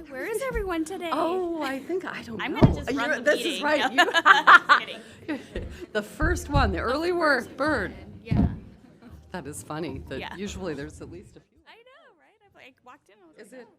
Hey, where is everyone today? Oh, I don't know. I'm gonna just run the This meeting. is right. No. Just kidding. The first one, the early bird. Yeah. That is funny. That Yeah. usually there's at least a few. I know, right? I've like walked in and was Is like, it? oh.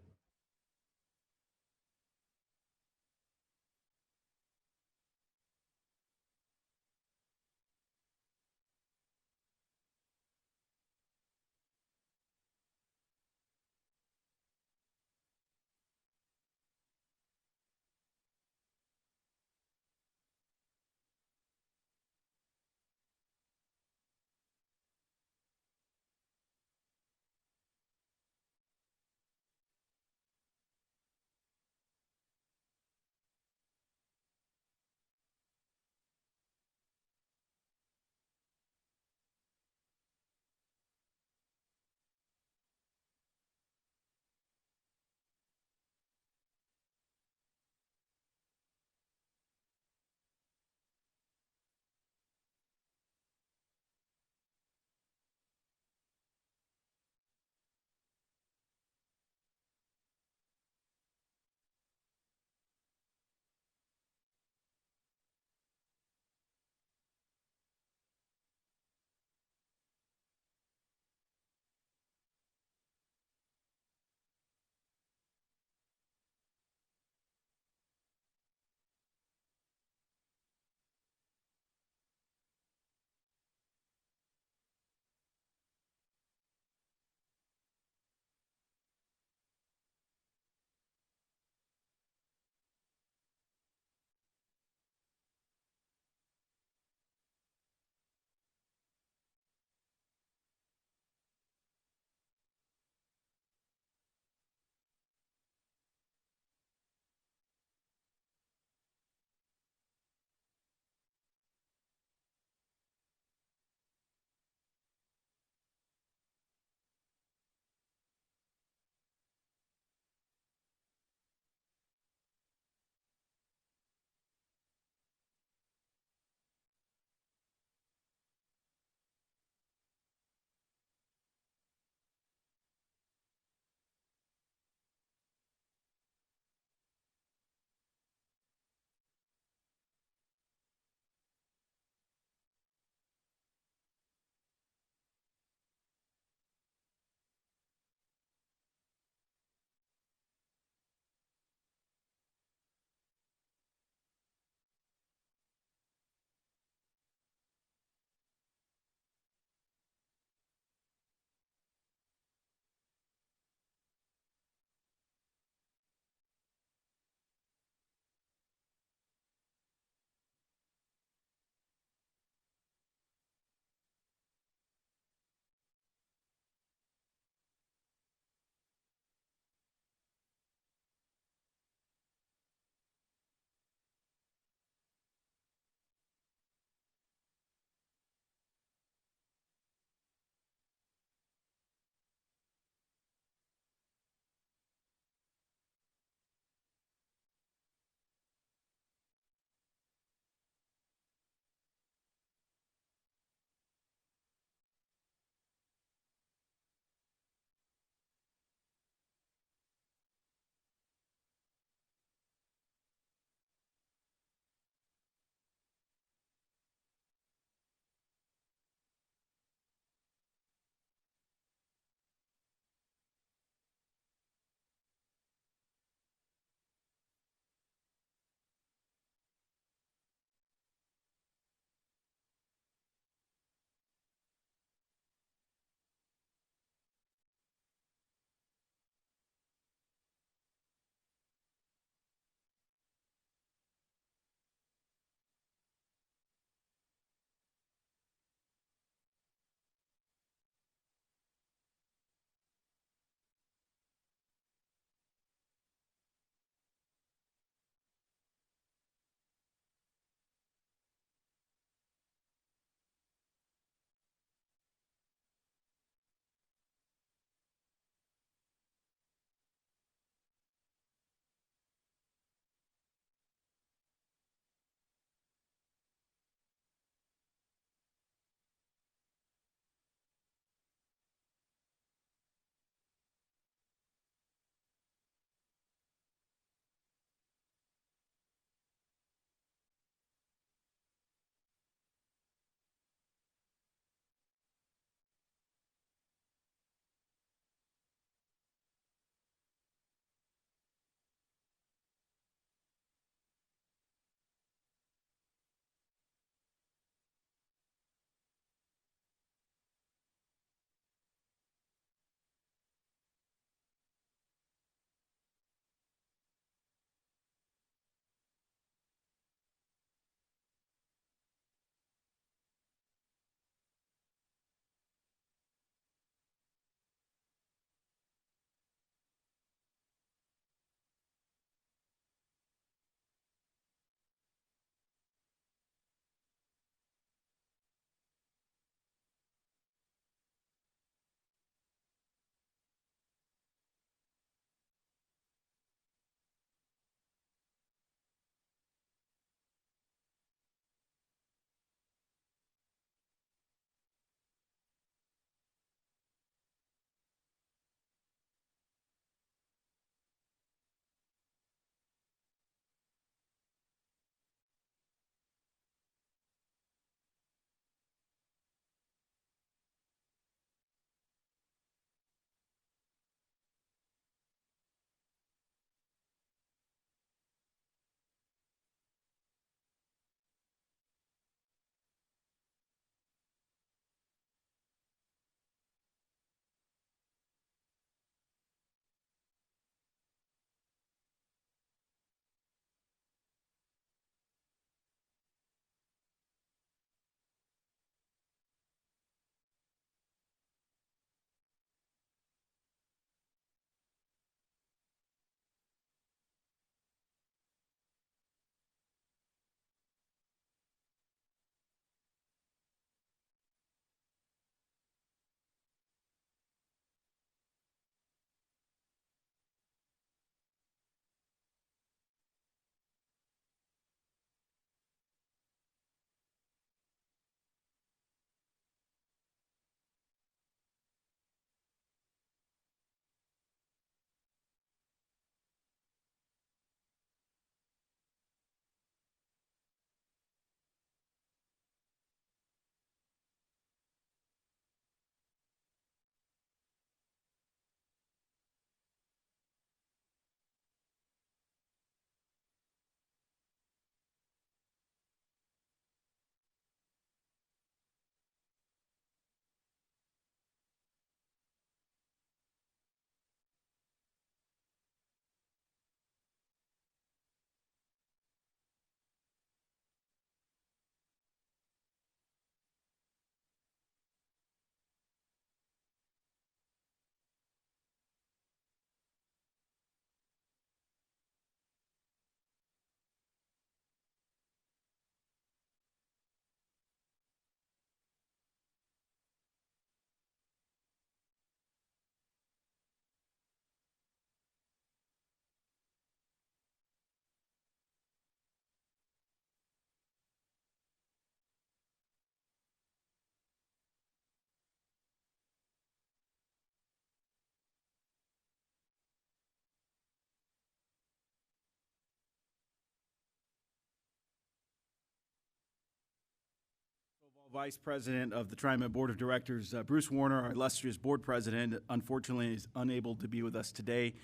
Vice President of the TriMet Board of Directors, Bruce Warner, our illustrious board president, unfortunately is unable to be with us today,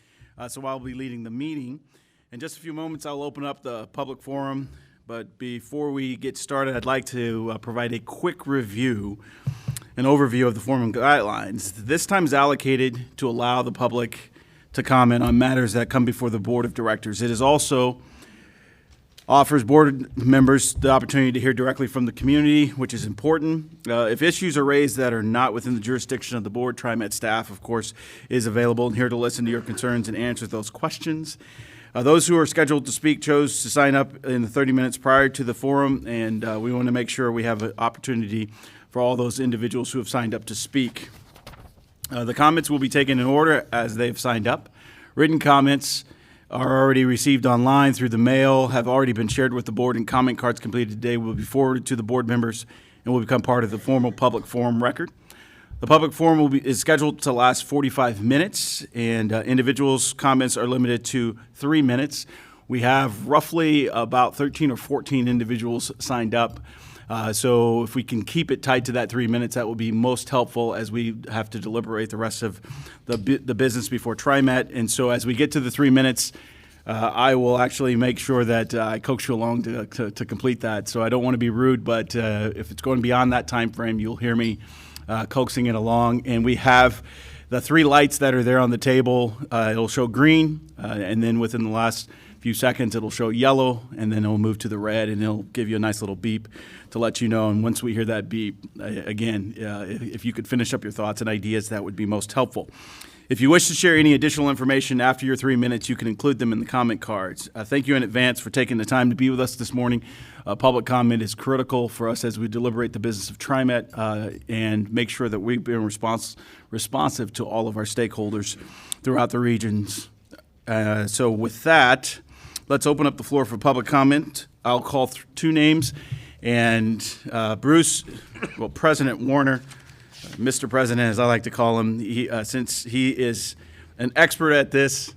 so I'll be leading the meeting. In just a few moments, I'll open up the public forum, but before we get started, I'd like to provide a quick review, an overview of the forum guidelines. This time is allocated to allow the public to comment on matters that come before the Board of Directors. It is also offers board members the opportunity to hear directly from the community, which is important. If issues are raised that are not within the jurisdiction of the board, TriMet staff, of course, is available and here to listen to your concerns and answer those questions. Those who are scheduled to speak chose to sign up in the 30 minutes prior to the forum, and we want to make sure we have an opportunity for all those individuals who have signed up to speak. The comments will be taken in order as they've signed up. Written comments are already received online through the mail, have already been shared with the board, and comment cards completed today will be forwarded to the board members and will become part of the formal public forum record. The public forum is scheduled to last 45 minutes, and individuals' comments are limited to 3 minutes. We have roughly about 13 or 14 individuals signed up. So if we can keep it tight to that 3 minutes, that will be most helpful as we have to deliberate the rest of the business before TriMet. And so as we get to the 3 minutes, I will actually make sure that I coax you along to complete that. So I don't want to be rude, but if it's going beyond that time frame, you'll hear me coaxing it along. And we have the 3 lights that are there on the table. It'll show green, and then within the last few seconds it'll show yellow, and then it'll move to the red, and it'll give you a nice little beep to let you know. And once we hear that beep, again, if you could finish up your thoughts and ideas, that would be most helpful. If you wish to share any additional information after your 3 minutes, you can include them in the comment cards. Thank you in advance for taking the time to be with us this morning. Public comment is critical for us as we deliberate the business of TriMet and make sure that we've been responsive to all of our stakeholders throughout the regions. So with that, let's open up the floor for public comment. I'll call 2 names, and Bruce, well, President Warner, Mr. President, as I like to call him, since he is an expert at this,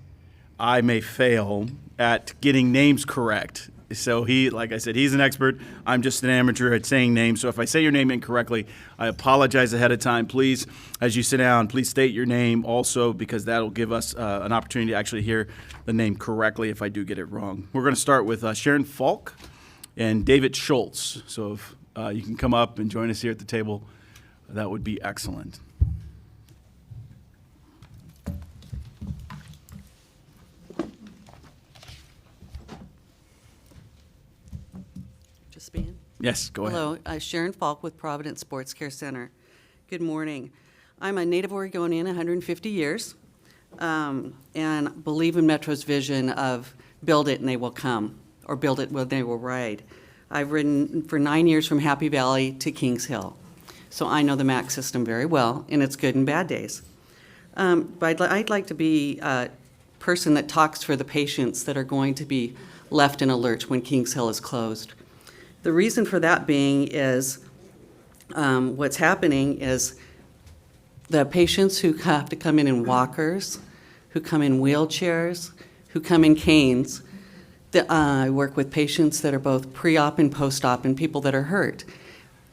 I may fail at getting names correct. So he, like I said, he's an expert. I'm just an amateur at saying names. So if I say your name incorrectly, I apologize ahead of time. Please, as you sit down, please state your name also, because that'll give us an opportunity to actually hear the name correctly if I do get it wrong. We're going to start with Sharon Falk and David Schultz. So if you can come up and join us here at the table, that would be excellent. Speaking? Yes, go ahead. Hello, Sharon Falk with Provident Sports Care Center. Good morning. I'm a native Oregonian, 150 years, and believe in Metro's vision of build it and they will come, or build it when they will ride. I've ridden for 9 years from Happy Valley to Kings Hill, so I know the MAC system very well, and its good and bad days. But I'd like to be a person that talks for the patients that are going to be left in a lurch when Kings Hill is closed. The reason for that being is what's happening is the patients who have to come in walkers, who come in wheelchairs, who come in canes. I work with patients that are both pre-op and post-op and people that are hurt.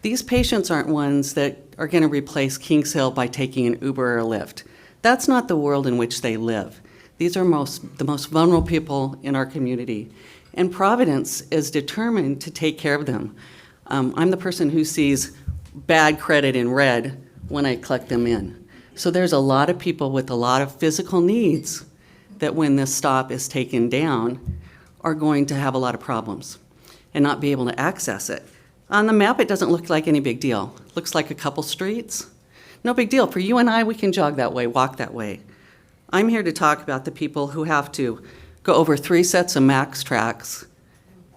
These patients aren't ones that are going to replace Kings Hill by taking an Uber or a Lyft. That's not the world in which they live. These are the most vulnerable people in our community. And Providence is determined to take care of them. I'm the person who sees bad credit in red when I collect them in. So there's a lot of people with a lot of physical needs that when this stop is taken down are going to have a lot of problems and not be able to access it. On the map, it doesn't look like any big deal. It looks like a couple streets. No big deal. For you and I, we can jog that way, walk that way. I'm here to talk about the people who have to go over 3 sets of max tracks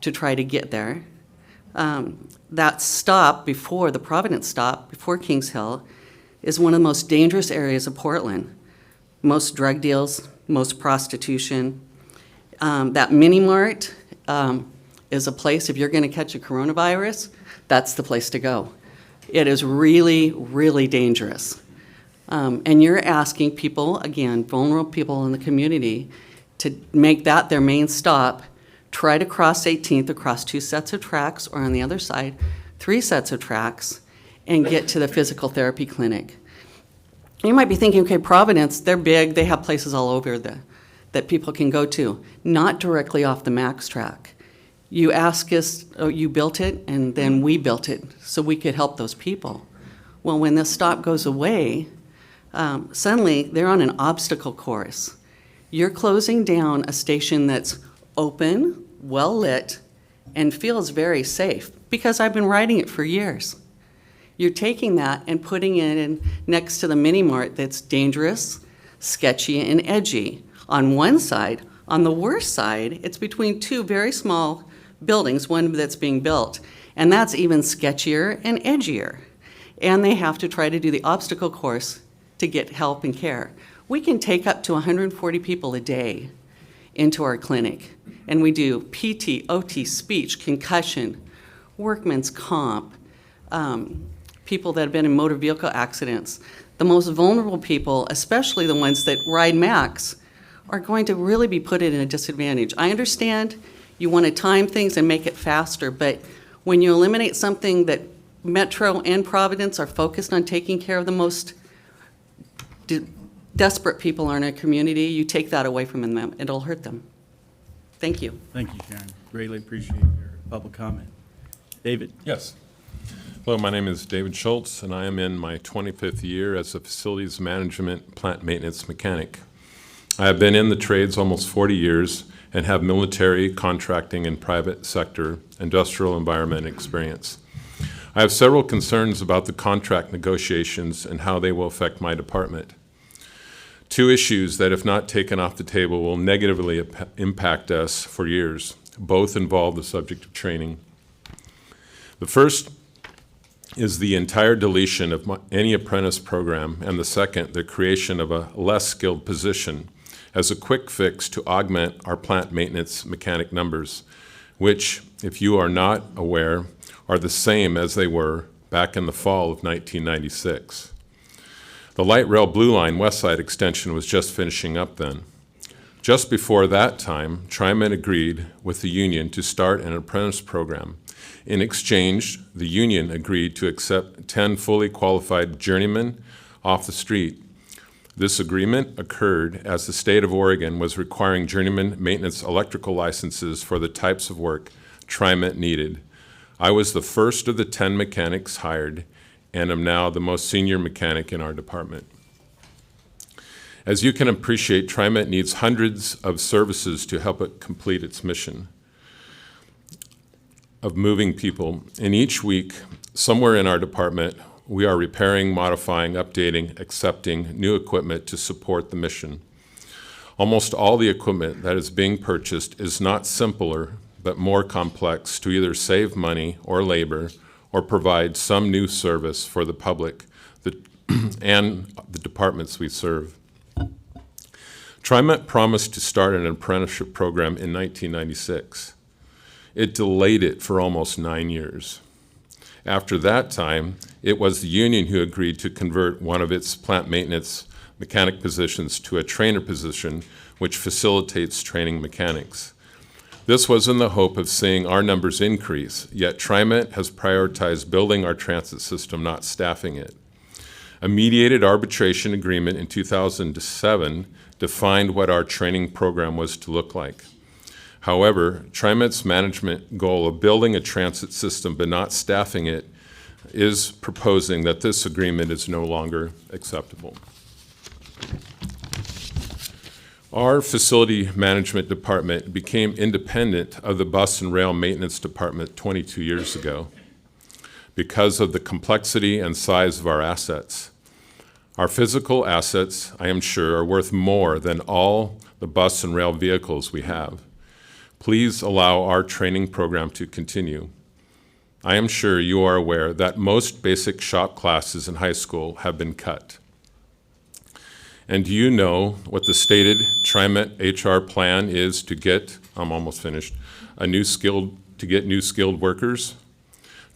to try to get there. That stop before, the Providence stop, before Kings Hill, is one of the most dangerous areas of Portland. Most drug deals, most prostitution. That mini mart is a place, if you're gonna catch a coronavirus, that's the place to go. It is really, really dangerous. And you're asking people, again, vulnerable people in the community, to make that their main stop, try to cross 18th across 2 sets of tracks, or on the other side, 3 sets of tracks, and get to the physical therapy clinic. You might be thinking, okay, Providence, they're big, they have places all over that people can go to, not directly off the Max track. You ask us, oh, you built it, and then we built it so we could help those people. Well, when this stop goes away, suddenly they're on an obstacle course. You're closing down a station that's open, well-lit, and feels very safe, because I've been riding it for years. You're taking that and putting it in next to the mini mart that's dangerous, sketchy, and edgy. On one side, on the worst side, it's between two very small buildings, one that's being built, and that's even sketchier and edgier. And they have to try to do the obstacle course to get help and care. We can take up to 140 people a day into our clinic, and we do PT, OT, speech, concussion, workman's comp, people that have been in motor vehicle accidents. The most vulnerable people, especially the ones that ride Max, are going to really be put in a disadvantage. I understand you want to time things and make it faster, but when you eliminate something that Metro and Providence are focused on taking care of the most desperate people in our community, you take that away from them, it'll hurt them. Thank you. Thank you, Sharon. Greatly appreciate your public comment. David? Yes. Hello, my name is David Schultz, and I am in my 25th year as a facilities management plant maintenance mechanic. I have been in the trades almost 40 years and have military, contracting, and private sector industrial environment experience. I have several concerns about the contract negotiations and how they will affect my department. Two issues that, if not taken off the table, will negatively impact us for years. Both involve the subject of training. The first is the entire deletion of any apprentice program, and the second, the creation of a less skilled position as a quick fix to augment our plant maintenance mechanic numbers, which, if you are not aware, are the same as they were back in the fall of 1996. The light rail blue line west side extension was just finishing up then. Just before that time, TriMet agreed with the union to start an apprentice program. In exchange, the union agreed to accept 10 fully qualified journeymen off the street. This agreement occurred as the state of Oregon was requiring journeyman maintenance electrical licenses for the types of work TriMet needed. I was the first of the 10 mechanics hired and am now the most senior mechanic in our department. As you can appreciate, TriMet needs hundreds of services to help it complete its mission of moving people. And each week, somewhere in our department, we are repairing, modifying, updating, accepting new equipment to support the mission. Almost all the equipment that is being purchased is not simpler, but more complex to either save money or labor or provide some new service for the public and the departments we serve. TriMet promised to start an apprenticeship program in 1996. It delayed it for almost 9 years. After that time, it was the union who agreed to convert one of its plant maintenance mechanic positions to a trainer position, which facilitates training mechanics. This was in the hope of seeing our numbers increase, yet TriMet has prioritized building our transit system, not staffing it. A mediated arbitration agreement in 2007 defined what our training program was to look like. However, TriMet's management goal of building a transit system but not staffing it is proposing that this agreement is no longer acceptable. Our facility management department became independent of the bus and rail maintenance department 22 years ago because of the complexity and size of our assets. Our physical assets, I am sure, are worth more than all the bus and rail vehicles we have. Please allow our training program to continue. I am sure you are aware that most basic shop classes in high school have been cut. And do you know what the stated TriMet HR plan is to get, I'm almost finished, new skilled workers?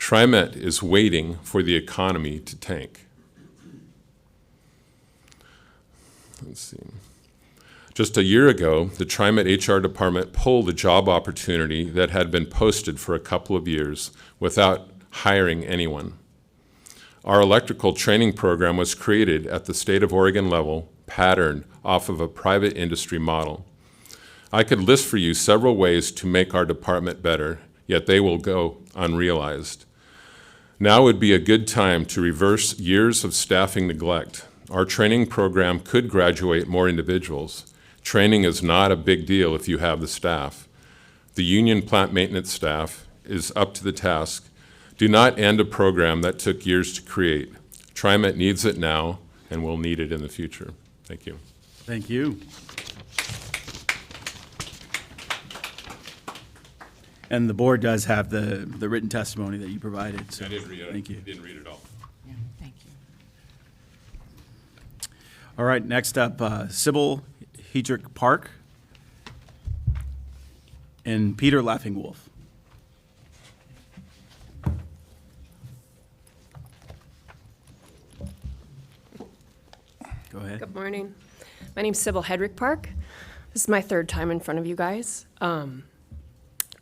TriMet is waiting for the economy to tank. Let's see. Just a year ago, the TriMet HR department pulled a job opportunity that had been posted for a couple of years without hiring anyone. Our electrical training program was created at the state of Oregon level, patterned off of a private industry model. I could list for you several ways to make our department better, yet they will go unrealized. Now would be a good time to reverse years of staffing neglect. Our training program could graduate more individuals. Training is not a big deal if you have the staff. The union plant maintenance staff is up to the task. Do not end a program that took years to create. TriMet needs it now and will need it in the future. Thank you. Thank you. And the board does have the written testimony that you provided, so I didn't read it. thank you. Didn't read it all. Yeah, thank you. All right, next up, Sybil Hedrick Park and Peter Laughing Wolf. Go ahead. Good morning. My name's Sybil Hedrick Park. This is my third time in front of you guys.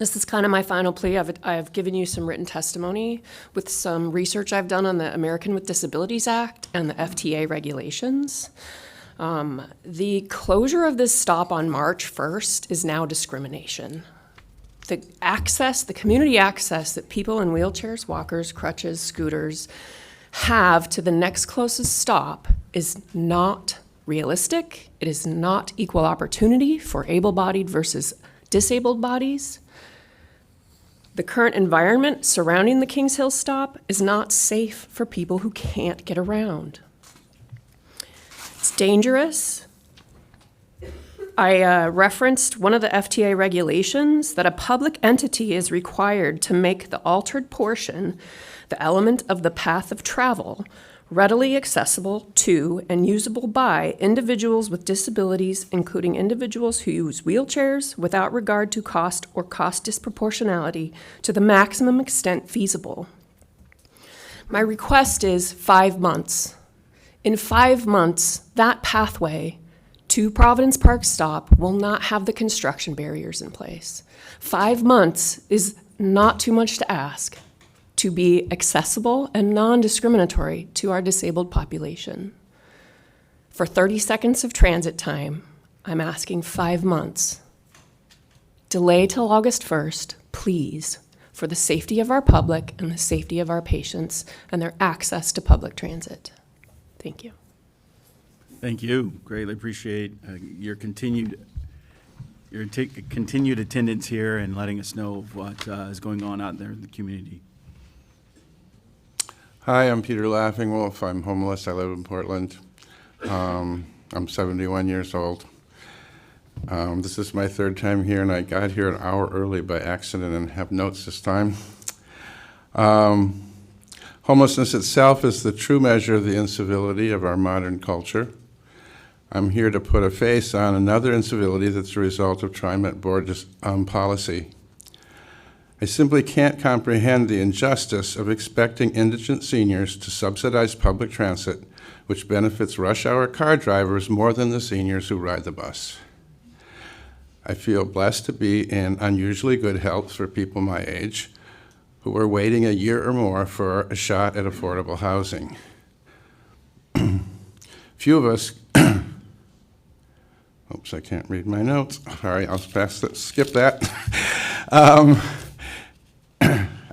This is kind of my final plea. I've given you some written testimony with some research I've done on the American with Disabilities Act and the FTA regulations. The closure of this stop on March 1st is now discrimination. The community access that people in wheelchairs, walkers, crutches, scooters have to the next closest stop is not realistic. It is not equal opportunity for able-bodied versus disabled bodies. The current environment surrounding the Kings Hill stop is not safe for people who can't get around. It's dangerous. I referenced one of the FTA regulations that a public entity is required to make the altered portion, the element of the path of travel, readily accessible to and usable by individuals with disabilities, including individuals who use wheelchairs without regard to cost or cost disproportionality to the maximum extent feasible. My request is 5 months. In 5 months, that pathway to Providence Park stop will not have the construction barriers in place. 5 months is not too much to ask to be accessible and non-discriminatory to our disabled population. For 30 seconds of transit time, I'm asking 5 months. Delay till August 1st, please, for the safety of our public and the safety of our patients and their access to public transit. Thank you. Thank you. Greatly appreciate your continued attendance here and letting us know of what is going on out there in the community. Hi, I'm Peter Laughing Wolf. I'm homeless. I live in Portland. I'm 71 years old. This is my third time here, and I got here an hour early by accident and have notes this time. Homelessness itself is the true measure of the incivility of our modern culture. I'm here to put a face on another incivility that's a result of TriMet board policy. I simply can't comprehend the injustice of expecting indigent seniors to subsidize public transit, which benefits rush hour car drivers more than the seniors who ride the bus. I feel blessed to be in unusually good health for people my age who are waiting a year or more for a shot at affordable housing. Few of us, oops, I can't read my notes. Sorry, I'll skip that.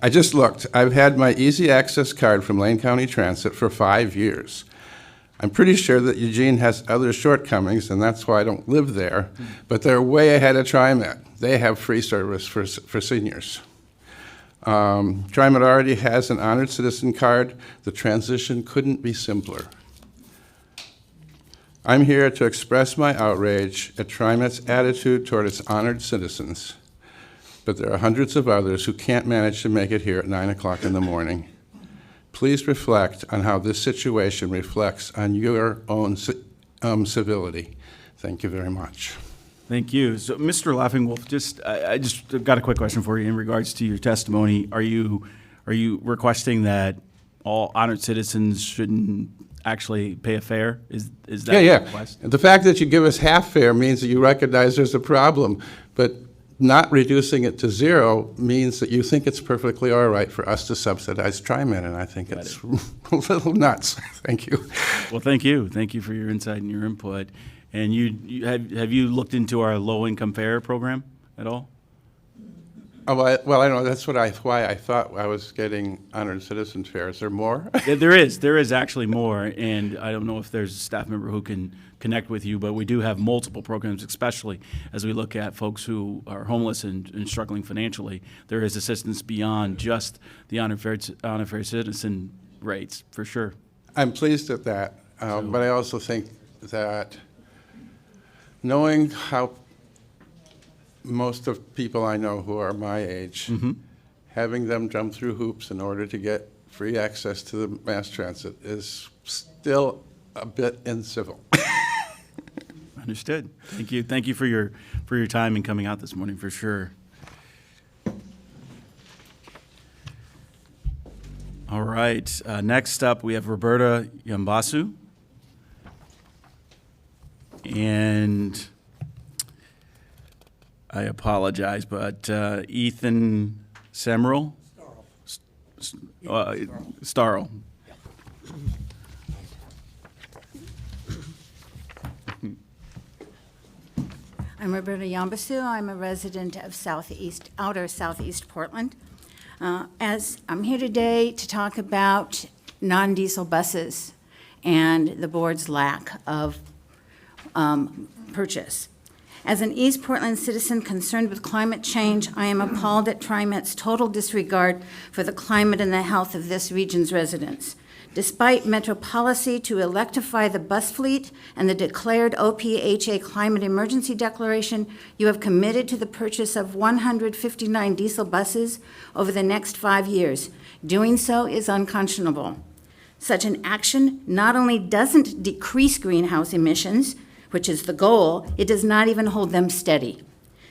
I just looked. I've had my easy access card from Lane County Transit for 5 years. I'm pretty sure that Eugene has other shortcomings, and that's why I don't live there, but they're way ahead of TriMet. They have free service for seniors. TriMet already has an honored citizen card. The transition couldn't be simpler. I'm here to express my outrage at TriMet's attitude toward its honored citizens. But there are hundreds of others who can't manage to make it here at 9 o'clock in the morning. Please reflect on how this situation reflects on your own civility. Thank you very much. Thank you. So, Mr. Laughing Wolf, I just got a quick question for you in regards to your testimony. Are you requesting that all honored citizens shouldn't actually pay a fare? Is that Yeah. the request? The fact that you give us half fare means that you recognize there's a problem, but not reducing it to zero means that you think it's perfectly all right for us to subsidize TriMet, and I think it's a little nuts. Thank you. Well, thank you. Thank you for your insight and your input. And have you looked into our low-income fare program at all? Oh, well, I know, that's why I thought I was getting honored citizen fare. Is there more? Yeah, there is actually more, and I don't know if there's a staff member who can connect with you, but we do have multiple programs, especially as we look at folks who are homeless and struggling financially. There is assistance beyond just the honor fair citizen rates, for sure. I'm pleased at that, but I also think that knowing how most of people I know who are my age, having them jump through hoops in order to get free access to the mass transit is still a bit incivil. Understood. Thank you. Thank you for your time and coming out this morning, for sure. All right. Next up, we have Roberta Yambasu. And I apologize, but Ethan Semerel? Starl. I'm Roberta Yambasu. I'm a resident of outer southeast Portland. As I'm here today to talk about non-diesel buses and the board's lack of purchase. As an East Portland citizen concerned with climate change, I am appalled at TriMet's total disregard for the climate and the health of this region's residents. Despite Metro policy to electrify the bus fleet and the declared OPHA climate emergency declaration, you have committed to the purchase of 159 diesel buses over the next 5 years. Doing so is unconscionable. Such an action not only doesn't decrease greenhouse emissions, which is the goal, it does not even hold them steady.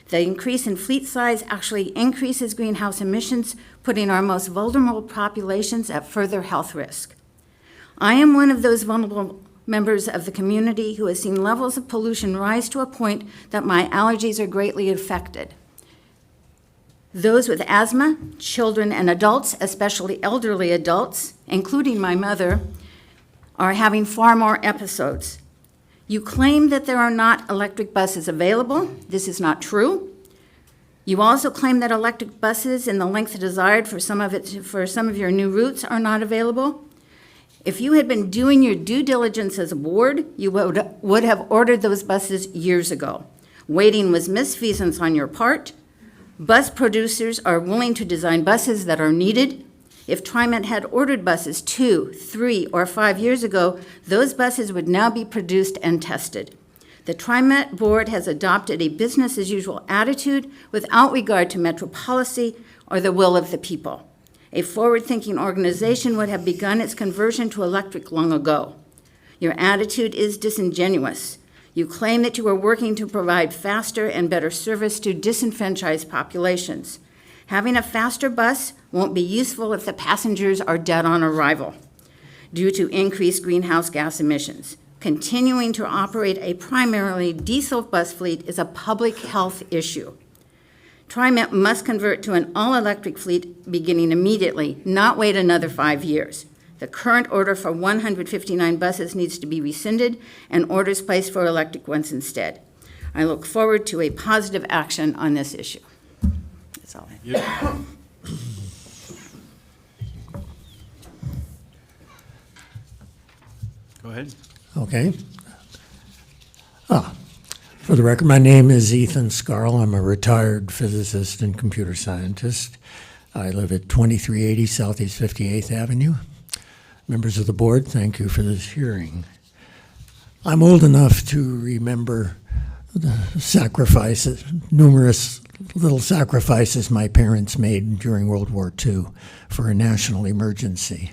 The increase in fleet size actually increases greenhouse emissions, putting our most vulnerable populations at further health risk. I am one of those vulnerable members of the community who has seen levels of pollution rise to a point that my allergies are greatly affected. Those with asthma, children and adults, especially elderly adults, including my mother, are having far more episodes. You claim that there are not electric buses available. This is not true. You also claim that electric buses in the length desired for some of your new routes are not available. If you had been doing your due diligence as a board, you would have ordered those buses years ago. Waiting was misfeasance on your part. Bus producers are willing to design buses that are needed. If TriMet had ordered buses 2, 3, or 5 years ago, those buses would now be produced and tested. The TriMet board has adopted a business-as-usual attitude without regard to Metro policy or the will of the people. A forward-thinking organization would have begun its conversion to electric long ago. Your attitude is disingenuous. You claim that you are working to provide faster and better service to disenfranchised populations. Having a faster bus won't be useful if the passengers are dead on arrival due to increased greenhouse gas emissions. Continuing to operate a primarily diesel bus fleet is a public health issue. TriMet must convert to an all-electric fleet beginning immediately, not wait another 5 years. The current order for 159 buses needs to be rescinded and orders placed for electric ones instead. I look forward to a positive action on this issue. That's all I have. Go ahead. Okay. For the record, my name is Ethan Scarl. I'm a retired physicist and computer scientist. I live at 2380 Southeast 58th Avenue. Members of the board, thank you for this hearing. I'm old enough to remember the sacrifices, numerous little sacrifices my parents made during World War II for a national emergency.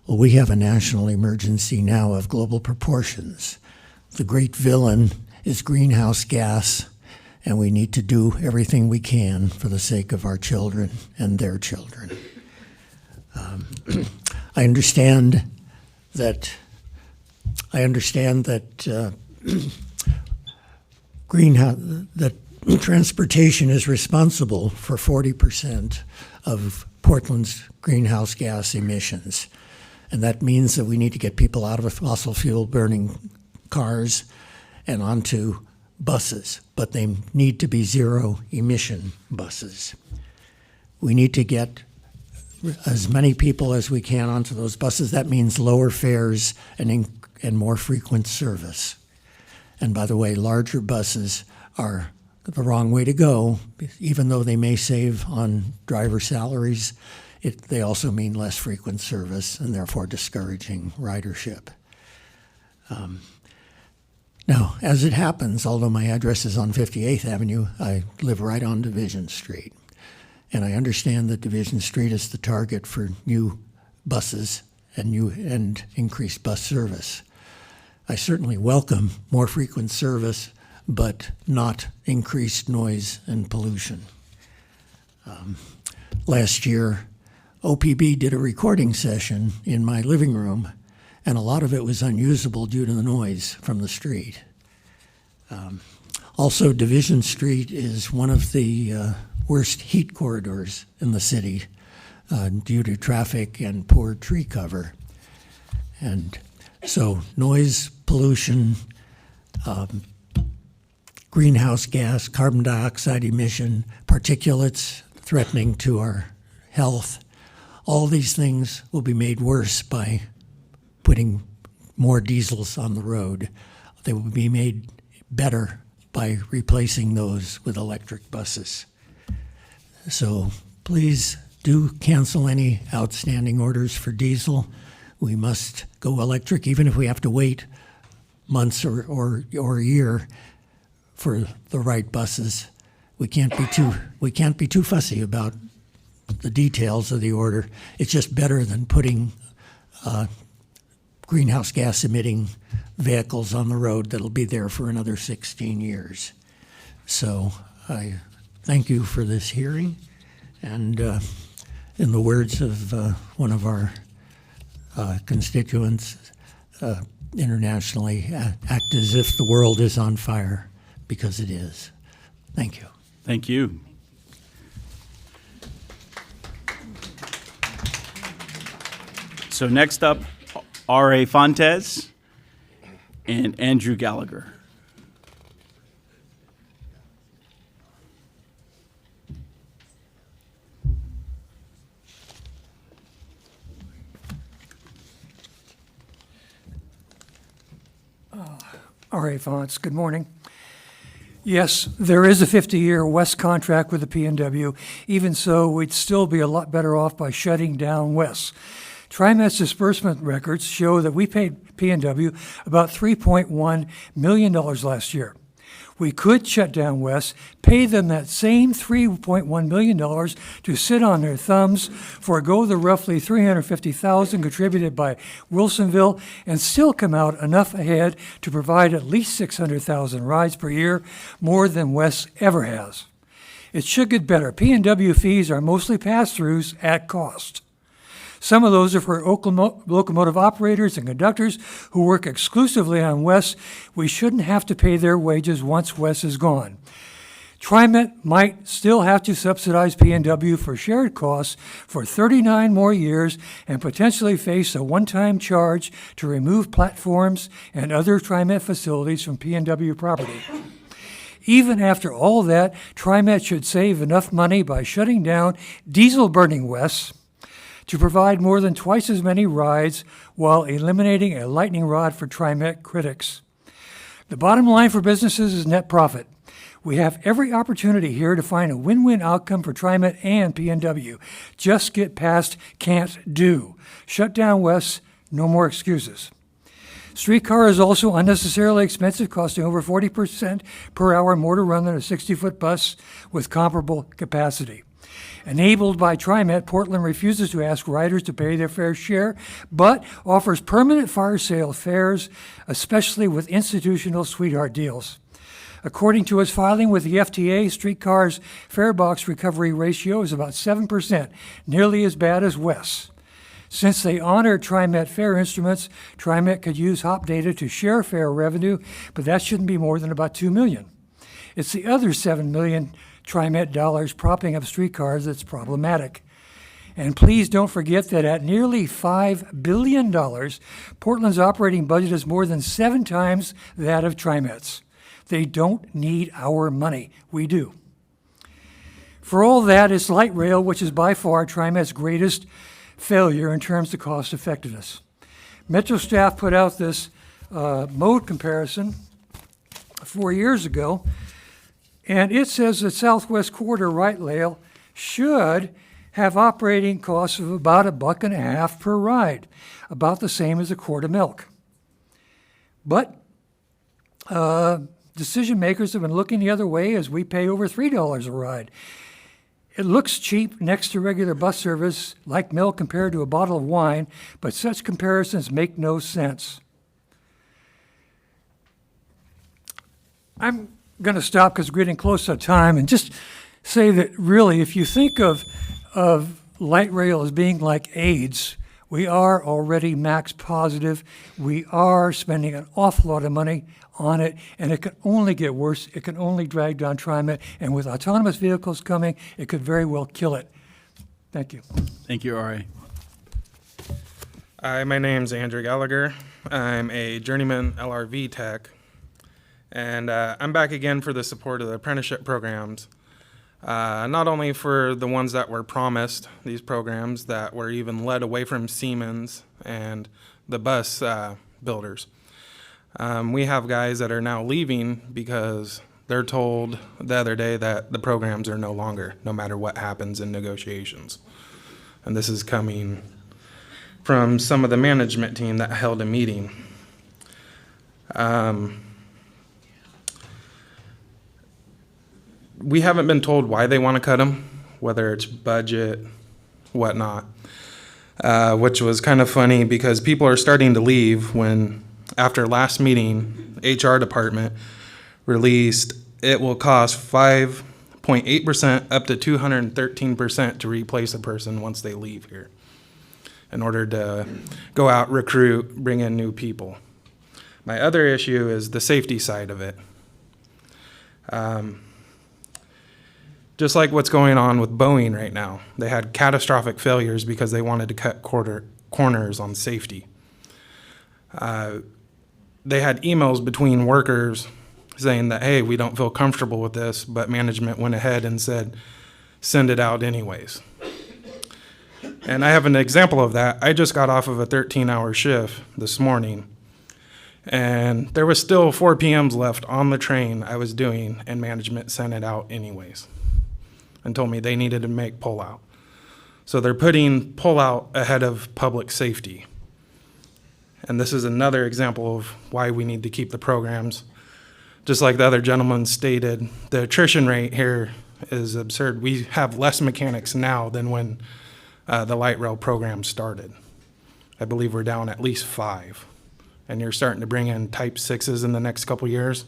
Well, we have a national emergency now of global proportions. The great villain is greenhouse gas, and we need to do everything we can for the sake of our children and their children. I understand that transportation is responsible for 40% of Portland's greenhouse gas emissions. And that means that we need to get people out of fossil fuel burning cars and onto buses, but they need to be zero emission buses. We need to get as many people as we can onto those buses. That means lower fares and more frequent service. And by the way, larger buses are the wrong way to go. Even though they may save on driver salaries, they also mean less frequent service and therefore discouraging ridership. Now, as it happens, although my address is on 58th Avenue, I live right on Division Street. And I understand that Division Street is the target for new buses and increased bus service. I certainly welcome more frequent service, but not increased noise and pollution. Last year, OPB did a recording session in my living room, and a lot of it was unusable due to the noise from the street. Also, Division Street is one of the worst heat corridors in the city due to traffic and poor tree cover. And so noise, pollution, greenhouse gas, carbon dioxide emission, particulates threatening to our health, all these things will be made worse by putting more diesels on the road. They will be made better by replacing those with electric buses. So please do cancel any outstanding orders for diesel. We must go electric, even if we have to wait months or a year for the right buses. We can't be too fussy about the details of the order. It's just better than putting greenhouse gas emitting vehicles on the road that'll be there for another 16 years. So I thank you for this hearing, and in the words of one of our constituents internationally, act as if the world is on fire, because it is. Thank you. Thank you. So next up, R.A. Fontes and Andrew Gallagher. R.A. Fontes, good morning. Yes, there is a 50-year West contract with the P&W. Even so, we'd still be a lot better off by shutting down West. TriMet's disbursement records show that we paid P&W about $3.1 million last year. We could shut down West, pay them that same $3.1 million to sit on their thumbs, forego the roughly $350,000 contributed by Wilsonville, and still come out enough ahead to provide at least 600,000 rides per year, more than West ever has. It should get better. P&W fees are mostly pass-throughs at cost. Some of those are for locomotive operators and conductors who work exclusively on West. We shouldn't have to pay their wages once West is gone. TriMet might still have to subsidize P&W for shared costs for 39 more years and potentially face a one-time charge to remove platforms and other TriMet facilities from P&W property. Even after all that, TriMet should save enough money by shutting down diesel-burning West to provide more than twice as many rides while eliminating a lightning rod for TriMet critics. The bottom line for businesses is net profit. We have every opportunity here to find a win-win outcome for TriMet and P&W. Just get past can't do. Shut down West, no more excuses. Streetcar is also unnecessarily expensive, costing over 40% per hour more to run than a 60-foot bus with comparable capacity. Enabled by TriMet, Portland refuses to ask riders to pay their fair share, but offers permanent fire sale fares, especially with institutional sweetheart deals. According to its filing with the FTA, Streetcar's fare box recovery ratio is about 7%, nearly as bad as West's. Since they honor TriMet fare instruments, TriMet could use HOP data to share fare revenue, but that shouldn't be more than about $2 million. It's the other $7 million TriMet dollars propping up streetcars that's problematic. And please don't forget that at nearly $5 billion, Portland's operating budget is more than 7 times that of TriMet's. They don't need our money. We do. For all that, it's light rail, which is by far TriMet's greatest failure in terms of cost effectiveness. Metro staff put out this mode comparison 4 years ago, and it says that Southwest Corridor light rail should have operating costs of about $1.50 per ride, about the same as a quart of milk. But decision makers have been looking the other way as we pay over $3 a ride. It looks cheap next to regular bus service, like milk compared to a bottle of wine, but such comparisons make no sense. I'm going to stop because we're getting close to time and just say that really, if you think of light rail as being like AIDS, we are already max positive. We are spending an awful lot of money on it, and it can only get worse. It can only drag down TriMet, and with autonomous vehicles coming, it could very well kill it. Thank you. Thank you, R.A. Hi, my name's Andrew Gallagher. I'm a journeyman LRV tech, and I'm back again for the support of the apprenticeship programs. Not only for the ones that were promised, these programs that were even led away from Siemens and the bus builders. We have guys that are now leaving because they're told the other day that the programs are no longer, no matter what happens in negotiations. And this is coming from some of the management team that held a meeting. We haven't been told why they want to cut them, whether it's budget, whatnot, which was kind of funny because people are starting to leave when, after last meeting, HR department released it will cost 5.8% up to 213% to replace a person once they leave here in order to go out, recruit, bring in new people. My other issue is the safety side of it. Just like what's going on with Boeing right now. They had catastrophic failures because they wanted to cut corners on safety. They had emails between workers saying that, hey, we don't feel comfortable with this, but management went ahead and said, send it out anyways. And I have an example of that. I just got off of a 13-hour shift this morning, and there was still 4 PMs left on the train I was doing, and management sent it out anyways and told me they needed to make pullout. So they're putting pullout ahead of public safety. And this is another example of why we need to keep the programs. Just like the other gentleman stated, the attrition rate here is absurd. We have less mechanics now than when the light rail program started. I believe we're down at least 5. And you're starting to bring in type 6s in the next couple years.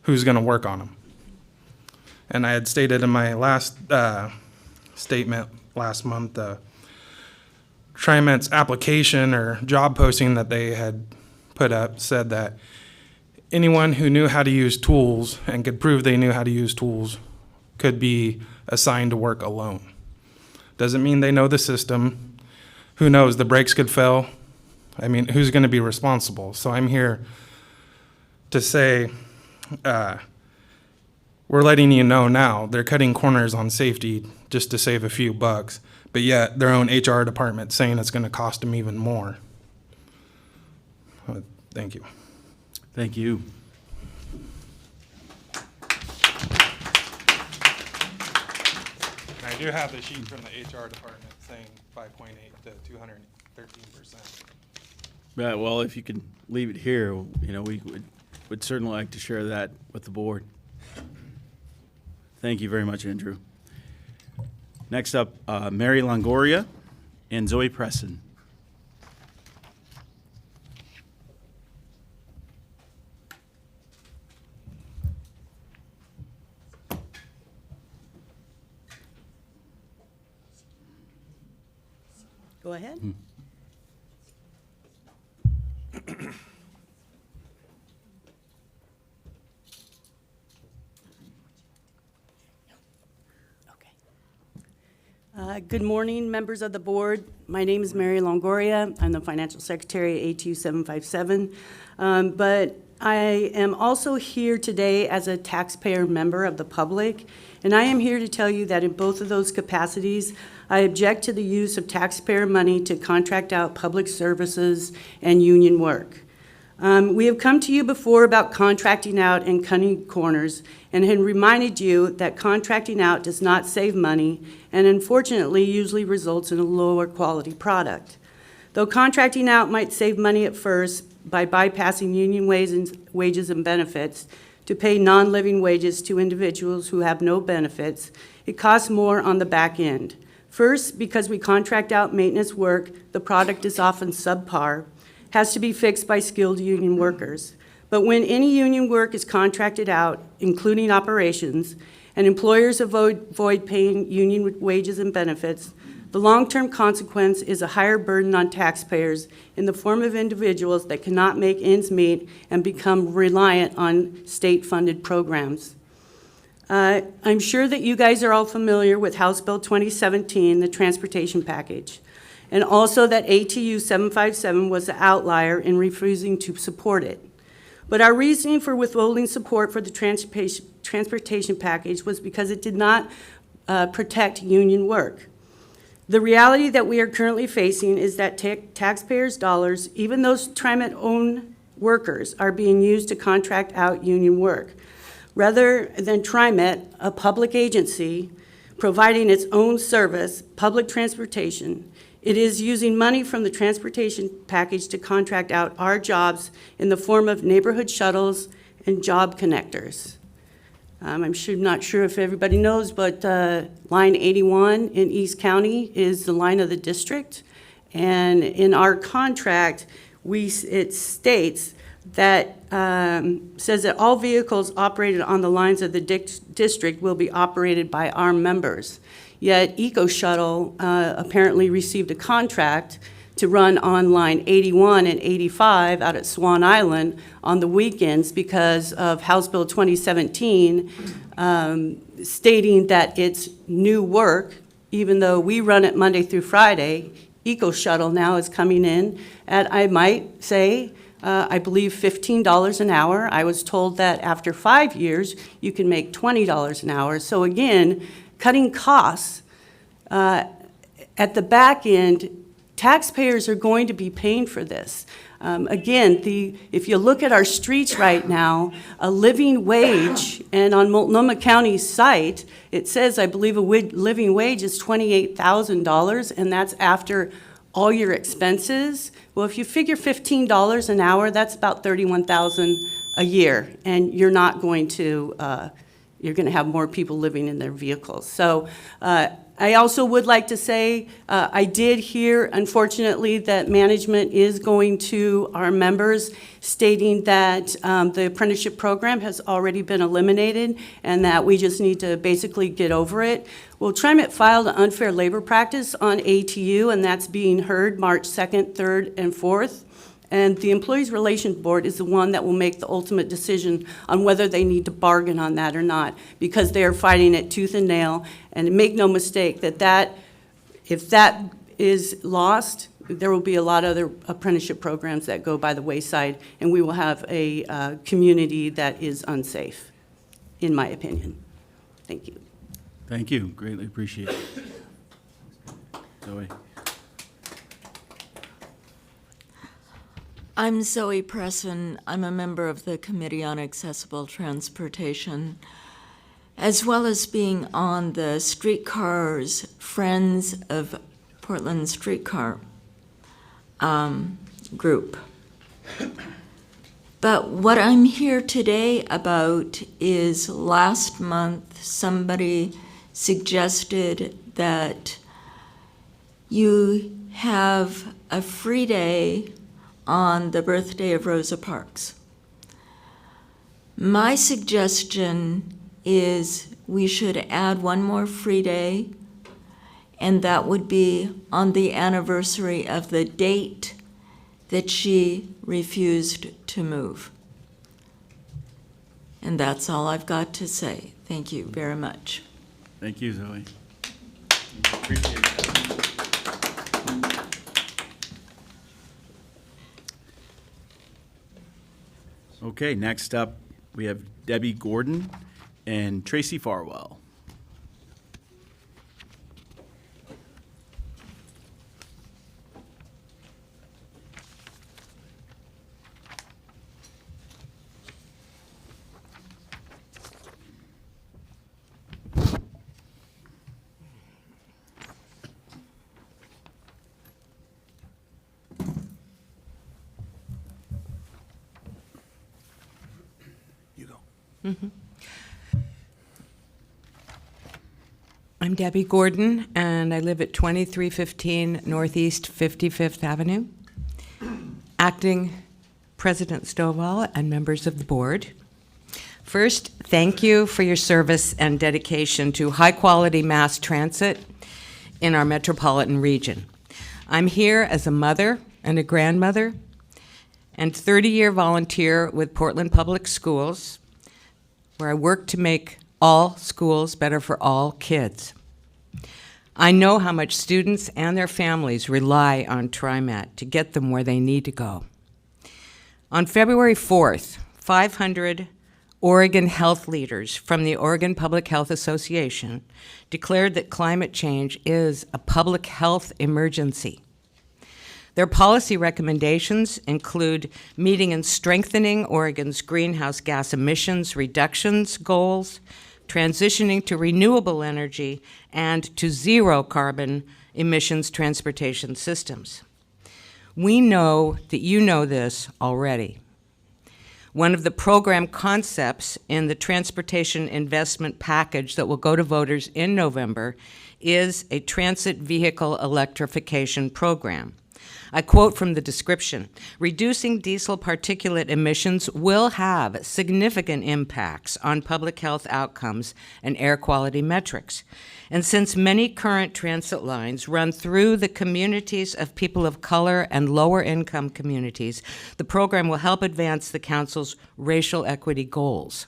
Who's going to work on them? And I had stated in my last statement last month, TriMet's application or job posting that they had put up said that anyone who knew how to use tools and could prove they knew how to use tools could be assigned to work alone. Doesn't mean they know the system. Who knows, the brakes could fail. I mean, who's going to be responsible? So I'm here to say, we're letting you know now they're cutting corners on safety just to save a few bucks, but yet their own HR department saying it's going to cost them even more. Thank you. Thank you. I do have the sheet from the HR department saying 5.8 to 213%. Yeah, well, if you can leave it here, you know, we would certainly like to share that with the board. Thank you very much, Andrew. Next up, Mary Longoria and Zoe Preston. Go ahead. Good morning, members of the board. My name is Mary Longoria. I'm the financial secretary at ATU 757. But I am also here today as a taxpayer member of the public, and I am here to tell you that in both of those capacities, I object to the use of taxpayer money to contract out public services and union work. We have come to you before about contracting out and cutting corners, and had reminded you that contracting out does not save money and unfortunately usually results in a lower quality product. Though contracting out might save money at first by bypassing union wages and benefits to pay non-living wages to individuals who have no benefits, it costs more on the back end. First, because we contract out maintenance work, the product is often subpar, has to be fixed by skilled union workers. But when any union work is contracted out, including operations, and employers avoid paying union wages and benefits, the long-term consequence is a higher burden on taxpayers in the form of individuals that cannot make ends meet and become reliant on state-funded programs. I'm sure that you guys are all familiar with House Bill 2017, the transportation package, and also that ATU 757 was the outlier in refusing to support it. But our reasoning for withholding support for the transportation package was because it did not protect union work. The reality that we are currently facing is that taxpayers' dollars, even those TriMet-owned workers, are being used to contract out union work. Rather than TriMet, a public agency, providing its own service, public transportation, it is using money from the transportation package to contract out our jobs in the form of neighborhood shuttles and job connectors. I'm not sure if everybody knows, but line 81 in East County is the line of the district. And in our contract, it states that says that all vehicles operated on the lines of the district will be operated by our members. Yet Eco Shuttle apparently received a contract to run on line 81 and 85 out at Swan Island on the weekends because of House Bill 2017 stating that it's new work, even though we run it Monday through Friday. Eco Shuttle now is coming in at, I might say, I believe $15 an hour. I was told that after 5 years, you can make $20 an hour. So again, cutting costs at the back end, taxpayers are going to be paying for this. Again, if you look at our streets right now, a living wage, and on Multnomah County's site, it says, I believe, a living wage is $28,000, and that's after all your expenses. Well, if you figure $15 an hour, that's about $31,000 a year, and you're not going to, you're going to have more people living in their vehicles. So I also would like to say, I did hear, unfortunately, that management is going to our members stating that the apprenticeship program has already been eliminated and that we just need to basically get over it. Well, TriMet filed an unfair labor practice on ATU, and that's being heard March 2nd, 3rd, and 4th. And the Employees Relations Board is the one that will make the ultimate decision on whether they need to bargain on that or not, because they are fighting it tooth and nail. And make no mistake that if that is lost, there will be a lot of other apprenticeship programs that go by the wayside, and we will have a community that is unsafe, in my opinion. Thank you. Thank you. Greatly appreciate it. Zoe. I'm Zoe Presson. I'm a member of the Committee on Accessible Transportation, as well as being on the Streetcars Friends of Portland Streetcar group. But what I'm here today about is last month somebody suggested that you have a free day on the birthday of Rosa Parks. My suggestion is we should add one more free day, and that would be on the anniversary of the date that she refused to move. And that's all I've got to say. Thank you very much. Thank you, Zoe. Appreciate that. Okay, next up, we have Debbie Gordon and Tracy Farwell. I'm Debbie Gordon, and I live at 2315 Northeast 55th Avenue. Acting President Stovall and members of the board. First, thank you for your service and dedication to high-quality mass transit in our metropolitan region. I'm here as a mother and a grandmother and 30-year volunteer with Portland Public Schools, where I work to make all schools better for all kids. I know how much students and their families rely on TriMet to get them where they need to go. On February 4th, 500 Oregon health leaders from the Oregon Public Health Association declared that climate change is a public health emergency. Their policy recommendations include meeting and strengthening Oregon's greenhouse gas emissions reductions goals, transitioning to renewable energy, and to zero carbon emissions transportation systems. We know that you know this already. One of the program concepts in the transportation investment package that will go to voters in November is a transit vehicle electrification program. I quote from the description: reducing diesel particulate emissions will have significant impacts on public health outcomes and air quality metrics. And since many current transit lines run through the communities of people of color and lower income communities, the program will help advance the council's racial equity goals.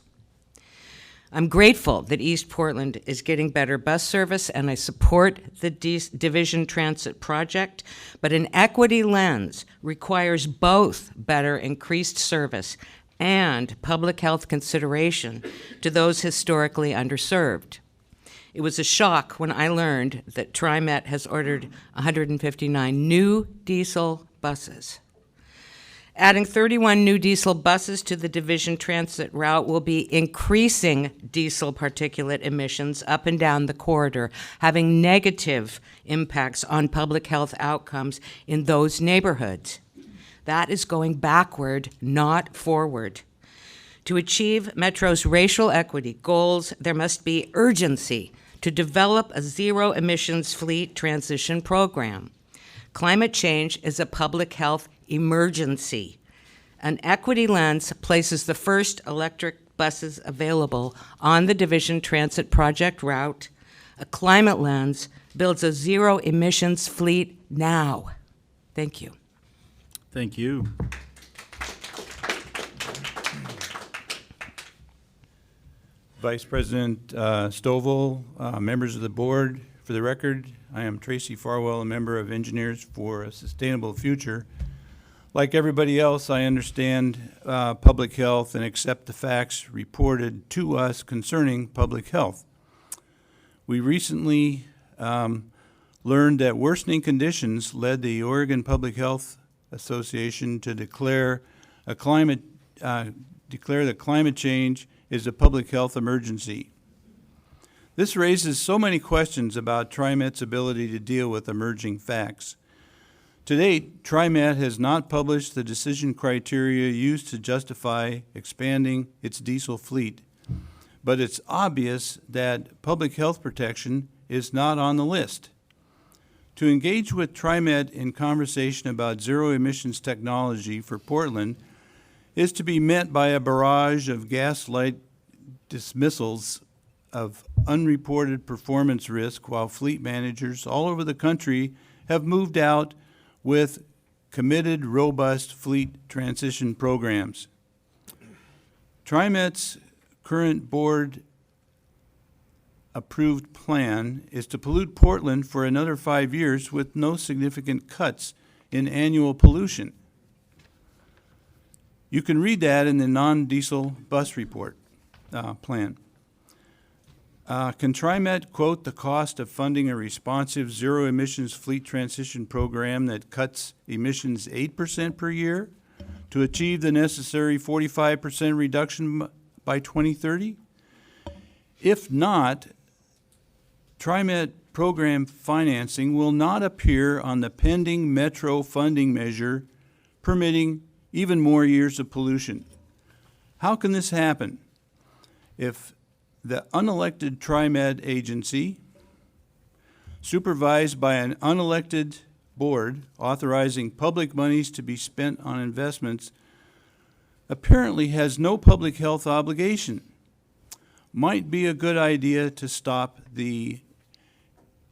I'm grateful that East Portland is getting better bus service, and I support the Division Transit project, but an equity lens requires both better increased service and public health consideration to those historically underserved. It was a shock when I learned that TriMet has ordered 159 new diesel buses. Adding 31 new diesel buses to the Division Transit route will be increasing diesel particulate emissions up and down the corridor, having negative impacts on public health outcomes in those neighborhoods. That is going backward, not forward. To achieve Metro's racial equity goals, there must be urgency to develop a zero-emissions fleet transition program. Climate change is a public health emergency. An equity lens places the first electric buses available on the Division Transit project route. A climate lens builds a zero-emissions fleet now. Thank you. Thank you. Vice President Stovall, members of the board, for the record, I am Tracy Farwell, a member of Engineers for a Sustainable Future. Like everybody else, I understand public health and accept the facts reported to us concerning public health. We recently learned that worsening conditions led the Oregon Public Health Association to declare that climate change is a public health emergency. This raises so many questions about TriMet's ability to deal with emerging facts. To date, TriMet has not published the decision criteria used to justify expanding its diesel fleet, but it's obvious that public health protection is not on the list. To engage with TriMet in conversation about zero-emissions technology for Portland is to be met by a barrage of gaslight dismissals of unreported performance risk, while fleet managers all over the country have moved out with committed, robust fleet transition programs. TriMet's current board approved plan is to pollute Portland for another 5 years with no significant cuts in annual pollution. You can read that in the non-diesel bus report plan. Can TriMet quote the cost of funding a responsive zero-emissions fleet transition program that cuts emissions 8% per year to achieve the necessary 45% reduction by 2030? If not, TriMet program financing will not appear on the pending Metro funding measure permitting even more years of pollution. How can this happen? If the unelected TriMet agency, supervised by an unelected board authorizing public monies to be spent on investments, apparently has no public health obligation, might be a good idea to stop the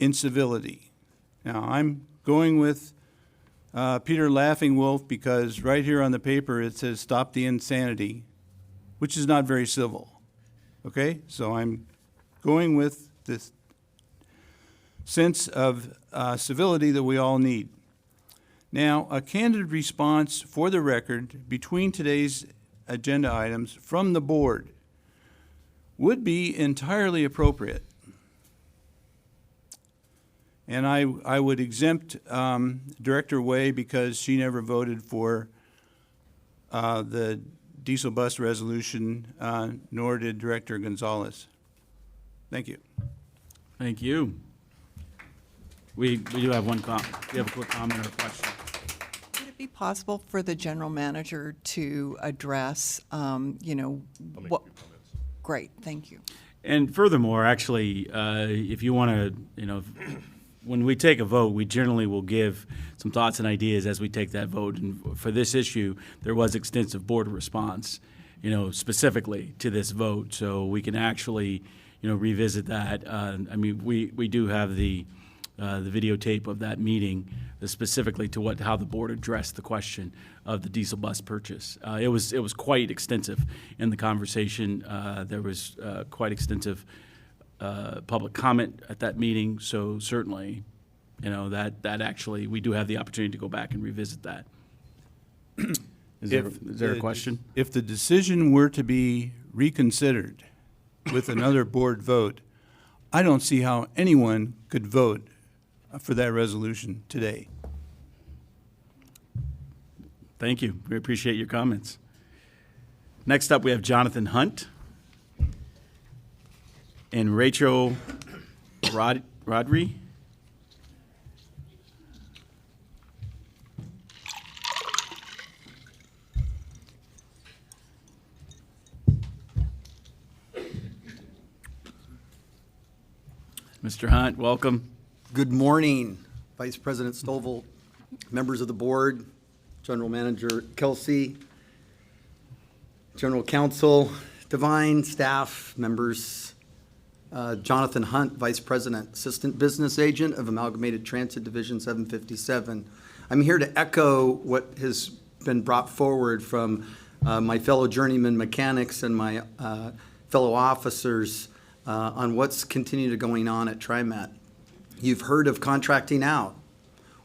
incivility. Now, I'm going with Peter Laughing Wolf because right here on the paper it says stop the insanity, which is not very civil. Okay, so I'm going with this sense of civility that we all need. Now, a candid response for the record between today's agenda items from the board would be entirely appropriate. And I would exempt Director Way because she never voted for the diesel bus resolution, nor did Director Gonzalez. Thank you. Thank you. We do have one comment. Do you have a quick comment or a question? Would it be possible for the general manager to address, what? Great, thank you. And furthermore, actually, if you want to, when we take a vote, we generally will give some thoughts and ideas as we take that vote. And for this issue, there was extensive board response, specifically to this vote. So we can actually, revisit that. We do have the videotape of that meeting specifically to how the board addressed the question of the diesel bus purchase. It was quite extensive in the conversation. There was quite extensive public comment at that meeting, so certainly, that actually, we do have the opportunity to go back and revisit that. Is there a question? If the decision were to be reconsidered with another board vote, I don't see how anyone could vote for that resolution today. Thank you. We appreciate your comments. Next up, we have Jonathan Hunt and Rachel Rodri. Mr. Hunt, welcome. Good morning, Vice President Stovall, members of the board, General Manager Kelsey, General Counsel Devine, staff, members, Jonathan Hunt, Vice President, Assistant Business Agent of Amalgamated Transit Division 757. I'm here to echo what has been brought forward from my fellow journeyman mechanics and my fellow officers on what's continued going on at TriMet. You've heard of contracting out.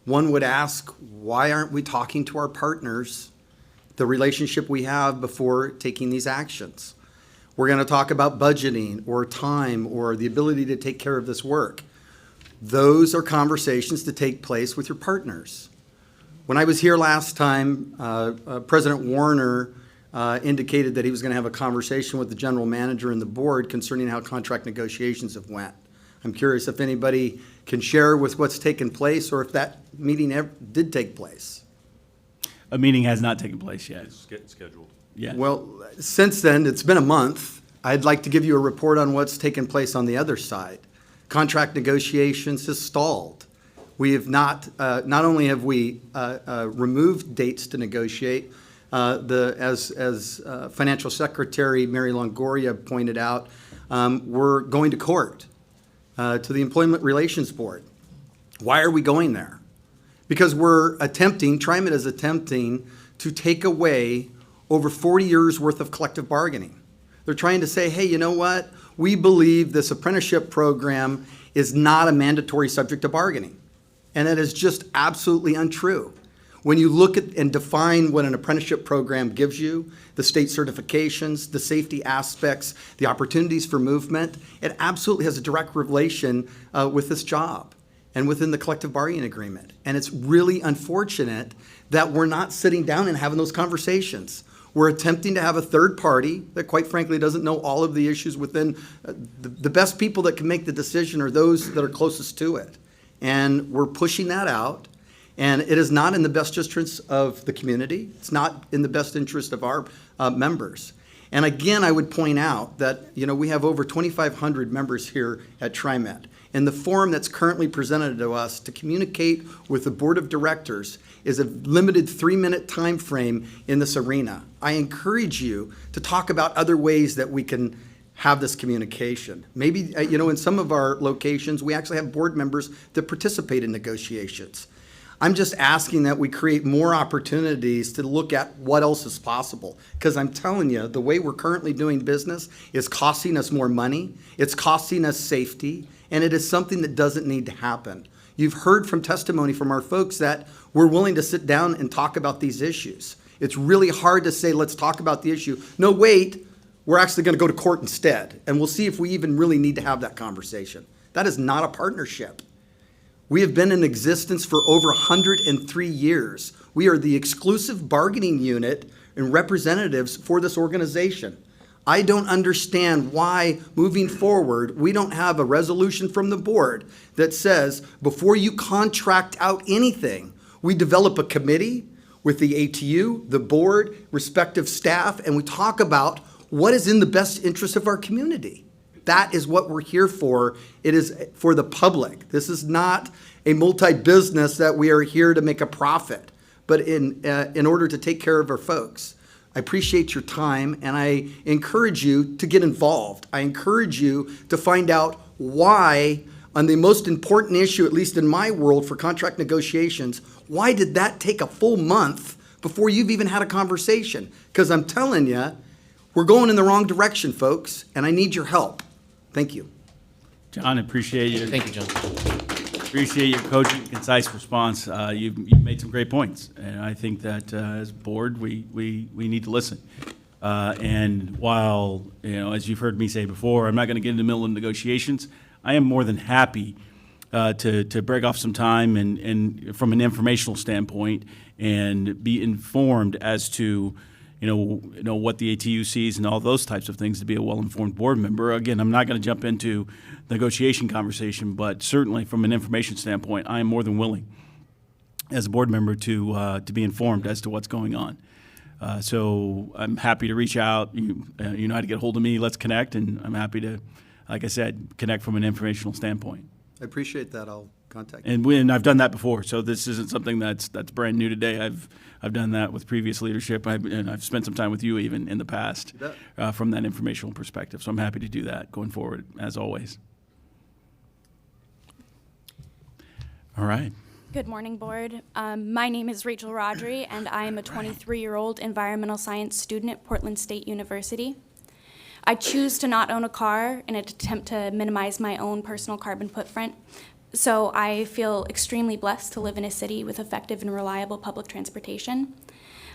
One would ask, why aren't we talking to our partners, the relationship we have before taking these actions? We're going to talk about budgeting or time or the ability to take care of this work. Those are conversations to take place with your partners. When I was here last time, President Warner indicated that he was going to have a conversation with the general manager and the board concerning how contract negotiations have went. I'm curious if anybody can share with what's taken place or if that meeting ever did take place. A meeting has not taken place yet. It's scheduled. Yeah. Well, since then, it's been a month. I'd like to give you a report on what's taken place on the other side. Contract negotiations has stalled. We have not only have we removed dates to negotiate, as Financial Secretary Mary Longoria pointed out, we're going to court, to the Employment Relations Board. Why are we going there? Because TriMet is attempting to take away over 40 years worth of collective bargaining. They're trying to say, hey, you know what? We believe this apprenticeship program is not a mandatory subject to bargaining. And that is just absolutely untrue. When you look at and define what an apprenticeship program gives you, the state certifications, the safety aspects, the opportunities for movement, it absolutely has a direct relation with this job and within the collective bargaining agreement. And it's really unfortunate that we're not sitting down and having those conversations. We're attempting to have a third party that, quite frankly, doesn't know all of the issues within. The best people that can make the decision are those that are closest to it. And we're pushing that out. And it is not in the best interest of the community. It's not in the best interest of our members. And again, I would point out that, we have over 2,500 members here at TriMet. And the forum that's currently presented to us to communicate with the board of directors is a limited 3-minute time frame in this arena. I encourage you to talk about other ways that we can have this communication. Maybe, in some of our locations, we actually have board members that participate in negotiations. I'm just asking that we create more opportunities to look at what else is possible. Because I'm telling you, the way we're currently doing business is costing us more money, it's costing us safety, and it is something that doesn't need to happen. You've heard from testimony from our folks that we're willing to sit down and talk about these issues. It's really hard to say, let's talk about the issue. No, wait, we're actually going to go to court instead, and we'll see if we even really need to have that conversation. That is not a partnership. We have been in existence for over 103 years. We are the exclusive bargaining unit and representatives for this organization. I don't understand why, moving forward, we don't have a resolution from the board that says, before you contract out anything, we develop a committee with the ATU, the board, respective staff, and we talk about what is in the best interest of our community. That is what we're here for. It is for the public. This is not a multi-business that we are here to make a profit, but in order to take care of our folks. I appreciate your time, and I encourage you to get involved. I encourage you to find out why, on the most important issue, at least in my world, for contract negotiations, why did that take a full month before you've even had a conversation? Because I'm telling you, we're going in the wrong direction, folks, and I need your help. Thank you. John, appreciate you. Thank you, John. Appreciate your cogent, concise response. You've made some great points, and I think that as a board, we need to listen. And while, as you've heard me say before, I'm not going to get in the middle of negotiations, I am more than happy to break off some time and from an informational standpoint and be informed as to what the ATU sees and all those types of things to be a well-informed board member. Again, I'm not going to jump into negotiation conversation, but certainly from an information standpoint, I am more than willing as a board member to be informed as to what's going on. So I'm happy to reach out. You know how to get a hold of me. Let's connect, and I'm happy to, like I said, connect from an informational standpoint. I appreciate that. I'll contact you. And I've done that before, so this isn't something that's brand new today. I've done that with previous leadership, and I've spent some time with you even in the past from that informational perspective. So I'm happy to do that going forward, as always. All right. Good morning, board. My name is Rachel Rodri, and I am a 23-year-old environmental science student at Portland State University. I choose to not own a car in an attempt to minimize my own personal carbon footprint. So I feel extremely blessed to live in a city with effective and reliable public transportation.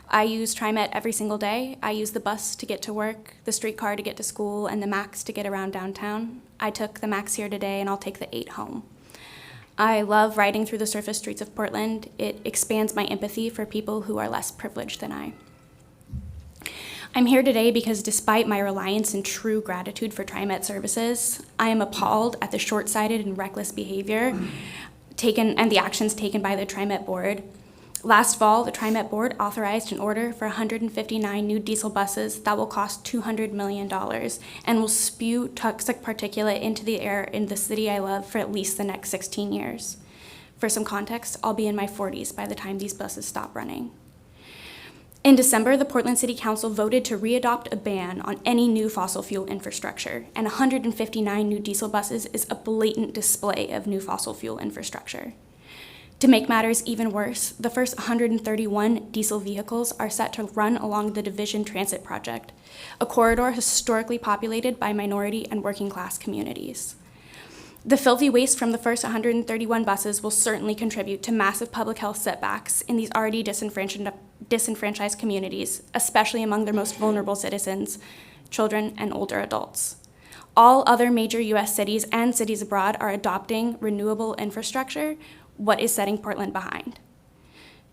I use TriMet every single day. I use the bus to get to work, the streetcar to get to school, and the MAX to get around downtown. I took the MAX here today, and I'll take the 8 home. I love riding through the surface streets of Portland. It expands my empathy for people who are less privileged than I. I'm here today because despite my reliance and true gratitude for TriMet services, I am appalled at the short-sighted and reckless behavior taken and the actions taken by the TriMet board. Last fall, the TriMet board authorized an order for 159 new diesel buses that will cost $200 million and will spew toxic particulate into the air in the city I love for at least the next 16 years. For some context, I'll be in my 40s by the time these buses stop running. In December, the Portland City Council voted to readopt a ban on any new fossil fuel infrastructure, and 159 new diesel buses is a blatant display of new fossil fuel infrastructure. To make matters even worse, the first 131 diesel vehicles are set to run along the Division Transit Project, a corridor historically populated by minority and working class communities. The filthy waste from the first 131 buses will certainly contribute to massive public health setbacks in these already disenfranchised communities, especially among their most vulnerable citizens, children and older adults. All other major U.S. cities and cities abroad are adopting renewable infrastructure. What is setting Portland behind?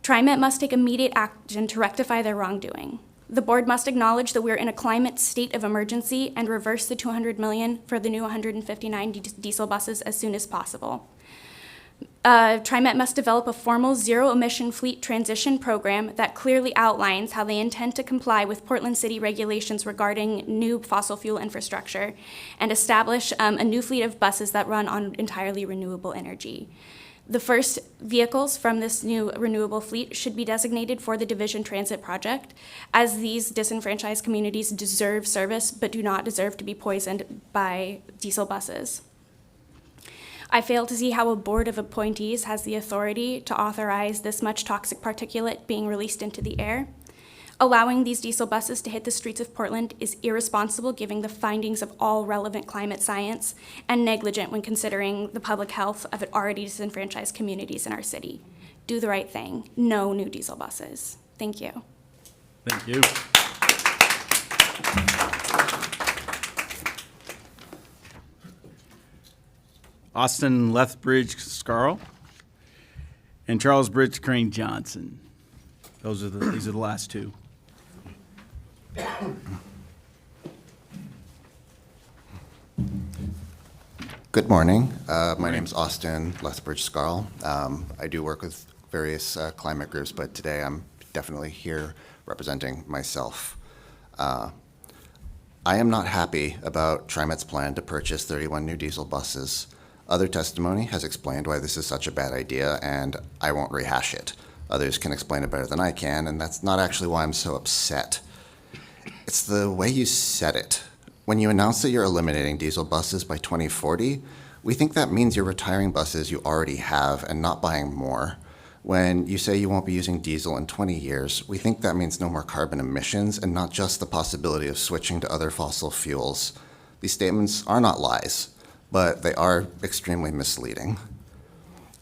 TriMet must take immediate action to rectify their wrongdoing. The board must acknowledge that we're in a climate state of emergency and reverse the $200 million for the new 159 diesel buses as soon as possible. TriMet must develop a formal zero-emission fleet transition program that clearly outlines how they intend to comply with Portland City regulations regarding new fossil fuel infrastructure and establish a new fleet of buses that run on entirely renewable energy. The first vehicles from this new renewable fleet should be designated for the Division Transit Project, as these disenfranchised communities deserve service but do not deserve to be poisoned by diesel buses. I fail to see how a board of appointees has the authority to authorize this much toxic particulate being released into the air. Allowing these diesel buses to hit the streets of Portland is irresponsible given the findings of all relevant climate science and negligent when considering the public health of already disenfranchised communities in our city. Do the right thing. No new diesel buses. Thank you. Thank you. Austin Lethbridge Scarl and Charles Bridge Crane Johnson. These are the last two. Good morning. My name is Austin Lethbridge Scarl. I do work with various climate groups, but today I'm definitely here representing myself. I am not happy about TriMet's plan to purchase 31 new diesel buses. Other testimony has explained why this is such a bad idea, and I won't rehash it. Others can explain it better than I can, and that's not actually why I'm so upset. It's the way you said it. When you announce that you're eliminating diesel buses by 2040, we think that means you're retiring buses you already have and not buying more. When you say you won't be using diesel in 20 years, we think that means no more carbon emissions and not just the possibility of switching to other fossil fuels. These statements are not lies, but they are extremely misleading.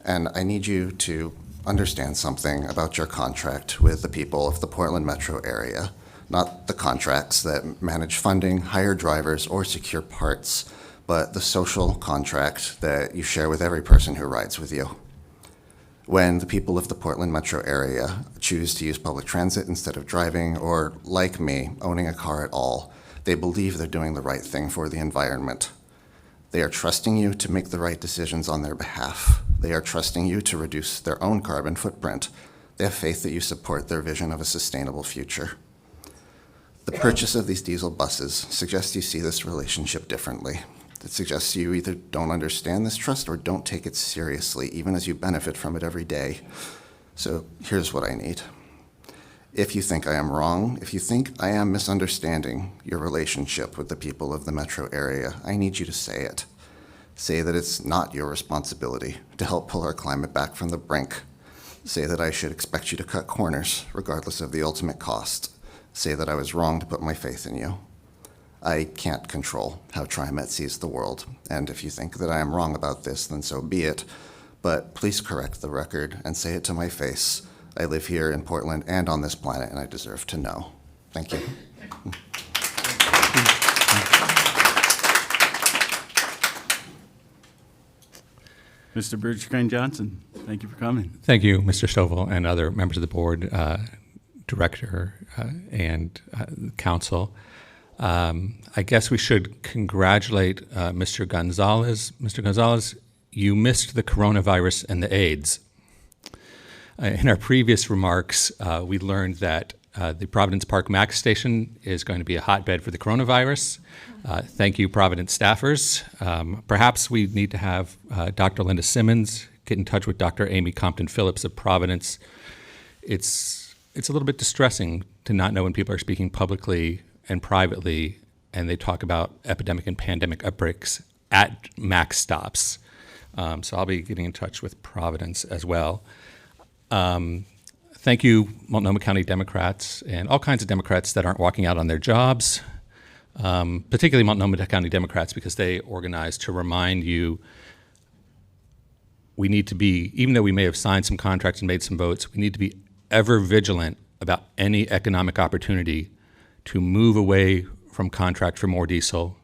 And I need you to understand something about your contract with the people of the Portland metro area, not the contracts that manage funding, hire drivers, or secure parts, but the social contract that you share with every person who rides with you. When the people of the Portland metro area choose to use public transit instead of driving, or like me, owning a car at all, they believe they're doing the right thing for the environment. They are trusting you to make the right decisions on their behalf. They are trusting you to reduce their own carbon footprint. They have faith that you support their vision of a sustainable future. The purchase of these diesel buses suggests you see this relationship differently. It suggests you either don't understand this trust or don't take it seriously, even as you benefit from it every day. So here's what I need. If you think I am wrong, if you think I am misunderstanding your relationship with the people of the metro area, I need you to say it. Say that it's not your responsibility to help pull our climate back from the brink. Say that I should expect you to cut corners, regardless of the ultimate cost. Say that I was wrong to put my faith in you. I can't control how TriMet sees the world, and if you think that I am wrong about this, then so be it. But please correct the record and say it to my face. I live here in Portland and on this planet, and I deserve to know. Thank you. Mr. Bridge Crane Johnson, thank you for coming. Thank you, Mr. Stovall, and other members of the board, director, and council. I guess we should congratulate Mr. Gonzalez. Mr. Gonzalez, you missed the coronavirus and the AIDS. In our previous remarks, we learned that the Providence Park Max station is going to be a hotbed for the coronavirus. Thank you, Providence staffers. Perhaps we need to have Dr. Linda Simmons get in touch with Dr. Amy Compton-Phillips of Providence. It's a little bit distressing to not know when people are speaking publicly and privately, and they talk about epidemic and pandemic outbreaks at Max stops. So I'll be getting in touch with Providence as well. Thank you, Multnomah County Democrats and all kinds of Democrats that aren't walking out on their jobs, particularly Multnomah County Democrats, because they organized to remind you we need to be, even though we may have signed some contracts and made some votes, we need to be ever vigilant about any economic opportunity to move away from contract for more diesel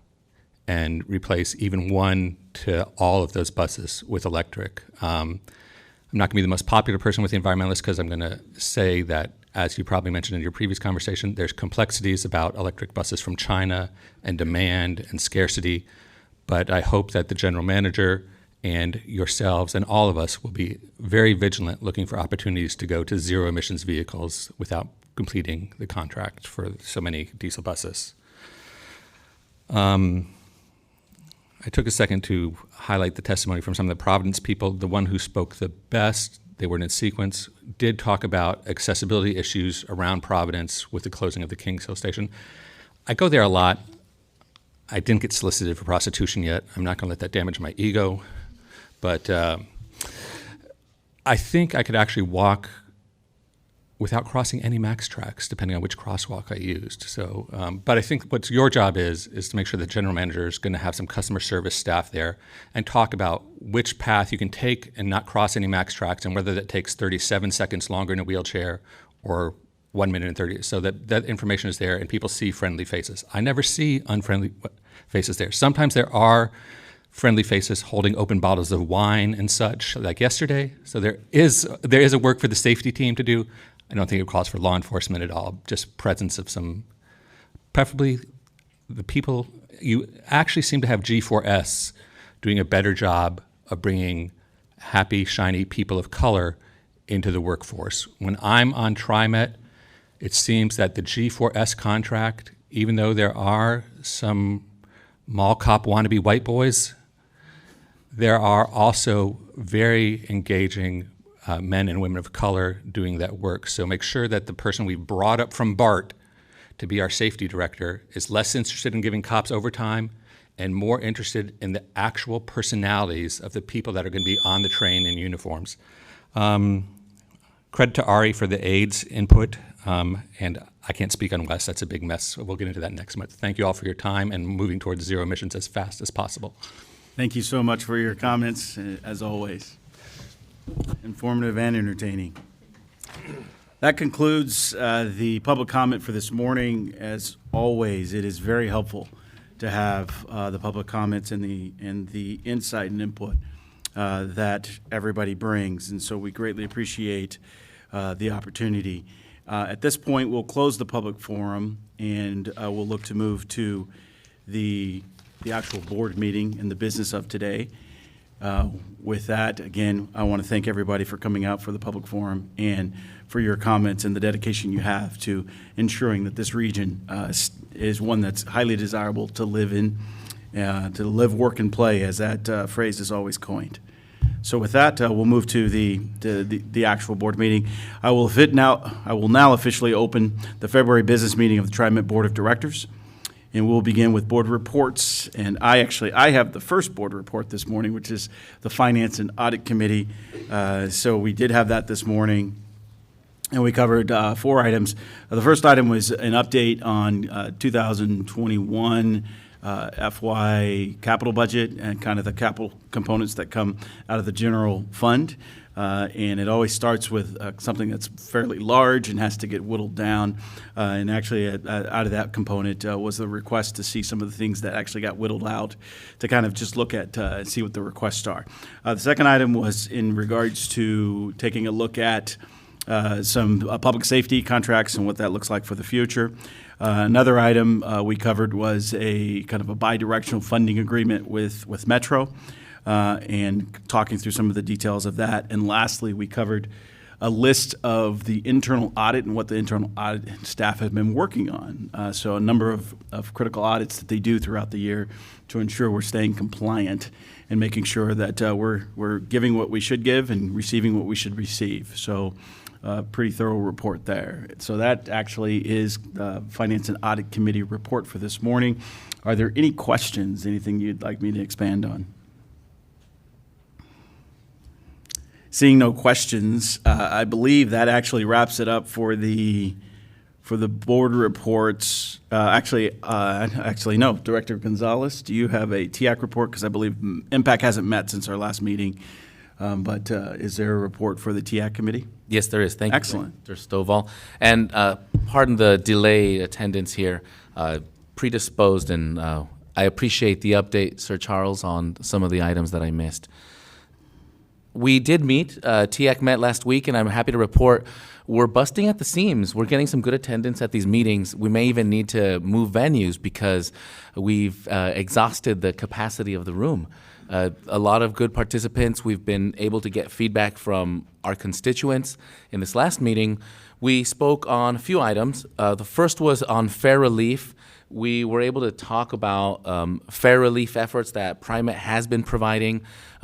and replace even 1 to all of those buses with electric. I'm not going to be the most popular person with the environmentalists because I'm going to say that, as you probably mentioned in your previous conversation, there's complexities about electric buses from China and demand and scarcity. But I hope that the general manager and yourselves and all of us will be very vigilant looking for opportunities to go to zero emissions vehicles without completing the contract for so many diesel buses. I took a second to highlight the testimony from some of the Providence people. The one who spoke the best, they weren't in sequence, did talk about accessibility issues around Providence with the closing of the Kings Hill station. I go there a lot. I didn't get solicited for prostitution yet. I'm not going to let that damage my ego. But I think I could actually walk without crossing any max tracks, depending on which crosswalk I used. So, but I think what your job is to make sure the general manager is going to have some customer service staff there and talk about which path you can take and not cross any max tracks, and whether that takes 37 seconds longer in a wheelchair or 1 minute and 30, so that information is there and people see friendly faces. I never see unfriendly faces there. Sometimes there are friendly faces holding open bottles of wine and such, like yesterday. So there is a work for the safety team to do. I don't think it calls for law enforcement at all, just presence of some, preferably the people. You actually seem to have G4S doing a better job of bringing happy, shiny people of color into the workforce. When I'm on TriMet, it seems that the G4S contract, even though there are some mall cop wannabe white boys, there are also very engaging men and women of color doing that work. So make sure that the person we brought up from BART to be our safety director is less interested in giving cops overtime and more interested in the actual personalities of the people that are going to be on the train in uniforms. Credit to Ari for the AIDS input, and I can't speak on Wes, that's a big mess. We'll get into that next month. Thank you all for your time and moving towards zero emissions as fast as possible. Thank you so much for your comments, as always. Informative and entertaining. That concludes the public comment for this morning. As always, it is very helpful to have the public comments and the insight and input that everybody brings, and so we greatly appreciate the opportunity. At this point, we'll close the public forum, and we'll look to move to the actual board meeting and the business of today. With that, again, I want to thank everybody for coming out for the public forum and for your comments and the dedication you have to ensuring that this region is one that's highly desirable to live in, to live, work, and play, as that phrase is always coined. So with that, we'll move to the actual board meeting. I will now officially open the February business meeting of the TriMet Board of Directors. And we'll begin with board reports. And I have the first board report this morning, which is the Finance and Audit Committee. So we did have that this morning, and we covered 4 items. The first item was an update on 2021 FY capital budget and kind of the capital components that come out of the general fund. And it always starts with something that's fairly large and has to get whittled down. And actually, out of that component was the request to see some of the things that actually got whittled out to kind of just look at and see what the requests are. The second item was in regards to taking a look at some public safety contracts and what that looks like for the future. Another item we covered was a kind of a bi-directional funding agreement with Metro. And talking through some of the details of that. And lastly, we covered a list of the internal audit and what the internal audit staff have been working on. So a number of critical audits that they do throughout the year to ensure we're staying compliant and making sure that we're giving what we should give and receiving what we should receive. So pretty thorough report there. So that actually is the Finance and Audit Committee report for this morning. Are there any questions, anything you'd like me to expand on? Seeing no questions, I believe that actually wraps it up for the board reports. Actually, no. Director Gonzalez, do you have a TIAC report? Because I believe MPAC hasn't met since our last meeting. But is there a report for the TIAC committee? Yes, there is. Thank you, Excellent. Mr. Stovall. And pardon the delayed attendance here, predisposed, and I appreciate the update, Sir Charles, on some of the items that I missed. We did meet, TIAC met last week, and I'm happy to report we're busting at the seams. We're getting some good attendance at these meetings. We may even need to move venues because we've exhausted the capacity of the room. A lot of good participants. We've been able to get feedback from our constituents. In this last meeting, we spoke on a few items. The first was on fair relief. We were able to talk about fair relief efforts that TriMet has been providing.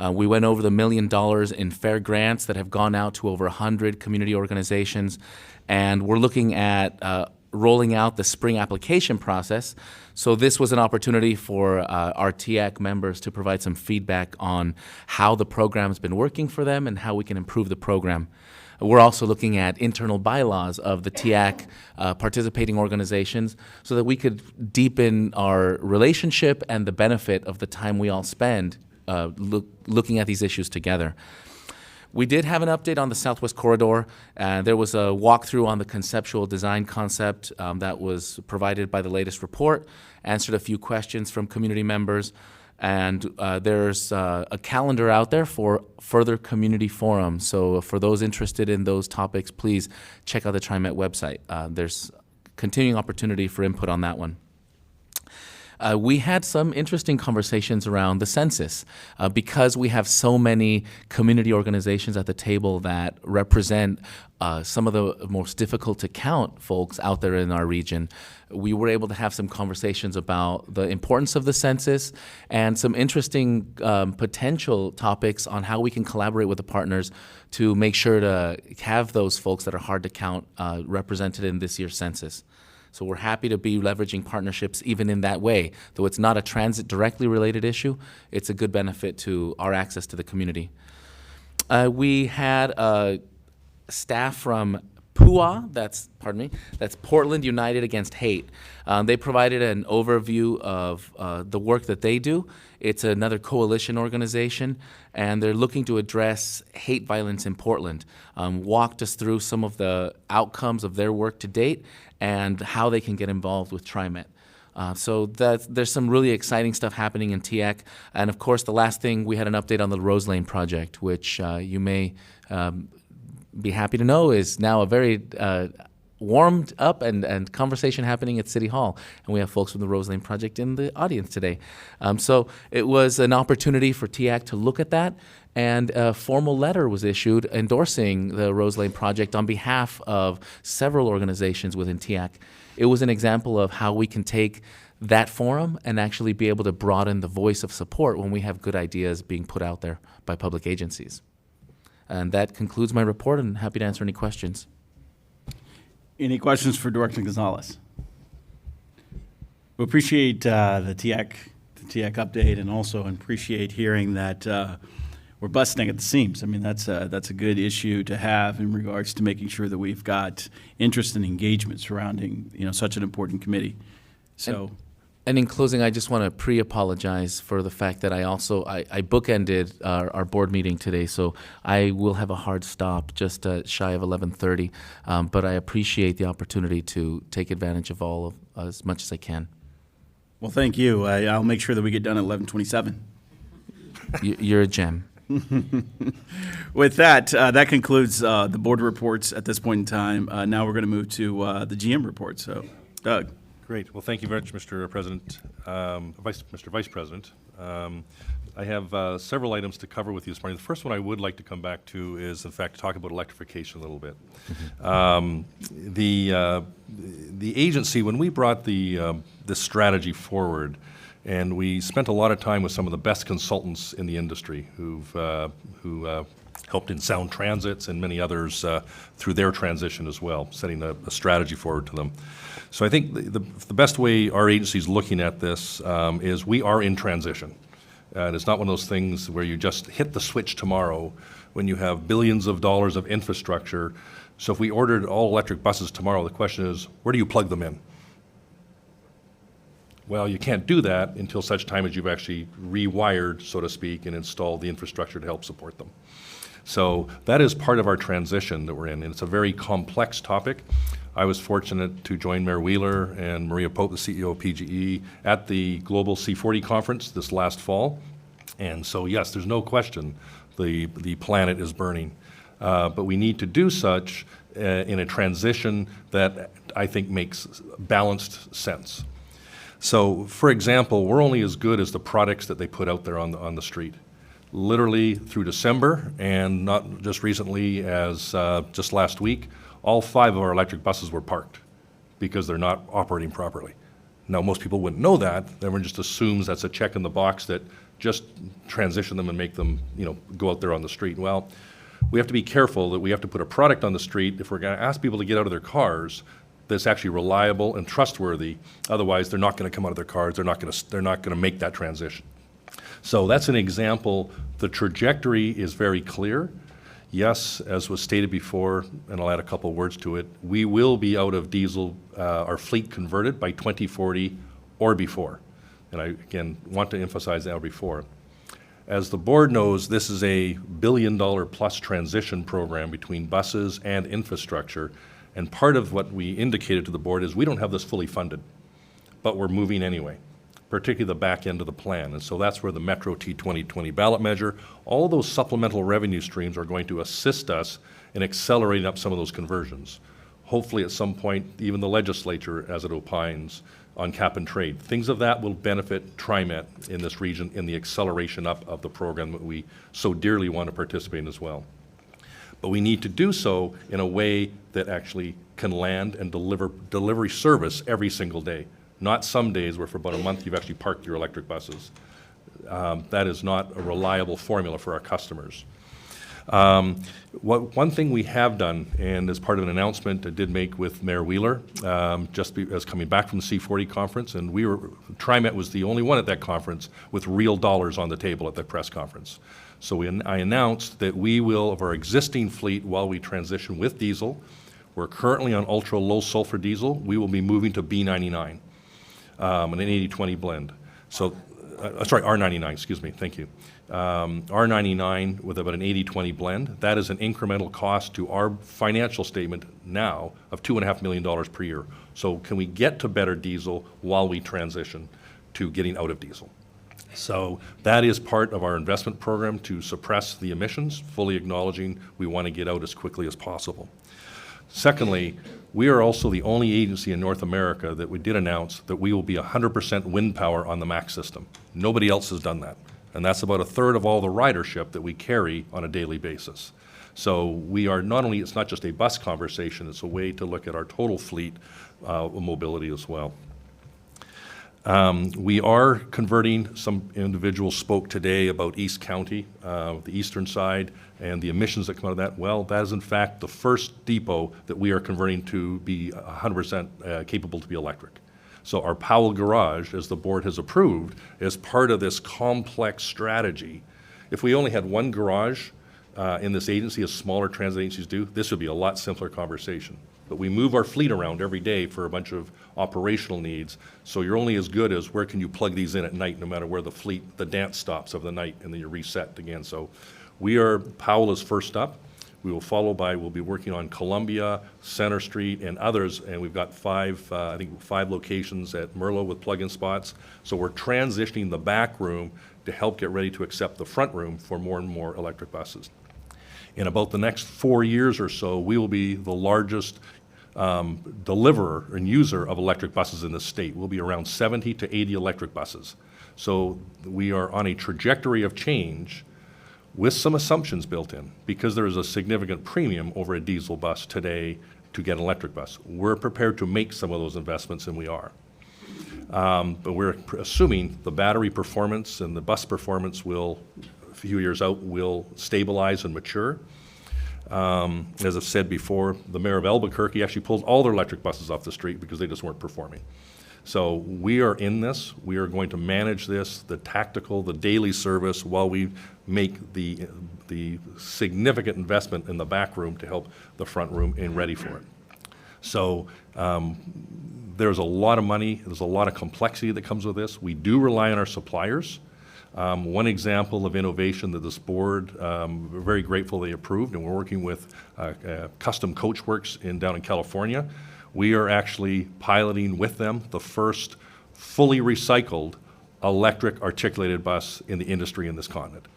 We went over the $1 million in fair grants that have gone out to over 100 community organizations. And we're looking at rolling out the spring application process. So this was an opportunity for our TIAC members to provide some feedback on how the program's been working for them and how we can improve the program. We're also looking at internal bylaws of the TIAC participating organizations so that we could deepen our relationship and the benefit of the time we all spend looking at these issues together. We did have an update on the Southwest Corridor. There was a walkthrough on the conceptual design concept that was provided by the latest report, answered a few questions from community members, and there's a calendar out there for further community forums. So for those interested in those topics, please check out the TriMet website. There's continuing opportunity for input on that one. We had some interesting conversations around the census because we have so many community organizations at the table that represent some of the most difficult to count folks out there in our region. We were able to have some conversations about the importance of the census and some interesting potential topics on how we can collaborate with the partners to make sure to have those folks that are hard to count represented in this year's census. So we're happy to be leveraging partnerships even in that way. Though it's not a transit directly related issue, it's a good benefit to our access to the community. We had staff from PUA, that's Portland United Against Hate. They provided an overview of the work that they do. It's another coalition organization, and they're looking to address hate violence in Portland. Walked us through some of the outcomes of their work to date and how they can get involved with TriMet. So there's some really exciting stuff happening in TIAC. And of course, the last thing, we had an update on the Rose Lane project, which you may be happy to know is now a very warmed up and conversation happening at City Hall. And we have folks from the Rose Lane project in the audience today. So it was an opportunity for TIAC to look at that. And a formal letter was issued endorsing the Rose Lane project on behalf of several organizations within TIAC. It was an example of how we can take that forum and actually be able to broaden the voice of support when we have good ideas being put out there by public agencies. And that concludes my report, and happy to answer any questions. Any questions for Director Gonzalez? We appreciate the TIAC update, and also appreciate hearing that we're busting at the seams. I mean, that's a good issue to have in regards to making sure that we've got interest and engagement surrounding such an important committee. So. And in closing, I just want to pre-apologize for the fact that I bookended our board meeting today, so I will have a hard stop just shy of 11:30. But I appreciate the opportunity to take advantage of all of as much as I can. Well, thank you. I'll make sure that we get done at 11:27. You're a gem. With that, that concludes the board reports at this point in time. Now we're going to move to the GM report. So, Doug. Great. Well, thank you very much, Mr. President, Mr. Vice President. I have several items to cover with you this morning. The first one I would like to come back to is, in fact, to talk about electrification a little bit. The agency, when we brought this strategy forward, and we spent a lot of time with some of the best consultants in the industry who helped in sound transits and many others through their transition as well, setting a strategy forward to them. So I think the best way our agency is looking at this is we are in transition. And it's not one of those things where you just hit the switch tomorrow when you have billions of dollars of infrastructure. So if we ordered all electric buses tomorrow, the question is, where do you plug them in? Well, you can't do that until such time as you've actually rewired, so to speak, and installed the infrastructure to help support them. So that is part of our transition that we're in, and it's a very complex topic. I was fortunate to join Mayor Wheeler and Maria Pope, the CEO of PGE, at the Global C40 conference this last fall. And so, yes, there's no question the planet is burning. But we need to do such in a transition that I think makes balanced sense. So, for example, we're only as good as the products that they put out there on the street. Literally through December, and not just recently as just last week, all 5 of our electric buses were parked because they're not operating properly. Now, most people wouldn't know that. Everyone just assumes that's a check in the box that just transition them and make them, go out there on the street. Well, we have to be careful that we have to put a product on the street if we're going to ask people to get out of their cars that's actually reliable and trustworthy. Otherwise, they're not going to come out of their cars. They're not going to make that transition. So that's an example. The trajectory is very clear. Yes, as was stated before, and I'll add a couple words to it, we will be out of diesel, our fleet converted by 2040 or before. And I, again, want to emphasize that before. As the board knows, this is a $1 billion plus transition program between buses and infrastructure. And part of what we indicated to the board is we don't have this fully funded, but we're moving anyway, particularly the back end of the plan. And so that's where the Metro T2020 ballot measure, all those supplemental revenue streams are going to assist us in accelerating up some of those conversions. Hopefully at some point, even the legislature, as it opines, on cap and trade. Things of that will benefit TriMet in this region in the acceleration up of the program that we so dearly want to participate in as well. But we need to do so in a way that actually can land and delivery service every single day. Not some days where for about a month you've actually parked your electric buses. That is not a reliable formula for our customers. One thing we have done, and as part of an announcement I did make with Mayor Wheeler, as coming back from the C40 conference, and TriMet was the only one at that conference with real dollars on the table at that press conference. So I announced that we will, of our existing fleet, while we transition with diesel, we're currently on ultra low sulfur diesel, we will be moving to B99, an 80-20 blend. So, sorry, R99, excuse me, thank you. R99 with about an 80-20 blend. That is an incremental cost to our financial statement now of $2.5 million per year. So can we get to better diesel while we transition to getting out of diesel? So that is part of our investment program to suppress the emissions, fully acknowledging we want to get out as quickly as possible. Secondly, we are also the only agency in North America that we did announce that we will be 100% wind power on the MAX system. Nobody else has done that. And that's about 1/3 of all the ridership that we carry on a daily basis. So we are not only, it's not just a bus conversation, it's a way to look at our total fleet mobility as well. We are converting, some individuals spoke today about East County, the eastern side, and the emissions that come out of that. Well, that is in fact the first depot that we are converting to be 100% capable to be electric. So our Powell garage, as the board has approved, is part of this complex strategy. If we only had one garage in this agency, as smaller transit agencies do, this would be a lot simpler conversation. But we move our fleet around every day for a bunch of operational needs, so you're only as good as where can you plug these in at night, no matter where the dance stops of the night, and then you're reset again. So Powell is first up. We will follow by, we'll be working on Columbia, Center Street, and others, and we've got five locations at Merlo with plug-in spots. So we're transitioning the back room to help get ready to accept the front room for more and more electric buses. In about the next 4 years or so, we will be the largest deliverer and user of electric buses in the state. We'll be around 70 to 80 electric buses. So we are on a trajectory of change with some assumptions built in, because there is a significant premium over a diesel bus today to get an electric bus. We're prepared to make some of those investments, and we are. But we're assuming the battery performance and the bus performance will, a few years out, will stabilize and mature. As I've said before, the mayor of Albuquerque actually pulled all their electric buses off the street because they just weren't performing. So we are in this. We are going to manage this, the tactical, the daily service, while we make the significant investment in the back room to help the front room and ready for it. So there's a lot of money, there's a lot of complexity that comes with this. We do rely on our suppliers. One example of innovation that this board, we're very grateful they approved, and we're working with Custom Coachworks down in California. We are actually piloting with them the first fully recycled electric articulated bus in the industry in this continent.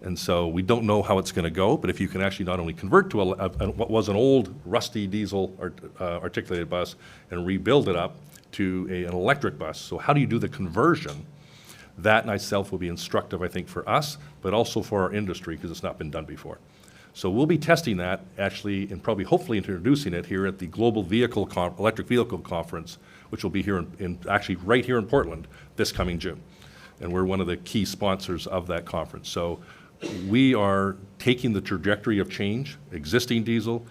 And so we don't know how it's going to go, but if you can actually not only convert to what was an old rusty diesel articulated bus and rebuild it up to an electric bus, so how do you do the conversion? That in itself will be instructive, I think, for us, but also for our industry, because it's not been done before. So we'll be testing that actually, and probably hopefully introducing it here at the Global Electric Vehicle Conference, which will be here actually right here in Portland this coming June. And we're one of the key sponsors of that conference. So we are taking the trajectory of change, existing diesel,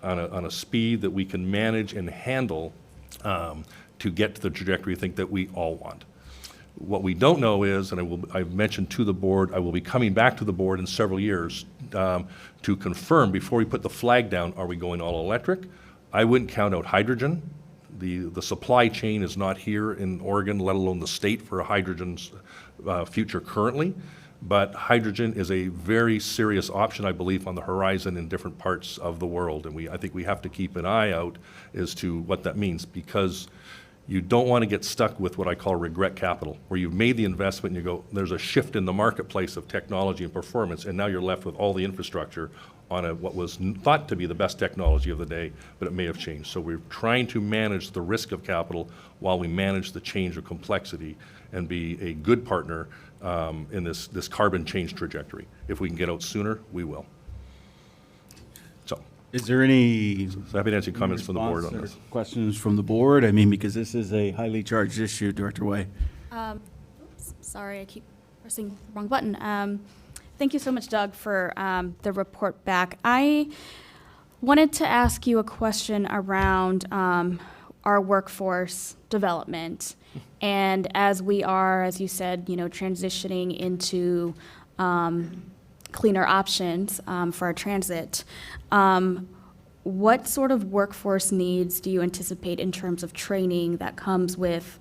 on a speed that we can manage and handle to get to the trajectory I think that we all want. What we don't know is, and I've mentioned to the board, I will be coming back to the board in several years to confirm before we put the flag down, are we going all electric? I wouldn't count out hydrogen. The supply chain is not here in Oregon, let alone the state, for a hydrogen's future currently. But hydrogen is a very serious option, I believe, on the horizon in different parts of the world. And I think we have to keep an eye out as to what that means, because you don't want to get stuck with what I call regret capital, where you've made the investment and you go, there's a shift in the marketplace of technology and performance, and now you're left with all the infrastructure on what was thought to be the best technology of the day, but it may have changed. So we're trying to manage the risk of capital while we manage the change of complexity and be a good partner in this carbon change trajectory. If we can get out sooner, we will. So, Is there any happy to answer comments from the board on response this. or questions from the board? I mean, because this is a highly charged issue, Director Way. Sorry, I keep pressing the wrong button. Thank you so much, Doug, for the report back. I wanted to ask you a question around our workforce development. And as we are, as you said, transitioning into cleaner options for our transit, what sort of workforce needs do you anticipate in terms of training that comes with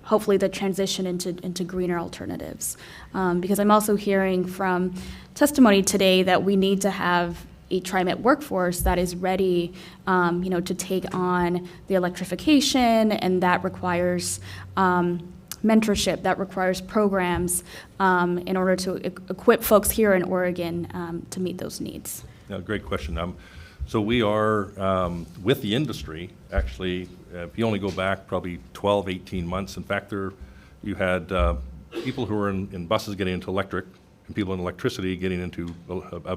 hopefully the transition into greener alternatives? Because I'm also hearing from testimony today that we need to have a TriMet workforce that is ready, to take on the electrification, and that requires mentorship, that requires programs in order to equip folks here in Oregon to meet those needs. Yeah, great question. So we are, with the industry, actually, if you only go back probably 12, 18 months, in fact, you had people who were in buses getting into electric and people in electricity getting into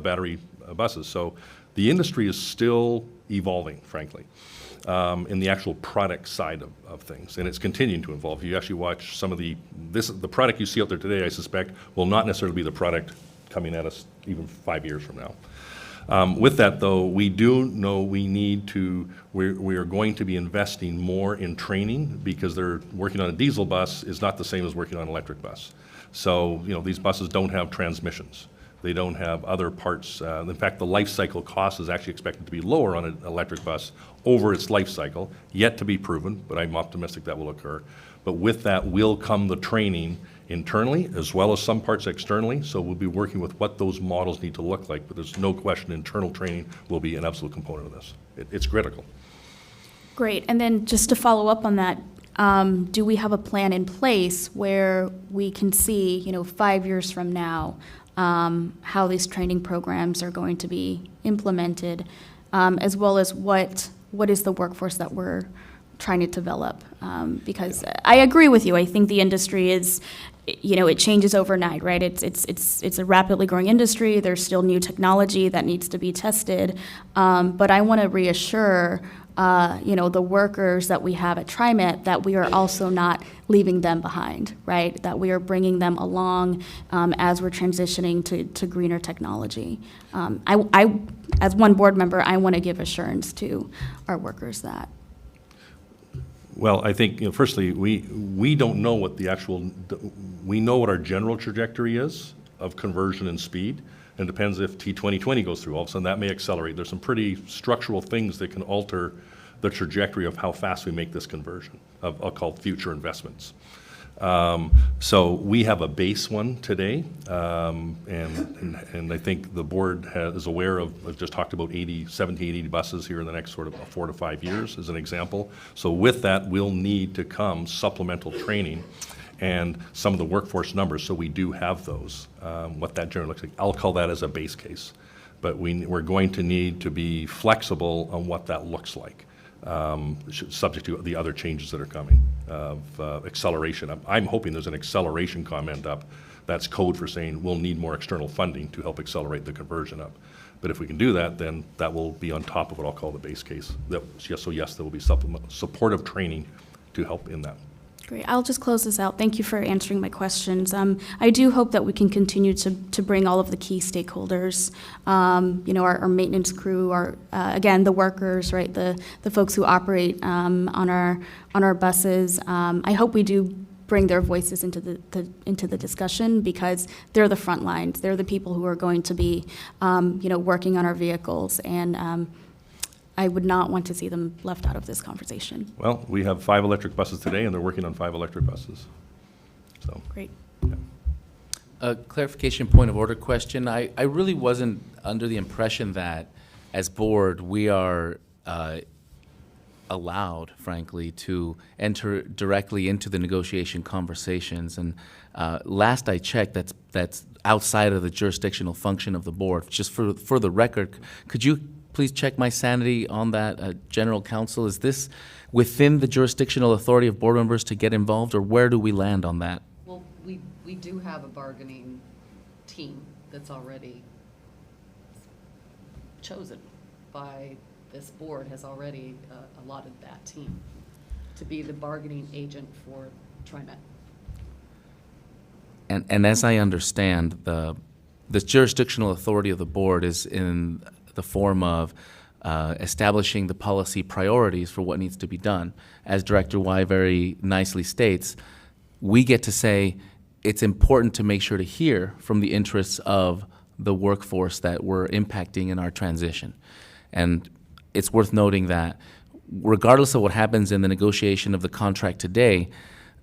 battery buses. So the industry is still evolving, frankly, in the actual product side of things, and it's continuing to evolve. You actually watch some of the product you see out there today, I suspect, will not necessarily be the product coming at us even 5 years from now. With that, though, we do know we are going to be investing more in training, because they're working on a diesel bus is not the same as working on an electric bus. So, these buses don't have transmissions. They don't have other parts. In fact, the life cycle cost is actually expected to be lower on an electric bus over its life cycle, yet to be proven, but I'm optimistic that will occur. But with that will come the training internally, as well as some parts externally. So we'll be working with what those models need to look like, but there's no question internal training will be an absolute component of this. It's critical. Great. And then just to follow up on that, do we have a plan in place where we can see, 5 years from now, how these training programs are going to be implemented, as well as what is the workforce that we're trying to develop? Because I agree with you. I think the industry is, it changes overnight, right? It's a rapidly growing industry. There's still new technology that needs to be tested. But I want to reassure, the workers that we have at TriMet that we are also not leaving them behind, right? That we are bringing them along as we're transitioning to greener technology. I, as one board member, I want to give assurance to our workers that. Well, I think, firstly, we don't know what we know what our general trajectory is of conversion and speed, And it depends if T2020 goes through. All of a sudden, that may accelerate. There's some pretty structural things that can alter the trajectory of how fast we make this conversion of, I'll call it, future investments. So we have a base one today, and I think the board is aware of, I've just talked about 70, 80 buses here in the next sort of 4 to 5 years as an example. So with that, we'll need to come supplemental training and some of the workforce numbers, so we do have those. What that generally looks like, I'll call that as a base case. But we're going to need to be flexible on what that looks like, subject to the other changes that are coming of acceleration. I'm hoping there's an acceleration comment up. That's code for saying we'll need more external funding to help accelerate the conversion up. But if we can do that, then that will be on top of what I'll call the base case. So yes, there will be supportive training to help in that. Great. I'll just close this out. Thank you for answering my questions. I do hope that we can continue to bring all of the key stakeholders, our maintenance crew, again, the workers, right, the folks who operate on our buses. I hope we do bring their voices into the discussion, because they're the front lines. They're the people who are going to be, working on our vehicles, and I would not want to see them left out of this conversation. Well, we have 5 electric buses today, and they're working on 5 electric buses. So. Great. Yeah. A clarification point of order question. I really wasn't under the impression that, as board, we are allowed, frankly, to enter directly into the negotiation conversations. And last I checked, that's outside of the jurisdictional function of the board. Just for the record, could you please check my sanity on that, General Counsel? Is this within the jurisdictional authority of board members to get involved, or where do we land on that? Well, we do have a bargaining team that's already chosen by this board, has already allotted that team to be the bargaining agent for TriMet. And as I understand, the jurisdictional authority of the board is in the form of establishing the policy priorities for what needs to be done. As Director Y very nicely states, we get to say it's important to make sure to hear from the interests of the workforce that we're impacting in our transition. And it's worth noting that regardless of what happens in the negotiation of the contract today,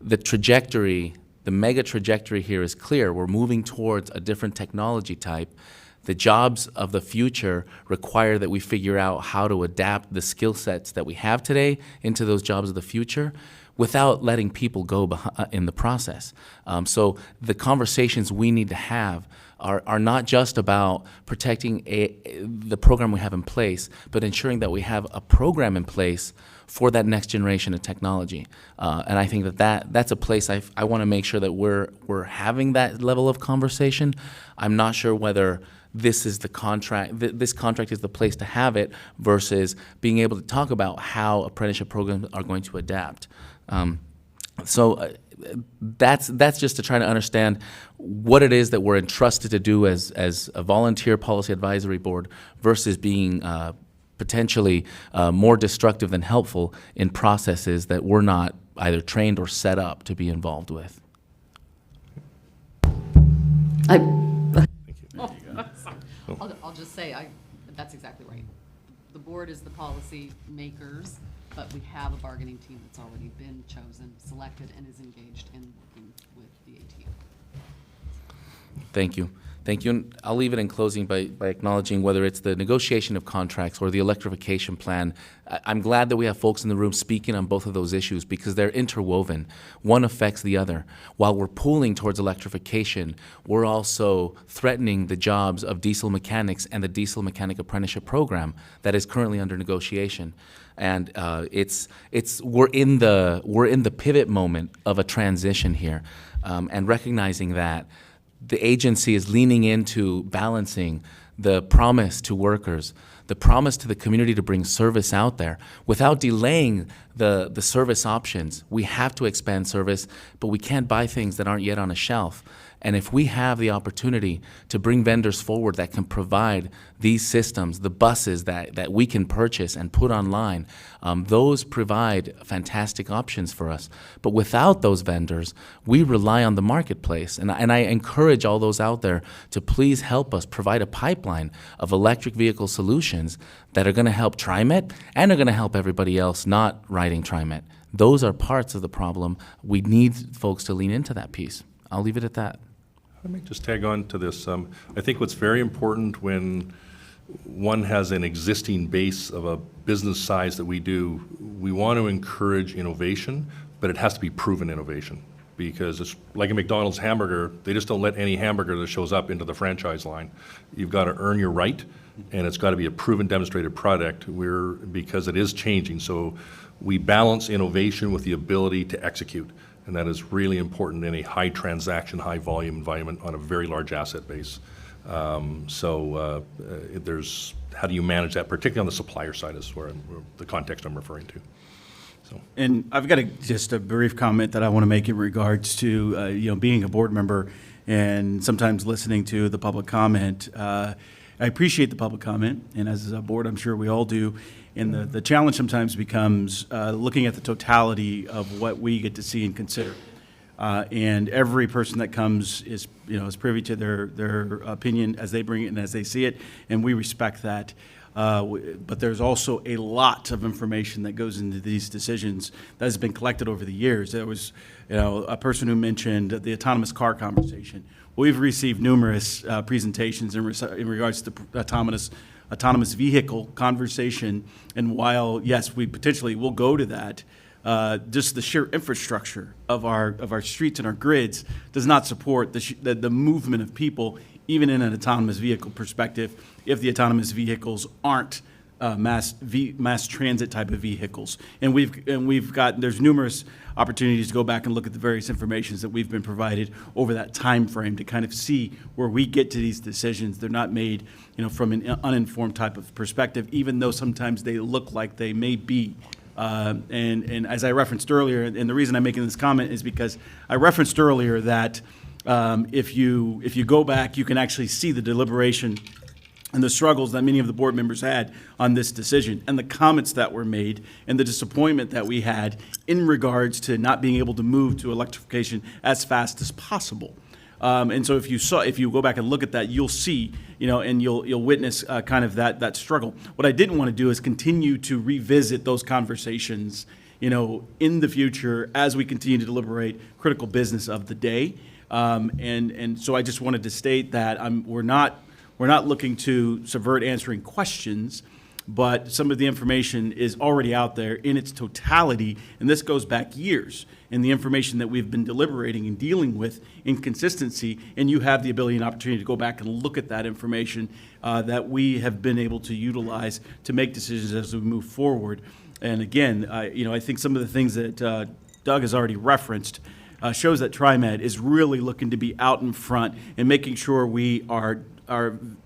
the trajectory, the mega trajectory here is clear. We're moving towards a different technology type. The jobs of the future require that we figure out how to adapt the skill sets that we have today into those jobs of the future without letting people go in the process. So the conversations we need to have are not just about protecting the program we have in place, but ensuring that we have a program in place for that next generation of technology. And I think that's a place I want to make sure that we're having that level of conversation. I'm not sure whether this is the contract, this contract is the place to have it, versus being able to talk about how apprenticeship programs are going to adapt. That's just to try to understand what it is that we're entrusted to do as a volunteer policy advisory board versus being potentially more destructive than helpful in processes that we're not either trained or set up to be involved with. I'll just say, that's exactly right. The board is the policy makers, but we have a bargaining team that's already been chosen, selected, and is engaged in working with the ATU. Thank you. Thank you. And I'll leave it in closing by acknowledging whether it's the negotiation of contracts or the electrification plan. I'm glad that we have folks in the room speaking on both of those issues because they're interwoven. One affects the other. While we're pulling towards electrification, we're also threatening the jobs of diesel mechanics and the diesel mechanic apprenticeship program that is currently under negotiation. And we're in the pivot moment of a transition here, and recognizing that the agency is leaning into balancing the promise to workers, the promise to the community to bring service out there without delaying the service options. We have to expand service, but we can't buy things that aren't yet on a shelf. And if we have the opportunity to bring vendors forward that can provide these systems, the buses that we can purchase and put online, those provide fantastic options for us. But without those vendors, we rely on the marketplace. And I encourage all those out there to please help us provide a pipeline of electric vehicle solutions that are going to help TriMet and are going to help everybody else not riding TriMet. Those are parts of the problem. We need folks to lean into that piece. I'll leave it at that. Let me just tag on to this. I think what's very important when one has an existing base of a business size that we do, we want to encourage innovation, but it has to be proven innovation. Because it's like a McDonald's hamburger, they just don't let any hamburger that shows up into the franchise line. You've got to earn your right, and it's got to be a proven, demonstrated product because it is changing. So we balance innovation with the ability to execute. And that is really important in a high transaction, high volume environment on a very large asset base. There's how do you manage that, particularly on the supplier side is where the context I'm referring to. So. And I've got just a brief comment that I want to make in regards to being a board member and sometimes listening to the public comment. I appreciate the public comment, and as a board, I'm sure we all do. And the challenge sometimes becomes looking at the totality of what we get to see and consider. And every person that comes is privy to their opinion as they bring it and as they see it, and we respect that. But there's also a lot of information that goes into these decisions that has been collected over the years. There was a person who mentioned the autonomous car conversation. We've received numerous presentations in regards to autonomous vehicle conversation, and while, yes, we potentially will go to that, just the sheer infrastructure of our streets and our grids does not support the movement of people, even in an autonomous vehicle perspective, if the autonomous vehicles aren't mass transit type of vehicles. And there's numerous opportunities to go back and look at the various informations that we've been provided over that time frame to kind of see where we get to these decisions. They're not made, from an uninformed type of perspective, even though sometimes they look like they may be. And as I referenced earlier, and the reason I'm making this comment is because I referenced earlier that if you go back, you can actually see the deliberation and the struggles that many of the board members had on this decision, and the comments that were made, and the disappointment that we had in regards to not being able to move to electrification as fast as possible. And so if you go back and look at that, you'll see, and you'll witness kind of that struggle. What I didn't want to do is continue to revisit those conversations, in the future as we continue to deliberate critical business of the day. And so I just wanted to state that we're not looking to subvert answering questions, but some of the information is already out there in its totality, and this goes back years, in the information that we've been deliberating and dealing with in consistency, and you have the ability and opportunity to go back and look at that information that we have been able to utilize to make decisions as we move forward. And again, I think some of the things that Doug has already referenced shows that TriMet is really looking to be out in front and making sure we are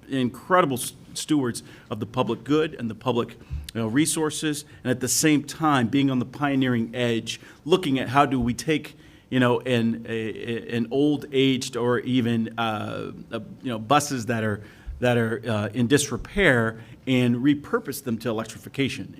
incredible stewards of the public good and the public resources, and at the same time being on the pioneering edge, looking at how do we take an old aged or even buses that are in disrepair and repurpose them to electrification.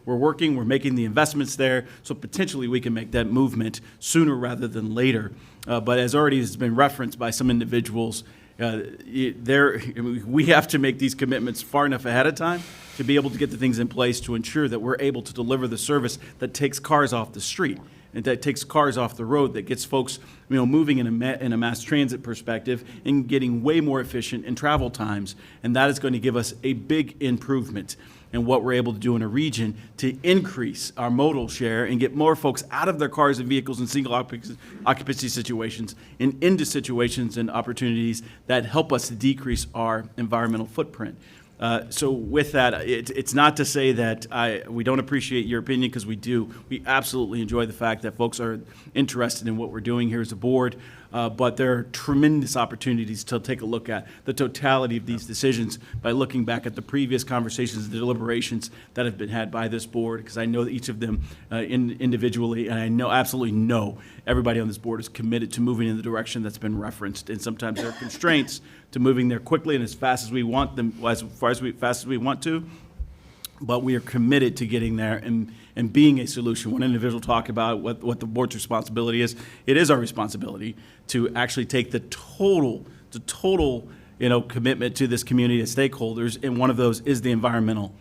We're making the investments there, so potentially we can make that movement sooner rather than later. But as already has been referenced by some individuals, we have to make these commitments far enough ahead of time to be able to get the things in place to ensure that we're able to deliver the service that takes cars off the street and that takes cars off the road, that gets folks moving in a mass transit perspective and getting way more efficient in travel times. And that is going to give us a big improvement in what we're able to do in a region to increase our modal share and get more folks out of their cars and vehicles in single occupancy situations and into situations and opportunities that help us to decrease our environmental footprint. So with that, it's not to say that we don't appreciate your opinion, because we do. We absolutely enjoy the fact that folks are interested in what we're doing here as a board, but there are tremendous opportunities to take a look at the totality of these decisions by looking back at the previous conversations, the deliberations that have been had by this board, because I know that each of them individually, and I absolutely know everybody on this board is committed to moving in the direction that's been referenced, and sometimes there are constraints to moving there quickly and as fast as we want them, fast as we want to, but we are committed to getting there and being a solution. One individual talked about what the board's responsibility is. It is our responsibility to actually take the total commitment to this community of stakeholders, and one of those is the environmental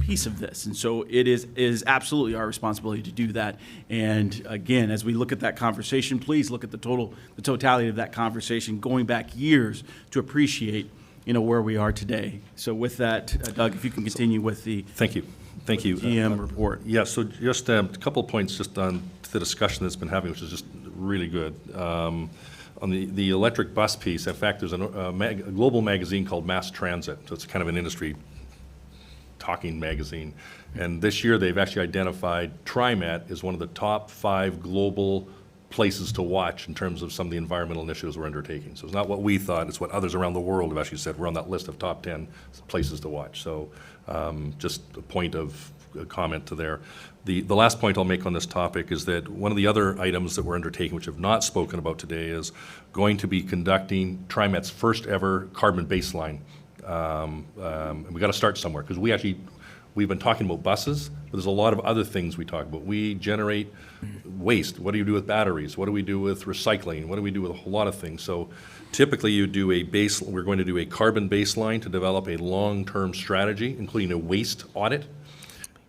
piece of this. And so it is absolutely our responsibility to do that. And again, as we look at that conversation, please look at the totality of that conversation, going back years, to appreciate where we are today. So with that, Doug, if you can continue with the Thank you. GM report. Yeah, so just a couple of points just on the discussion that's been having, which is just really good. On the electric bus piece, in fact, there's a global magazine called Mass Transit. So it's kind of an industry talking magazine. And this year they've actually identified TriMet as one of the top 5 global places to watch in terms of some of the environmental initiatives we're undertaking. So it's not what we thought, it's what others around the world have actually said. We're on that list of top 10 places to watch. So just a point of comment to there. The last point I'll make on this topic is that one of the other items that we're undertaking, which have not spoken about today, is going to be conducting TriMet's first ever carbon baseline. And we got to start somewhere, because we've been talking about buses, but there's a lot of other things we talk about. We generate waste. What do you do with batteries? What do we do with recycling? What do we do with a whole lot of things? So typically we're going to do a carbon baseline to develop a long-term strategy, including a waste audit.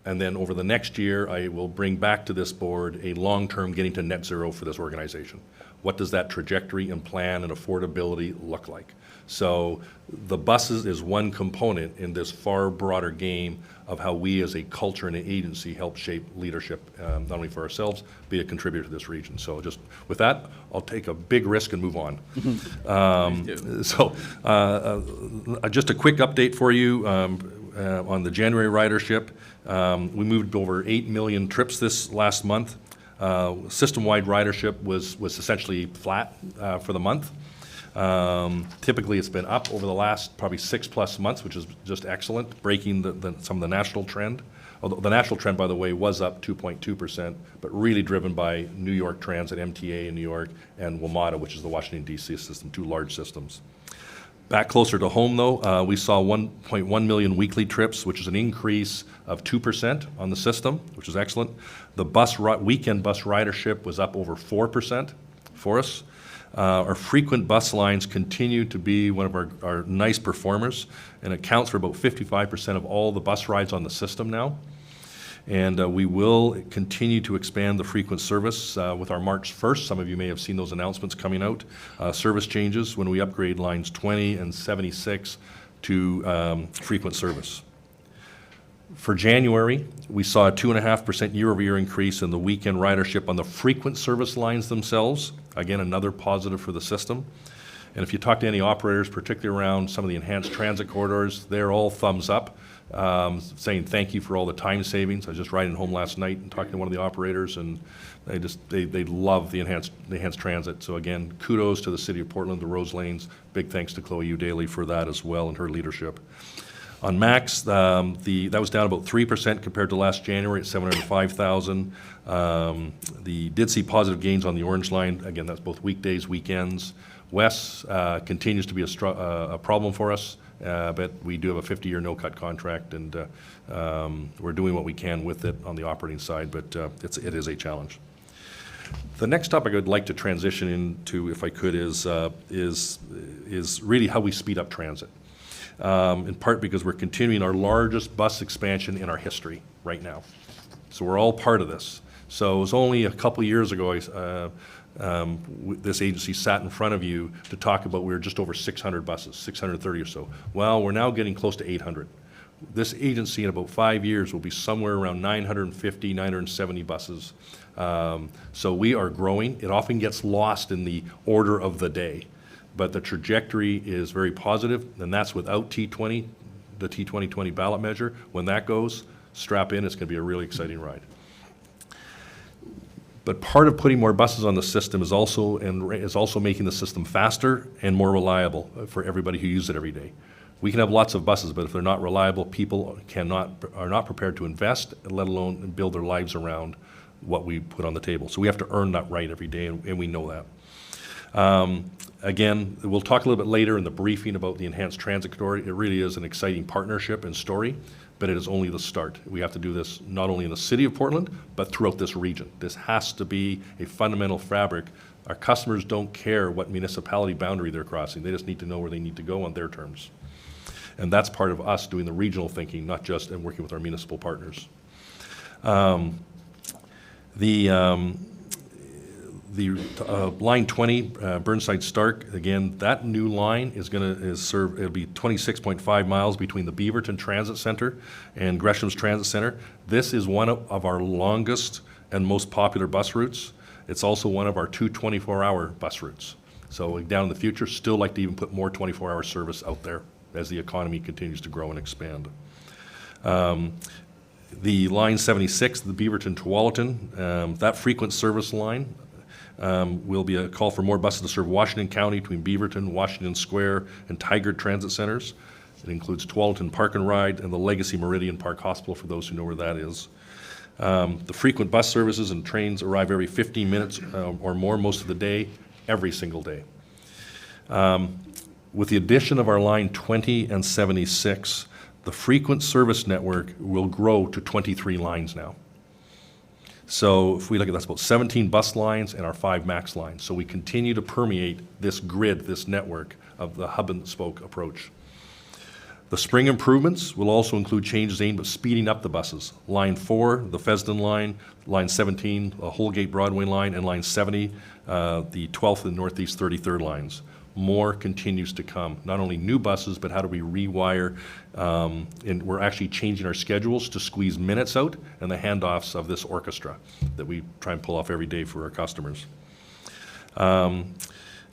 And then over the next year, I will bring back to this board a long-term getting to net zero for this organization. What does that trajectory and plan and affordability look like? So the buses is one component in this far broader game of how we as a culture and an agency help shape leadership, not only for ourselves, be a contributor to this region. So just with that, I'll take a big risk and move on. Just a quick update for you on the January ridership. We moved over 8 million trips this last month. System-wide ridership was essentially flat for the month. Typically, it's been up over the last probably 6+ months, which is just excellent, breaking some of the national trend. Although the national trend, by the way, was up 2.2%, but really driven by New York Transit, MTA in New York, and WMATA, which is the Washington, D.C. system, 2 large systems. Back closer to home, though, we saw 1.1 million weekly trips, which is an increase of 2% on the system, which is excellent. The weekend bus ridership was up over 4% for us. Our frequent bus lines continue to be one of our nice performers, and accounts for about 55% of all the bus rides on the system now. And we will continue to expand the frequent service with our March 1st. Some of you may have seen those announcements coming out. Service changes when we upgrade lines 20 and 76 to frequent service. For January, we saw a 2.5% year-over-year increase in the weekend ridership on the frequent service lines themselves. Again, another positive for the system. And if you talk to any operators, particularly around some of the enhanced transit corridors, they're all thumbs up, saying thank you for all the time savings. I was just riding home last night and talking to one of the operators, and they love the enhanced transit. So again, kudos to the City of Portland, the Rose Lanes. Big thanks to Chloe Udaly for that as well and her leadership. On MAX, that was down about 3% compared to last January at 705,000. Did see positive gains on the Orange Line. Again, that's both weekdays, weekends. West continues to be a problem for us, but we do have a 50-year no-cut contract, and we're doing what we can with it on the operating side, but it is a challenge. The next topic I'd like to transition into, if I could, is really how we speed up transit. In part because we're continuing our largest bus expansion in our history right now. So we're all part of this. So it was only a couple years ago this agency sat in front of you to talk about we were just over 600 buses, 630 or so. Well, we're now getting close to 800. This agency in about 5 years will be somewhere around 950, 970 buses. So we are growing. It often gets lost in the order of the day, but the trajectory is very positive, and that's without T20 the T2020 ballot measure. When that goes, strap in, it's going to be a really exciting ride. But part of putting more buses on the system is also making the system faster and more reliable for everybody who uses it every day. We can have lots of buses, but if they're not reliable, people are not prepared to invest, let alone build their lives around what we put on the table. So we have to earn that right every day, and we know that. Again, we'll talk a little bit later in the briefing about the enhanced transit corridor. It really is an exciting partnership and story, but it is only the start. We have to do this not only in the city of Portland, but throughout this region. This has to be a fundamental fabric. Our customers don't care what municipality boundary they're crossing. They just need to know where they need to go on their terms. And that's part of us doing the regional thinking, not just and working with our municipal partners. Line 20, Burnside Stark, again, that new line it'll be 26.5 miles between the Beaverton Transit Center and Gresham's Transit Center. This is one of our longest and most popular bus routes. It's also one of our 2 24-hour bus routes. So down in the future, still like to even put more 24-hour service out there as the economy continues to grow and expand. The line 76, the Beaverton to Tualatin, that frequent service line will be a call for more buses to serve Washington County between Beaverton, Washington Square, and Tigard Transit Centers. It includes Tualatin Park and Ride and the Legacy Meridian Park Hospital, for those who know where that is. The frequent bus services and trains arrive every 15 minutes or more most of the day, every single day. With the addition of our line 20 and 76, the frequent service network will grow to 23 lines now. So if we look at that's about 17 bus lines and our 5 MAX lines. So we continue to permeate this grid, this network of the hub and spoke approach. The spring improvements will also include changes aimed at speeding up the buses. Line 4, the Fesden line, line 17, the Holgate Broadway line, and line 70, the 12th and Northeast 33rd lines. More continues to come. Not only new buses, but how do we rewire, and we're actually changing our schedules to squeeze minutes out and the handoffs of this orchestra that we try and pull off every day for our customers.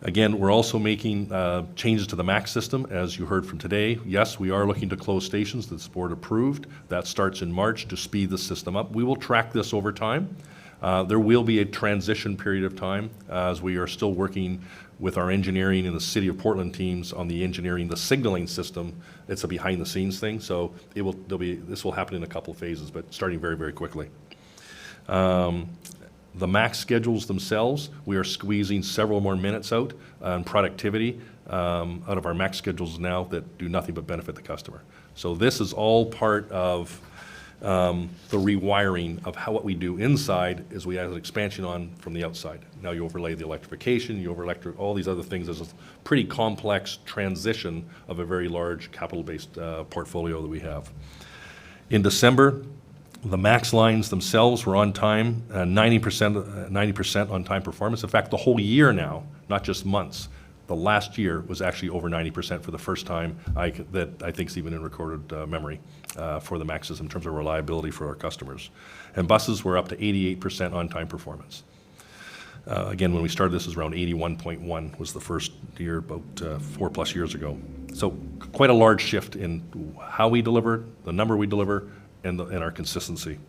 Again, we're also making changes to the MAX system, as you heard from today. Yes, we are looking to close stations that this board approved. That starts in March to speed the system up. We will track this over time. There will be a transition period of time as we are still working with our engineering and the City of Portland teams on the engineering, the signaling system. It's a behind-the-scenes thing, so this will happen in a couple of phases, but starting very, very quickly. The MAX schedules themselves, we are squeezing several more minutes out on productivity out of our MAX schedules now that do nothing but benefit the customer. So this is all part of the rewiring of what we do inside as we add an expansion on from the outside. Now you overlay the electrification, you overlay all these other things. There's a pretty complex transition of a very large capital-based portfolio that we have. In December, the MAX lines themselves were on time, 90% on time performance. In fact, the whole year now, not just months. The last year was actually over 90% for the first time that I think is even in recorded memory for the MAXs in terms of reliability for our customers. And buses were up to 88% on-time performance. Again, when we started this was around 81.1 was the first year about 4+ years ago. So quite a large shift in how we deliver, the number we deliver, and our consistency.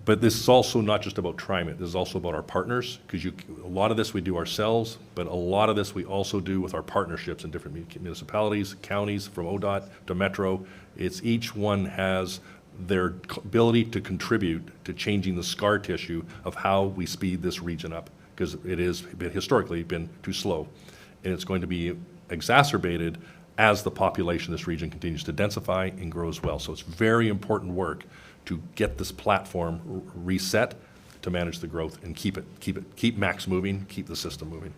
But this is also not just about TriMet. This is also about our partners, because a lot of this we do ourselves, but a lot of this we also do with our partnerships in different municipalities, counties, from ODOT to Metro. It's each one has their ability to contribute to changing the scar tissue of how we speed this region up, because it has historically been too slow. And it's going to be exacerbated as the population of this region continues to densify and grow as well. So it's very important work to get this platform reset to manage the growth and keep MAX moving, keep the system moving.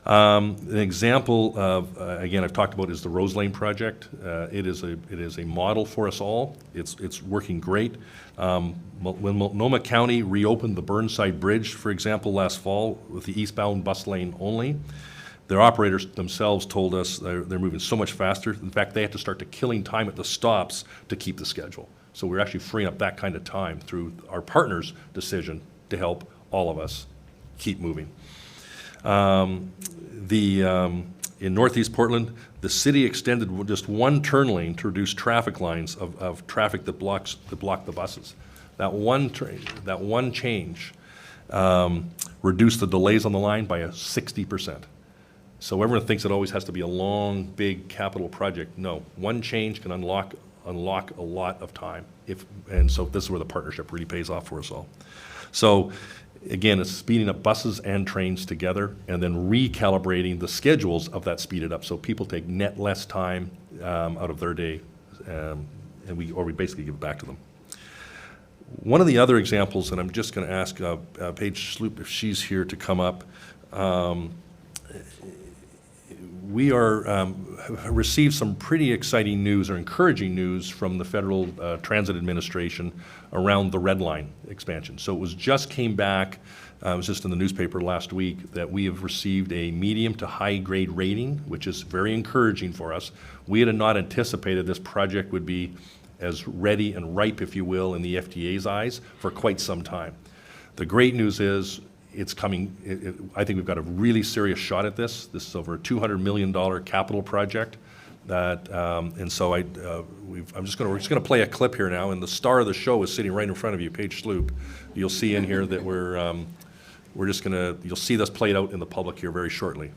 An example of, again, I've talked about is the Rose Lane project. It is a model for us all. It's working great. When Multnomah County reopened the Burnside Bridge, for example, last fall with the eastbound bus lane only, their operators themselves told us they're moving so much faster. In fact, they had to start to killing time at the stops to keep the schedule. So we're actually freeing up that kind of time through our partners' decision to help all of us keep moving. The In Northeast Portland, the city extended just one turn lane to reduce traffic lines of traffic that block the buses. That one change reduced the delays on the line by 60%. So everyone thinks it always has to be a long, big capital project. No, one change can unlock a lot of time. And so this is where the partnership really pays off for us all. So again, it's speeding up buses and trains together and then recalibrating the schedules of that speeded up so people take net less time out of their day, and we basically give it back to them. One of the other examples, and I'm just going to ask Paige Sloop if she's here to come up. We received some pretty exciting news or encouraging news from the Federal Transit Administration around the Red Line expansion. So it was just came back, it was just in the newspaper last week, that we have received a medium to high grade rating, which is very encouraging for us. We had not anticipated this project would be as ready and ripe, if you will, in the FDA's eyes for quite some time. The great news is it's coming. I think we've got a really serious shot at this. This is over a $200 million capital project. And so we're just going to play a clip here now. And the star of the show is sitting right in front of you, Paige Sloop. You'll see in here that you'll see this played out in the public here very shortly.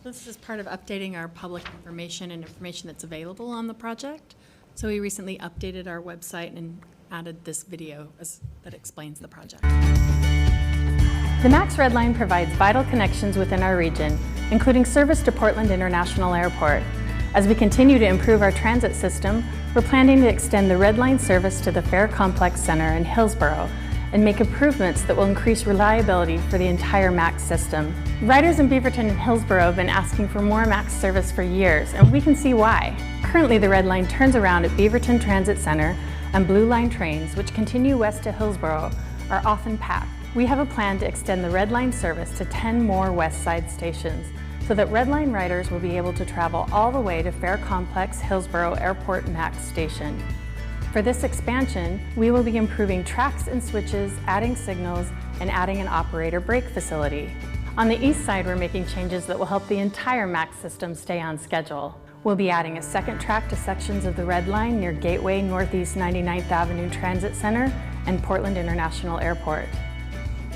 This is part of updating our public information and information that's available on the project. So we recently updated our website and added this video that explains the project. The MAX Red Line provides vital connections within our region, including service to Portland International Airport. As we continue to improve our transit system, we're planning to extend the Red Line service to the Fair Complex Center in Hillsborough and make improvements that will increase reliability for the entire MAX system. Riders in Beaverton and Hillsborough have been asking for more MAX service for years, and we can see why. Currently, the Red Line turns around at Beaverton Transit Center, and Blue Line trains, which continue west to Hillsborough, are often packed. We have a plan to extend the Red Line service to 10 more West Side stations so that Red Line riders will be able to travel all the way to Fair Complex Hillsborough Airport MAX station. For this expansion, we will be improving tracks and switches, adding signals, and adding an operator brake facility. On the east side, we're making changes that will help the entire MAX system stay on schedule. We'll be adding a second track to sections of the Red Line near Gateway Northeast 99th Avenue Transit Center and Portland International Airport.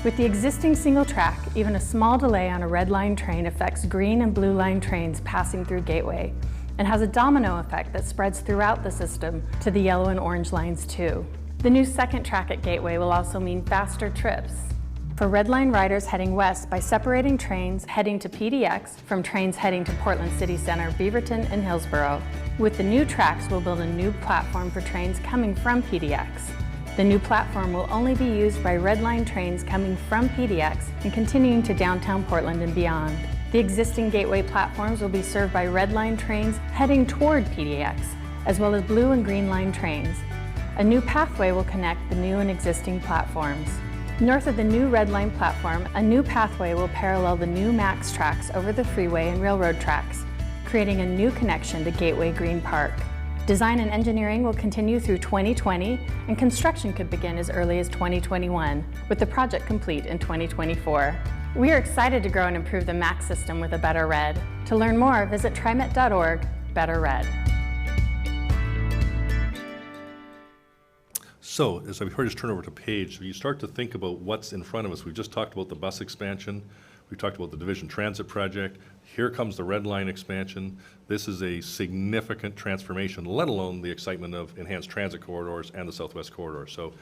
With the existing single track, even a small delay on a Red Line train affects Green and Blue Line trains passing through Gateway and has a domino effect that spreads throughout the system to the Yellow and Orange lines too. The new second track at Gateway will also mean faster trips for Red Line riders heading west by separating trains heading to PDX from trains heading to Portland City Center, Beaverton, and Hillsborough. With the new tracks, we'll build a new platform for trains coming from PDX. The new platform will only be used by Red Line trains coming from PDX and continuing to downtown Portland and beyond. The existing Gateway platforms will be served by Red Line trains heading toward PDX, as well as Blue and Green Line trains. A new pathway will connect the new and existing platforms. North of the new Red Line platform, a new pathway will parallel the new MAX tracks over the freeway and railroad tracks, creating a new connection to Gateway Green Park. Design and engineering will continue through 2020, and construction could begin as early as 2021, with the project complete in 2024. We are excited to grow and improve the MAX system with a better red. To learn more, visit TriMet.org, Better Red. So, as I've heard us turn over to Paige, so you start to think about what's in front of us. We've just talked about the bus expansion. We talked about the Division Transit project. Here comes the Red Line expansion. This is a significant transformation, let alone the excitement of enhanced transit corridors and the Southwest Corridor. So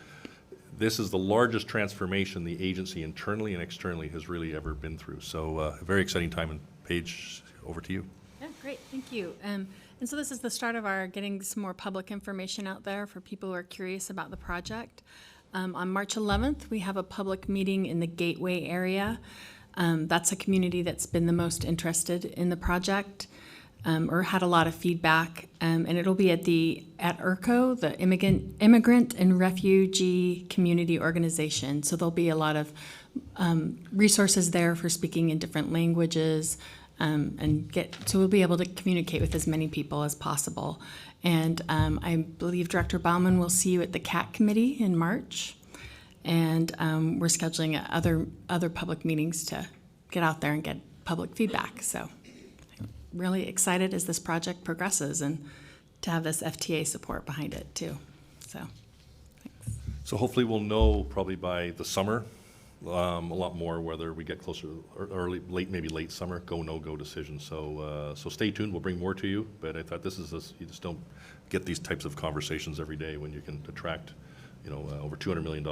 this is the largest transformation the agency internally and externally has really ever been through. So a very exciting time. And Paige, over to you. Yeah, great, thank you. And so this is the start of our getting some more public information out there for people who are curious about the project. On March 11th, we have a public meeting in the Gateway area. That's a community that's been the most interested in the project or had a lot of feedback. And it'll be at IRCO, the Immigrant and Refugee Community Organization. So there'll be a lot of resources there for speaking in different languages so we'll be able to communicate with as many people as possible. And I believe Director Baumann will see you at the CAT committee in March. And we're scheduling other public meetings to get out there and get public feedback. So really excited as this project progresses and to have this FTA support behind it too. So, thanks. So hopefully we'll know probably by the summer, a lot more whether we get closer or early, late, maybe late summer, go, no-go decision. So, so stay tuned, we'll bring more to you, but I thought you just don't get these types of conversations every day when you can attract, over $200 million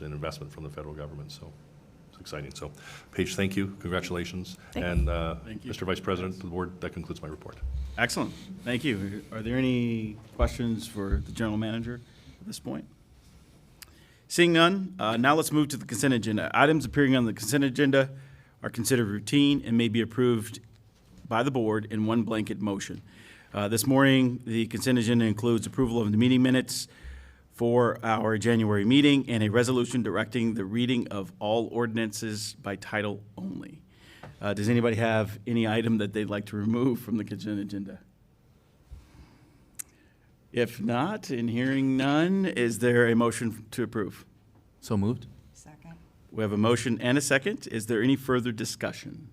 in investment from the federal government, so it's exciting. So, Paige, thank you, congratulations. And Thank you. Mr. Vice President, to the board, that concludes my report. Excellent. Thank you. Are there any questions for the general manager at this point? Seeing none, now let's move to the consent agenda. Items appearing on the consent agenda are considered routine and may be approved by the board in one blanket motion. This morning, the consent agenda includes approval of the meeting minutes for our January meeting and a resolution directing the reading of all ordinances by title only. Does anybody have any item that they'd like to remove from the consent agenda? If not, and hearing none, is there a motion to approve? So moved. Second. We have a motion and a second. Is there any further discussion?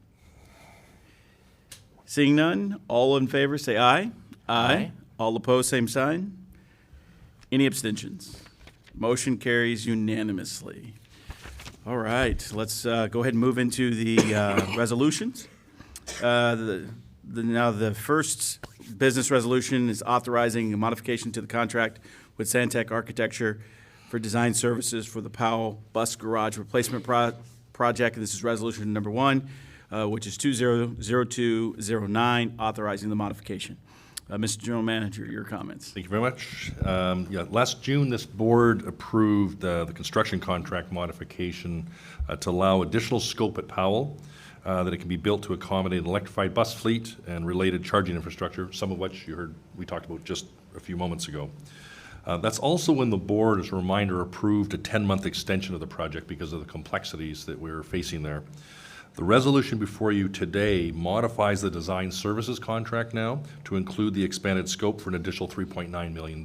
Seeing none, all in favor say aye. Aye. All opposed, same sign. Any abstentions? Motion carries unanimously. All right, let's go ahead and move into the resolutions. Now, the first business resolution is authorizing a modification to the contract with Santec Architecture for design services for the Powell Bus Garage Replacement Project. This is resolution number 1, which is 200209, authorizing the modification. Mr. General Manager, your comments. Thank you very much. Last June, this board approved the construction contract modification to allow additional scope at Powell, that it can be built to accommodate an electrified bus fleet and related charging infrastructure, some of which you heard we talked about just a few moments ago. That's also when the board, as a reminder, approved a 10-month extension of the project because of the complexities that we're facing there. The resolution before you today modifies the design services contract now to include the expanded scope for an additional $3.9 million.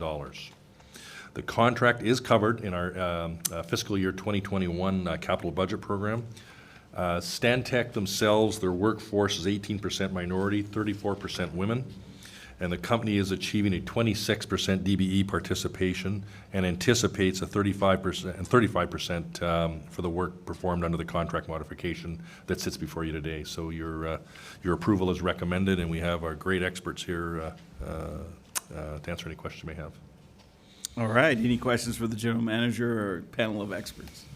The contract is covered in our fiscal year 2021 capital budget program. Stantec themselves, their workforce is 18% minority, 34% women, and the company is achieving a 26% DBE participation and anticipates a 35% for the work performed under the contract modification that sits before you today. So your approval is recommended, and we have our great experts here to answer any questions you may have. All right, any questions for the general manager or panel of experts?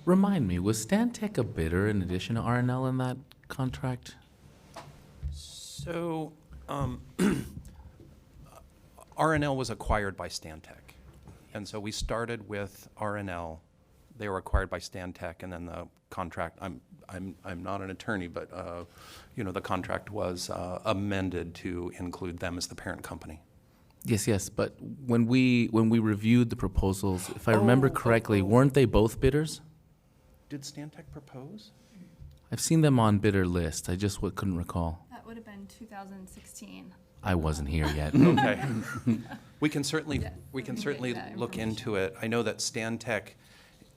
Remind me, was Stantec a bidder in addition to R&L in that contract? So, R&L was acquired by Stantec, and so we started with R&L. They were acquired by Stantec, and then the contract. I'm not an attorney, but the contract was amended to include them as the parent company. Yes, but when we reviewed the proposals, if I remember correctly, weren't they both bidders? Did Stantec propose? I've seen them on bidder list. I just couldn't recall. That would have been 2016. I wasn't here yet. Okay. We can certainly look into it. I know that Stantec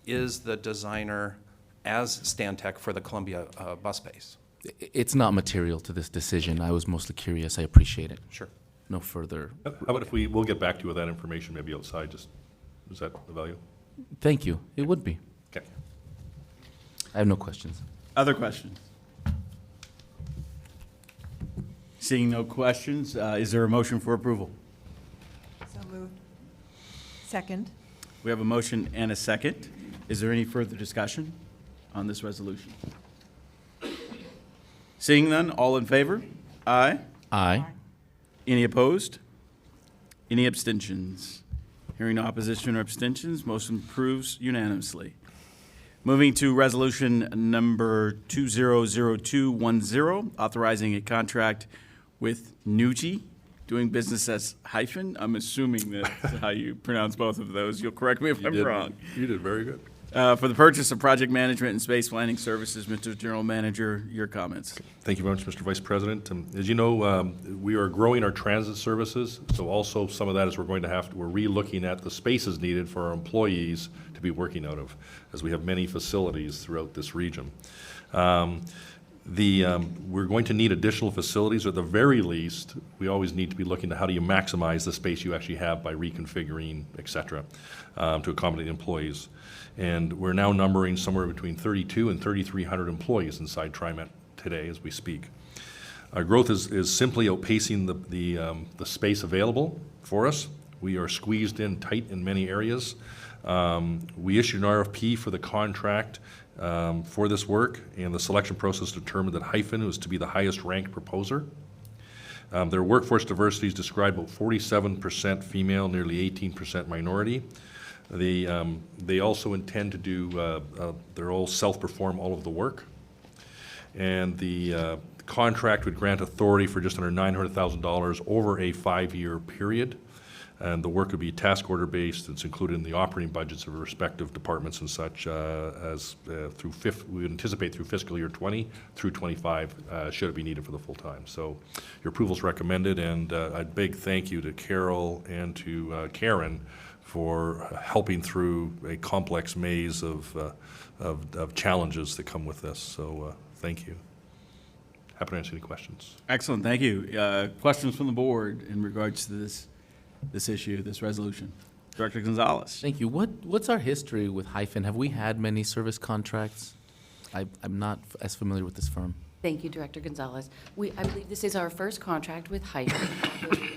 is the designer as Stantec for the Columbia bus base. It's not material to this decision. I was mostly curious. I appreciate it. Sure. No further. How about if we'll get back to you with that information maybe outside, is that the value? Thank you. It would be. Okay. I have no questions. Other questions? Seeing no questions, is there a motion for approval? So moved. Second. We have a motion and a second. Is there any further discussion on this resolution? Seeing none, all in favor? Aye. Aye. Any opposed? Any abstentions? Hearing no opposition or abstentions, motion approves unanimously. Moving to resolution number 200210, authorizing a contract with Nucci, doing business as hyphen. I'm assuming that's how you pronounce both of those. You'll correct me if I'm wrong. You did very good. For the purchase of project management and space planning services. Mr. General Manager, your comments. Thank you very much, Mr. Vice President. As you know, we are growing our transit services, so also some of that is we're re-looking at the spaces needed for our employees to be working out of, as we have many facilities throughout this region. We're going to need additional facilities, or at the very least, we always need to be looking at how do you maximize the space you actually have by reconfiguring, et cetera, to accommodate employees. And we're now numbering somewhere between 32 and 3,300 employees inside TriMet today as we speak. Our growth is simply outpacing the space available for us. We are squeezed in tight in many areas. We issued an RFP for the contract for this work, and the selection process determined that Hyphen was to be the highest ranked proposer. Their workforce diversity is described about 47% female, nearly 18% minority. They also intend to do, they're all self-perform all of the work. And the contract would grant authority for just under $900,000 over a 5-year period. And the work would be task order based. It's included in the operating budgets of the respective departments and such we would anticipate through fiscal year 20 through 25, should it be needed for the full time. So your approval is recommended, and a big thank you to Carol and to Karen for helping through a complex maze of challenges that come with this. So thank you. Happy to answer any questions. Excellent, thank you. Questions from the board in regards to this issue, this resolution? Director Gonzalez. Thank you. What's our history with Hyphen? Have we had many service contracts? I'm not as familiar with this firm. Thank you, Director Gonzalez. I believe this is our first contract with Hyphen.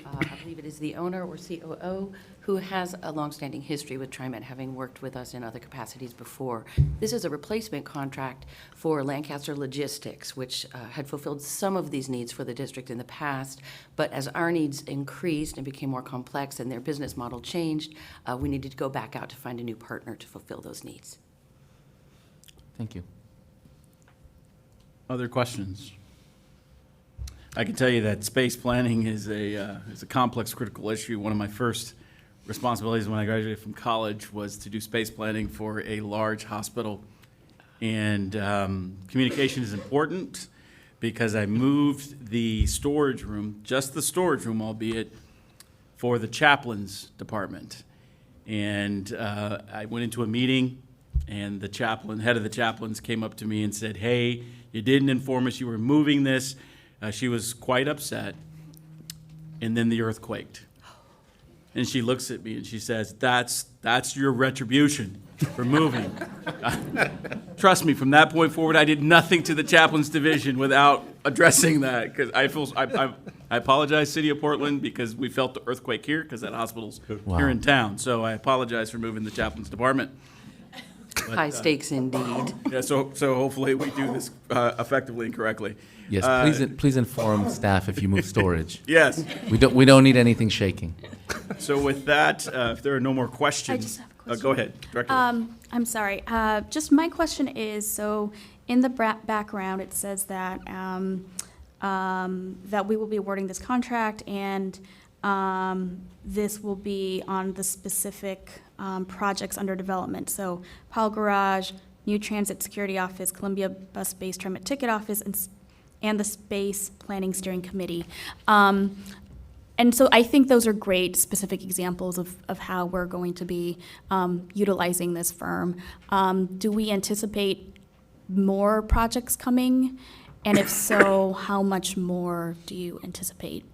I believe it is the owner or COO who has a longstanding history with TriMet, having worked with us in other capacities before. This is a replacement contract for Lancaster Logistics, which had fulfilled some of these needs for the district in the past, but as our needs increased and became more complex and their business model changed, we needed to go back out to find a new partner to fulfill those needs. Thank you. Other questions? I can tell you that space planning is a complex, critical issue. One of my first responsibilities when I graduated from college was to do space planning for a large hospital. And communication is important because I moved the storage room, just the storage room, albeit, for the chaplains department. And I went into a meeting, and the head of the chaplains came up to me and said, "Hey, you didn't inform us you were moving this." She was quite upset. And then the earth quaked. And she looks at me and she says, that's your retribution for moving. Trust me, from that point forward, I did nothing to the chaplains division without addressing that. Because I apologize, City of Portland, because we felt the earthquake here, because that hospital's here in town. So I apologize for moving the chaplains department. But, high stakes indeed. Yeah, so hopefully we do this effectively and correctly. Yes, please inform staff if you move storage. Yes. We don't need anything shaking. So with that, if there are no more questions. I just have a question. Go ahead, Director. I'm sorry. Just my question is, so in the background, it says that that we will be awarding this contract, and this will be on the specific projects under development. So Powell Garage, New Transit Security Office, Columbia Bus Base TriMet Ticket Office, and the Space Planning Steering Committee. And so I think those are great specific examples of how we're going to be utilizing this firm. Do we anticipate more projects coming? And if so, how much more do you anticipate?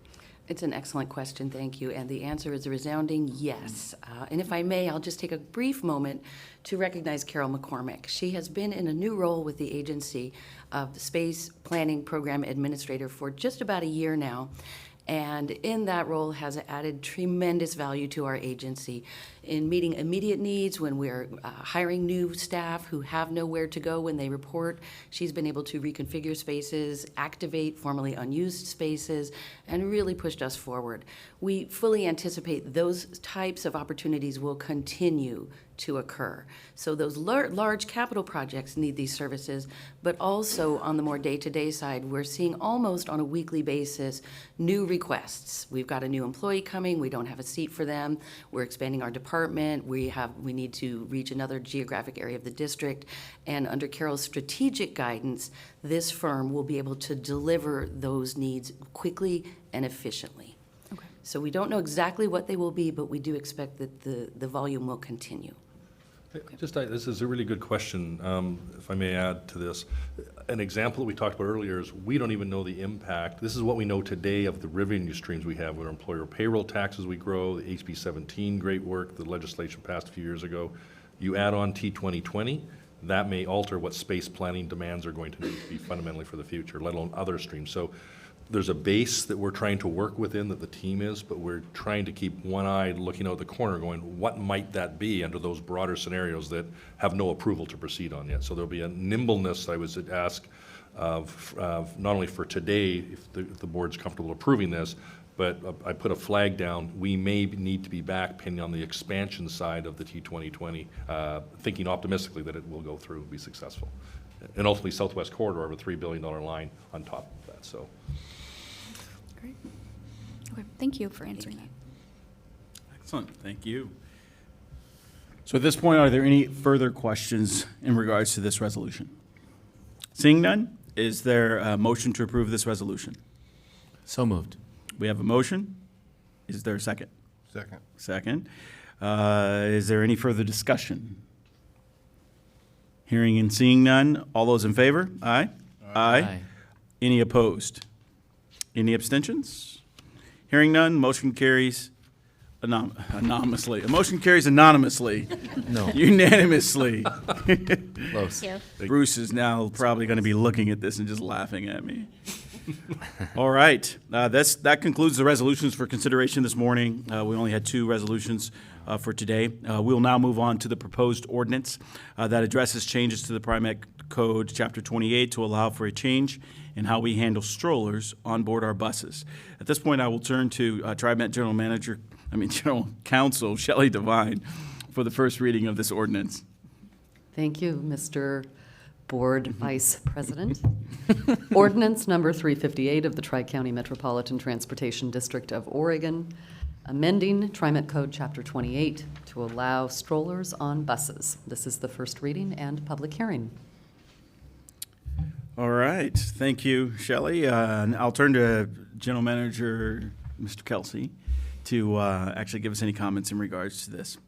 It's an excellent question, thank you. And the answer is a resounding yes. And if I may, I'll just take a brief moment to recognize Carol Mccormick. She has been in a new role with the agency of the Space Planning Program Administrator for just about a year now. And in that role has added tremendous value to our agency in meeting immediate needs when we're hiring new staff who have nowhere to go when they report. She's been able to reconfigure spaces, activate formerly unused spaces, and really pushed us forward. We fully anticipate those types of opportunities will continue to occur. So those large capital projects need these services, but also on the more day-to-day side, we're seeing almost on a weekly basis new requests. We've got a new employee coming, we don't have a seat for them, we're expanding our department, we need to reach another geographic area of the district, and under Carol's strategic guidance, this firm will be able to deliver those needs quickly and efficiently. Okay. So we don't know exactly what they will be, but we do expect that the volume will continue. This is a really good question, if I may add to this. An example that we talked about earlier is we don't even know the impact. This is what we know today of the revenue streams we have with our employer payroll taxes we grow, the HB 17, great work, the legislation passed a few years ago. You add on T2020, that may alter what space planning demands are going to need to be fundamentally for the future, let alone other streams. So there's a base that we're trying to work within, that the team is, but we're trying to keep one eye looking out the corner going, what might that be under those broader scenarios that have no approval to proceed on yet? So there'll be a nimbleness, I would ask, of not only for today, if the board's comfortable approving this, but I put a flag down, we may need to be back pending on the expansion side of the T2020, thinking optimistically that it will go through and be successful. And ultimately, Southwest Corridor of a $3 billion line on top of that, so. Great. Okay, thank you for answering that. Excellent, thank you. So at this point, are there any further questions in regards to this resolution? Seeing none, is there a motion to approve this resolution? So moved. We have a motion. Is there a second? Second. Second. Is there any further discussion? Hearing and seeing none, all those in favor? Aye. Aye. Any opposed? Any abstentions? Hearing none, motion carries anonymously. A motion carries anonymously. No. Unanimously. Close. Bruce is now probably going to be looking at this and just laughing at me. All right. That concludes the resolutions for consideration this morning. We only had 2 resolutions for today. We'll now move on to the proposed ordinance that addresses changes to the TriMet Code, Chapter 28, to allow for a change in how we handle strollers on board our buses. At this point, I will turn to TriMet General Counsel Shelley Devine for the first reading of this ordinance. Thank you, Mr. Board Vice President. Ordinance number 358 of the Tri-County Metropolitan Transportation District of Oregon, amending TriMet Code Chapter 28 to allow strollers on buses. This is the first reading and public hearing. All right. Thank you, Shelley. And I'll turn to General Manager Mr. Kelsey to actually give us any comments in regards to this.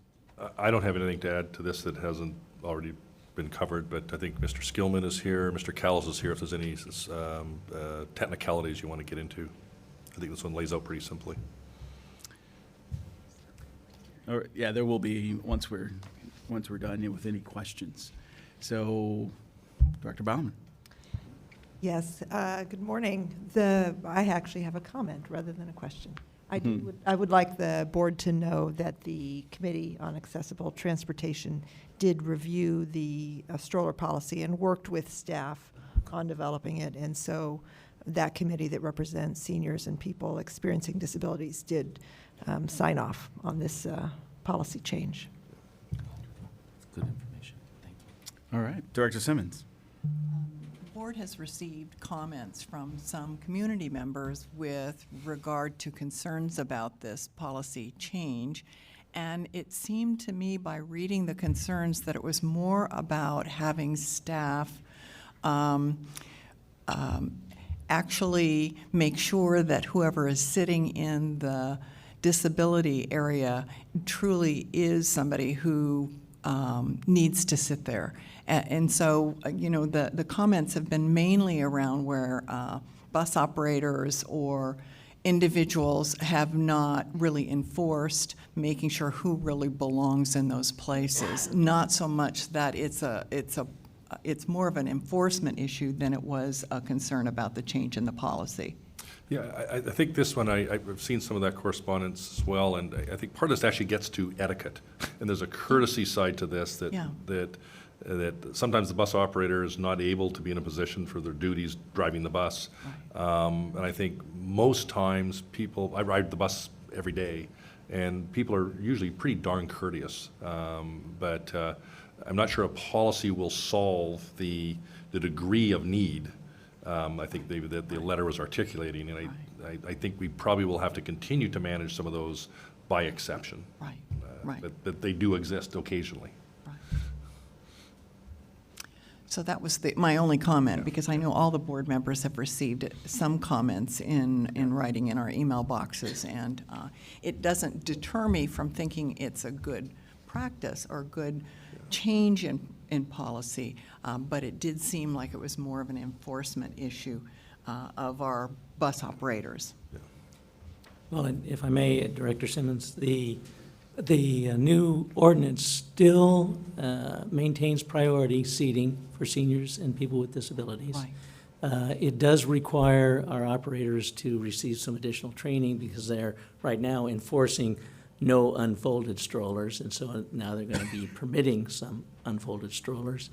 I don't have anything to add to this that hasn't already been covered, but I think Mr. Skillman is here, Mr. Callis is here if there's any technicalities you want to get into. I think this one lays out pretty simply. All right, yeah, there will be once we're done with any questions. So, Director Baumann. Yes, good morning. I actually have a comment rather than a question. I would like the board to know that the Committee on Accessible Transportation did review the stroller policy and worked with staff on developing it. And so that committee that represents seniors and people experiencing disabilities did sign off on this policy change. Good information. Thank you. All right, Director Simmons. The board has received comments from some community members with regard to concerns about this policy change. And it seemed to me by reading the concerns that it was more about having staff actually make sure that whoever is sitting in the disability area truly is somebody who needs to sit there. And so, the comments have been mainly around where bus operators or individuals have not really enforced making sure who really belongs in those places. Not so much that it's more of an enforcement issue than it was a concern about the change in the policy. Yeah, I think this one, I've seen some of that correspondence as well, and I think part of this actually gets to etiquette. And there's a courtesy side to this that sometimes the bus operator is not able to be in a position for their duties driving the bus. Right. And I think most times I ride the bus every day, and people are usually pretty darn courteous. But I'm not sure a policy will solve the degree of need. I think that the letter was articulating, and I think we probably will have to continue to manage some of those by exception. Right, right. But they do exist occasionally. Right. So that was my only comment, because I know all the board members have received some comments in writing in our email boxes, and it doesn't deter me from thinking it's a good practice or good change in policy, but it did seem like it was more of an enforcement issue of our bus operators. Well, and if I may, Director Simmons, the new ordinance still maintains priority seating for seniors and people with disabilities. Right. It does require our operators to receive some additional training because they're right now enforcing no unfolded strollers, and so now they're going to be permitting some unfolded strollers.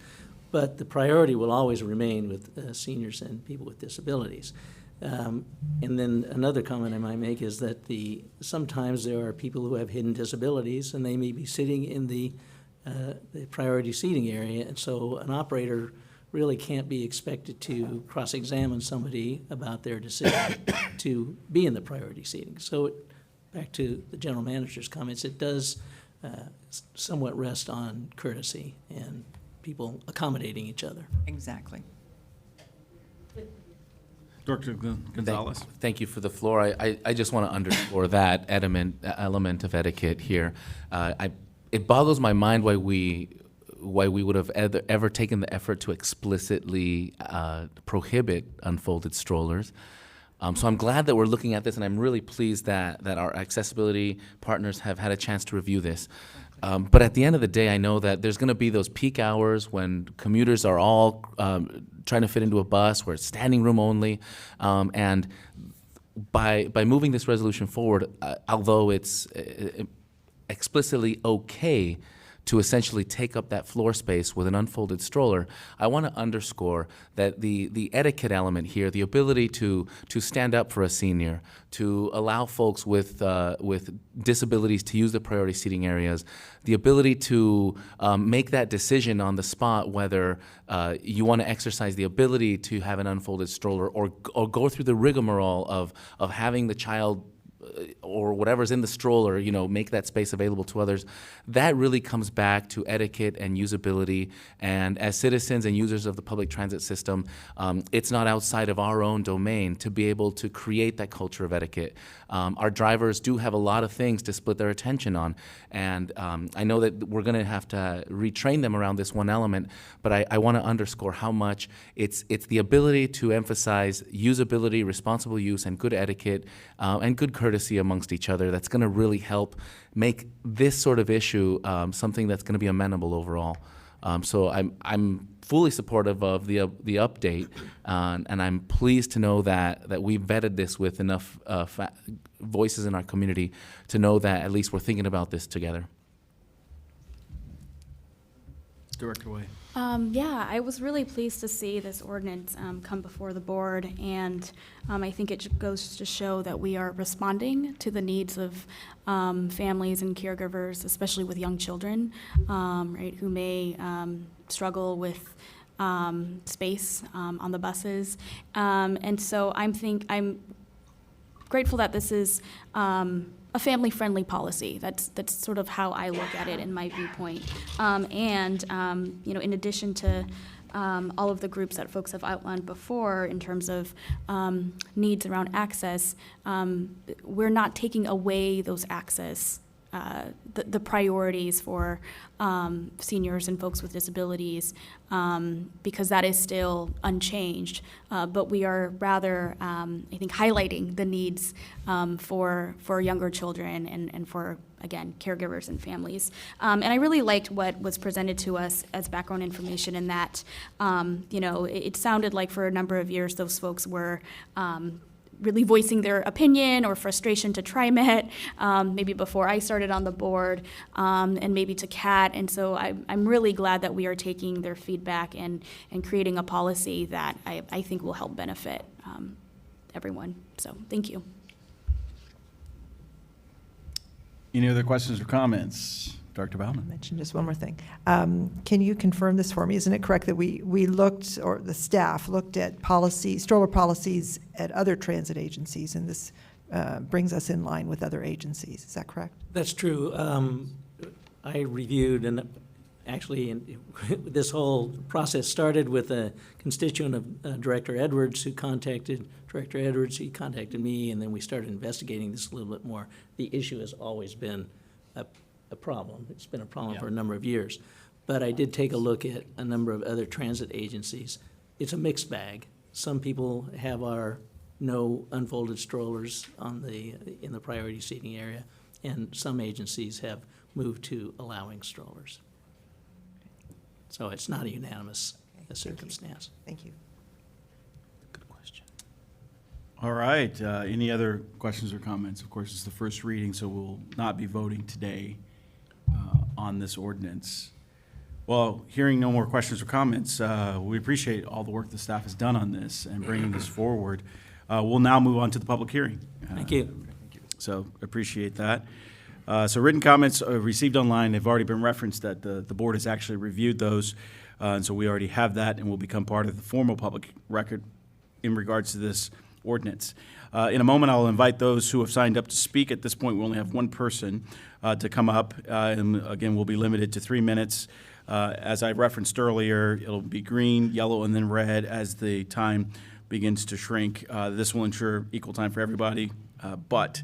But the priority will always remain with seniors and people with disabilities. And then another comment I might make is that sometimes there are people who have hidden disabilities, and they may be sitting in the priority seating area, and so an operator really can't be expected to cross-examine somebody about their decision to be in the priority seating. So back to the general manager's comments, it does somewhat rest on courtesy and people accommodating each other. Exactly. Dr. Gonzalez. Thank you for the floor. I just want to underscore that element of etiquette here. It boggles my mind why we would have ever taken the effort to explicitly prohibit unfolded strollers. So I'm glad that we're looking at this, and I'm really pleased that our accessibility partners have had a chance to review this. But at the end of the day, I know that there's going to be those peak hours when commuters are all trying to fit into a bus where it's standing room only. And by moving this resolution forward, although it's explicitly okay to essentially take up that floor space with an unfolded stroller, I want to underscore that the etiquette element here, the ability to stand up for a senior, to allow folks with disabilities to use the priority seating areas, the ability to make that decision on the spot whether you want to exercise the ability to have an unfolded stroller or go through the rigmarole of having the child or whatever's in the stroller, make that space available to others. That really comes back to etiquette and usability. And as citizens and users of the public transit system, it's not outside of our own domain to be able to create that culture of etiquette. Our drivers do have a lot of things to split their attention on. And I know that we're going to have to retrain them around this one element, but I want to underscore how much it's the ability to emphasize usability, responsible use, and good etiquette, and good courtesy amongst each other that's going to really help make this sort of issue something that's going to be amenable overall. So I'm fully supportive of the update, and I'm pleased to know that we vetted this with enough voices in our community to know that at least we're thinking about this together. Director Way. Yeah, I was really pleased to see this ordinance come before the board, and I think it goes to show that we are responding to the needs of families and caregivers, especially with young children, right, who may struggle with space on the buses. And so I'm grateful that this is a family-friendly policy. That's sort of how I look at it in my viewpoint. In addition to all of the groups that folks have outlined before in terms of needs around access, we're not taking away those access, the priorities for seniors and folks with disabilities, because that is still unchanged. But we are rather, I think, highlighting the needs for younger children and for, again, caregivers and families. And I really liked what was presented to us as background information in that, it sounded like for a number of years those folks were really voicing their opinion or frustration to TriMet, maybe before I started on the board, and maybe to CAT. And so I'm really glad that we are taking their feedback and creating a policy that I think will help benefit everyone. So thank you. Any other questions or comments? Dr. Baumann. I'll mention just one more thing. Can you confirm this for me? Isn't it correct that we looked, or the staff looked at stroller policies at other transit agencies, and this brings us in line with other agencies? Is that correct? That's true. I reviewed, and actually this whole process started with a constituent of Director Edwards who contacted Director Edwards. He contacted me, and then we started investigating this a little bit more. The issue has always been a problem. It's been a problem for a number of years. But I did take a look at a number of other transit agencies. It's a mixed bag. Some people have our no unfolded strollers in the priority seating area, and some agencies have moved to allowing strollers. So it's not a unanimous circumstance. Thank you. Good question. All right, any other questions or comments? Of course, it's the first reading, so we'll not be voting today on this ordinance. Well, hearing no more questions or comments, we appreciate all the work the staff has done on this and bringing this forward. We'll now move on to the public hearing. Thank you. So appreciate that. So written comments received online have already been referenced that the board has actually reviewed those. And so we already have that and will become part of the formal public record in regards to this ordinance. In a moment, I'll invite those who have signed up to speak. At this point, we only have one person to come up. And again, we'll be limited to 3 minutes. As I referenced earlier, it'll be green, yellow, and then red as the time begins to shrink. This will ensure equal time for everybody. But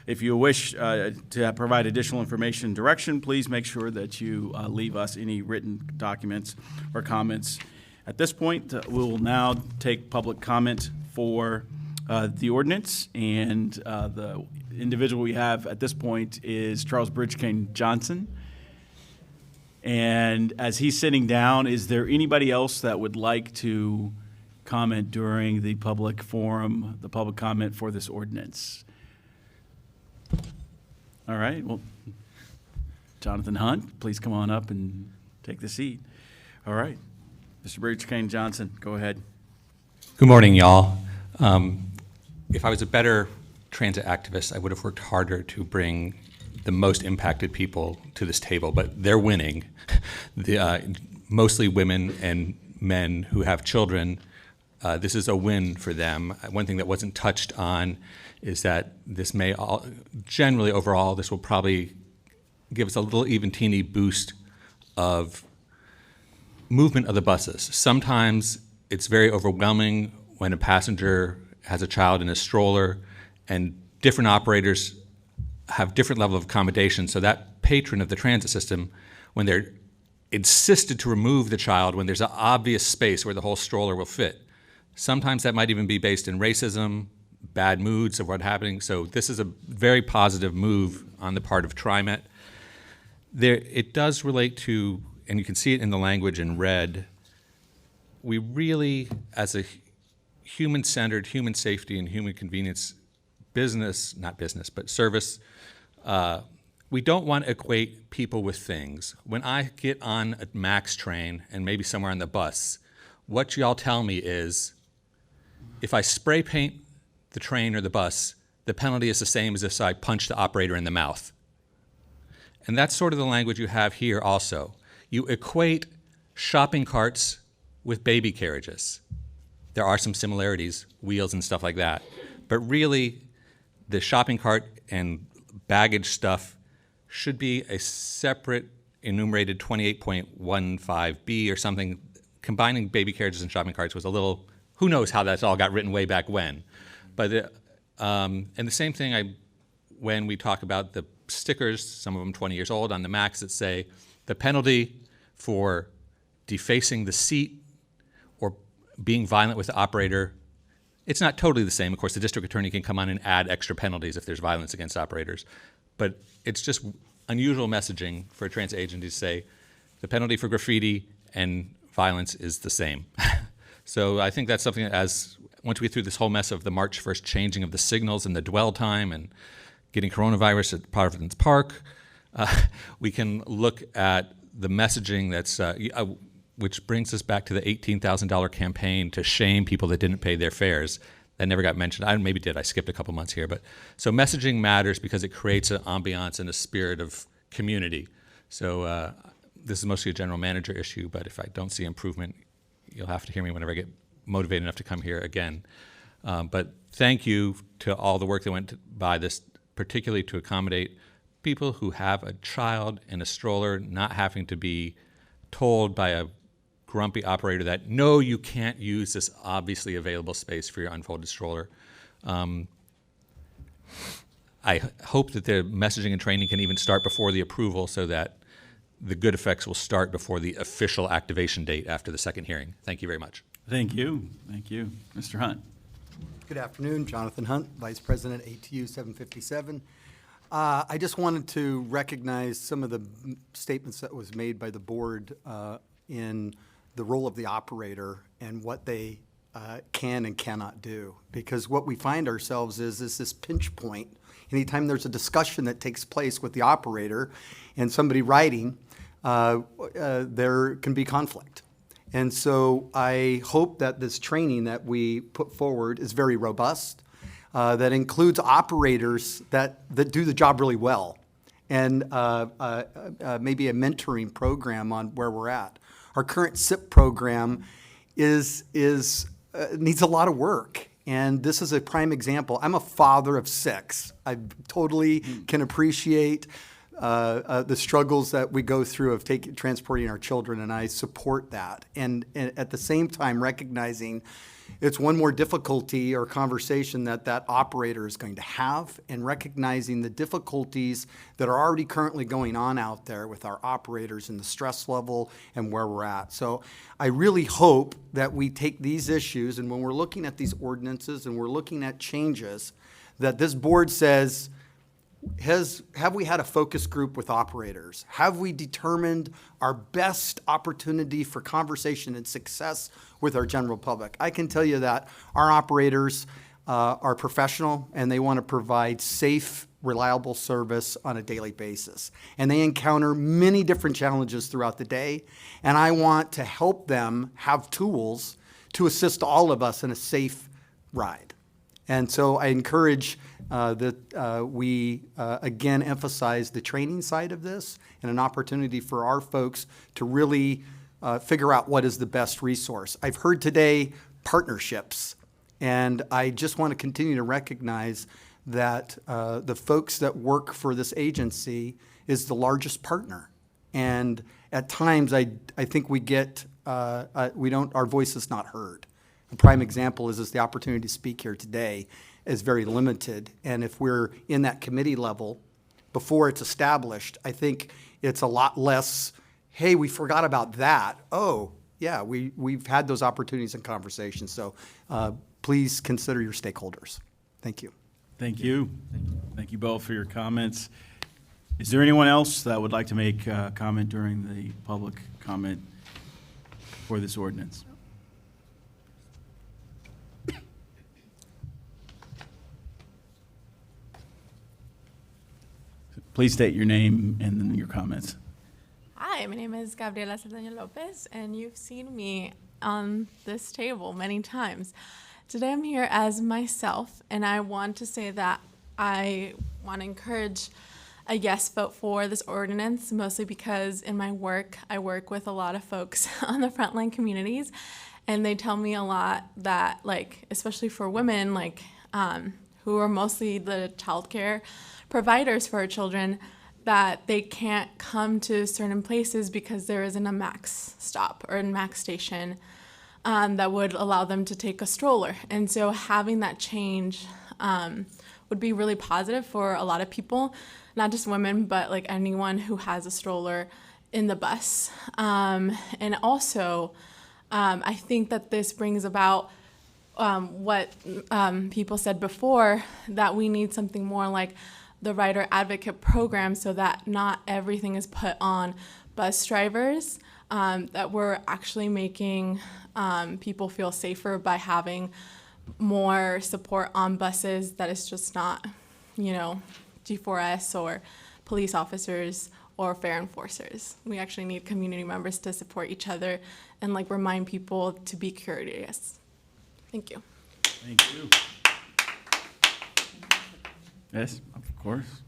if you wish to provide additional information and direction, please make sure that you leave us any written documents or comments. At this point, we'll now take public comment for the ordinance. And the individual we have at this point is Charles Bridgecane Johnson. And as he's sitting down, is there anybody else that would like to comment during the public forum, the public comment for this ordinance? All right, well, Jonathan Hunt, please come on up and take the seat. All right, Mr. Bridgecane Johnson, go ahead. Good morning, y'all. If I was a better transit activist, I would have worked harder to bring the most impacted people to this table, but they're winning. Mostly women and men who have children. This is a win for them. One thing that wasn't touched on is that this may generally overall, this will probably give us a little even teeny boost of movement of the buses. Sometimes it's very overwhelming when a passenger has a child in a stroller, and different operators have different level of accommodation. So that patron of the transit system, when they're insisted to remove the child when there's an obvious space where the whole stroller will fit, sometimes that might even be based in racism, bad moods of what's happening. So this is a very positive move on the part of TriMet. It does relate to, and you can see it in the language in red, we really, as a human-centered, human safety and human convenience business, not business, but service, we don't want to equate people with things. When I get on a MAX train and maybe somewhere on the bus, what y'all tell me is, if I spray paint the train or the bus, the penalty is the same as if I punch the operator in the mouth. And that's sort of the language you have here also. You equate shopping carts with baby carriages. There are some similarities, wheels and stuff like that. But really, the shopping cart and baggage stuff should be a separate enumerated 28.15B or something. Combining baby carriages and shopping carts was a little, who knows how that's all got written way back when. But and the same thing when we talk about the stickers, some of them 20 years old, on the MAX that say the penalty for defacing the seat or being violent with the operator, it's not totally the same. Of course, the district attorney can come on and add extra penalties if there's violence against operators. But it's just unusual messaging for a transit agency to say the penalty for graffiti and violence is the same. So I think that's something that, as once we get through this whole mess of the March 1st changing of the signals and the dwell time and getting coronavirus at Provident Park, we can look at the messaging that's, which brings us back to the $18,000 campaign to shame people that didn't pay their fares. That never got mentioned. I maybe did. I skipped a couple months here. But so messaging matters because it creates an ambiance and a spirit of community. So this is mostly a general manager issue, but if I don't see improvement, you'll have to hear me whenever I get motivated enough to come here again. But thank you to all the work that went by this, particularly to accommodate people who have a child in a stroller, not having to be told by a grumpy operator that, no, you can't use this obviously available space for your unfolded stroller. I hope that the messaging and training can even start before the approval so that the good effects will start before the official activation date after the second hearing. Thank you very much. Thank you. Thank you. Mr. Hunt. Good afternoon, Jonathan Hunt, Vice President, ATU 757. I just wanted to recognize some of the statements that was made by the board in the role of the operator and what they can and cannot do. Because what we find ourselves is this pinch point. Anytime there's a discussion that takes place with the operator and somebody riding, there can be conflict. And so I hope that this training that we put forward is very robust, that includes operators that do the job really well, and maybe a mentoring program on where we're at. Our current SIP program needs a lot of work, and this is a prime example. I'm a father of 6. I totally can appreciate the struggles that we go through of transporting our children, and I support that. And at the same time, recognizing it's one more difficulty or conversation that operator is going to have, and recognizing the difficulties that are already currently going on out there with our operators and the stress level and where we're at. So I really hope that we take these issues, and when we're looking at these ordinances and we're looking at changes, that this board says, have we had a focus group with operators? Have we determined our best opportunity for conversation and success with our general public? I can tell you that our operators are professional, and they want to provide safe, reliable service on a daily basis. And they encounter many different challenges throughout the day, and I want to help them have tools to assist all of us in a safe ride. And so I encourage that we again emphasize the training side of this, and an opportunity for our folks to really figure out what is the best resource. I've heard today partnerships, and I just want to continue to recognize that the folks that work for this agency is the largest partner. And at times I think we get, our voice is not heard. A prime example is the opportunity to speak here today is very limited. And if we're in that committee level before it's established, I think it's a lot less, hey, we forgot about that. Oh, yeah, we've had those opportunities and conversations. So please consider your stakeholders. Thank you. Thank you. Thank you both for your comments. Is there anyone else that would like to make a comment during the public comment for this ordinance? Please state your name and then your comments. Hi, my name is Gabriela Saldaña Lopez, and you've seen me on this table many times. Today I'm here as myself, and I want to say that I want to encourage a yes vote for this ordinance, mostly because in my work, I work with a lot of folks on the frontline communities, and they tell me a lot that, like, especially for women, like, who are mostly the childcare providers for our children, that they can't come to certain places because there isn't a max stop or a max station that would allow them to take a stroller. And so having that change would be really positive for a lot of people, not just women, but like anyone who has a stroller in the bus. And also, I think that this brings about what people said before, that we need something more like the rider advocate program, so that not everything is put on bus drivers, that we're actually making people feel safer by having more support on buses, that it's just not, G4S or police officers or fare enforcers. We actually need community members to support each other and like remind people to be curious. Thank you. Thank you. Yes, of course.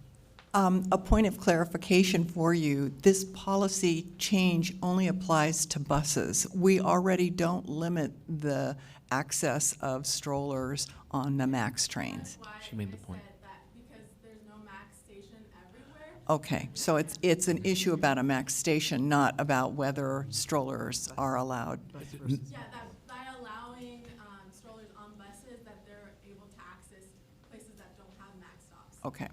A point of clarification for you, this policy change only applies to buses. We already don't limit the access of strollers on the MAX trains. She made the point. Okay, so it's an issue about a MAX station, not about whether strollers are allowed. Yeah, that by allowing strollers on buses, that they're able to access places that don't have MAX stops. Okay.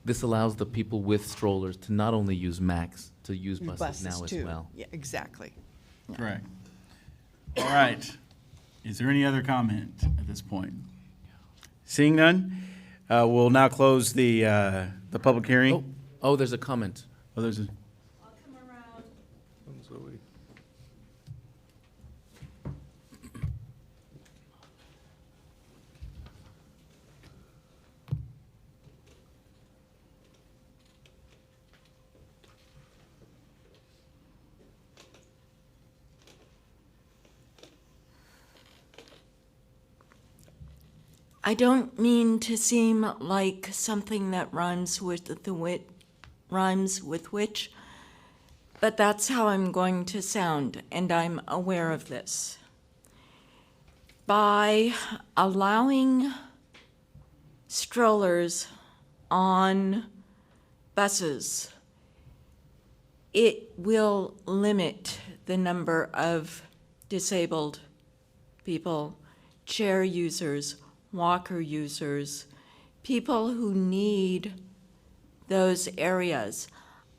this allows the people with strollers to not only use Macs, to use buses now as too. well. Yeah, exactly. Correct. All right. Is there any other comment at this point? Seeing none, we'll now close the public hearing. Oh, there's a comment. Oh, there's a, I don't mean to seem like something that rhymes with which, but that's how I'm going to sound, and I'm aware of this. By allowing strollers on buses, it will limit the number of disabled people, chair users, walker users, people who need those areas.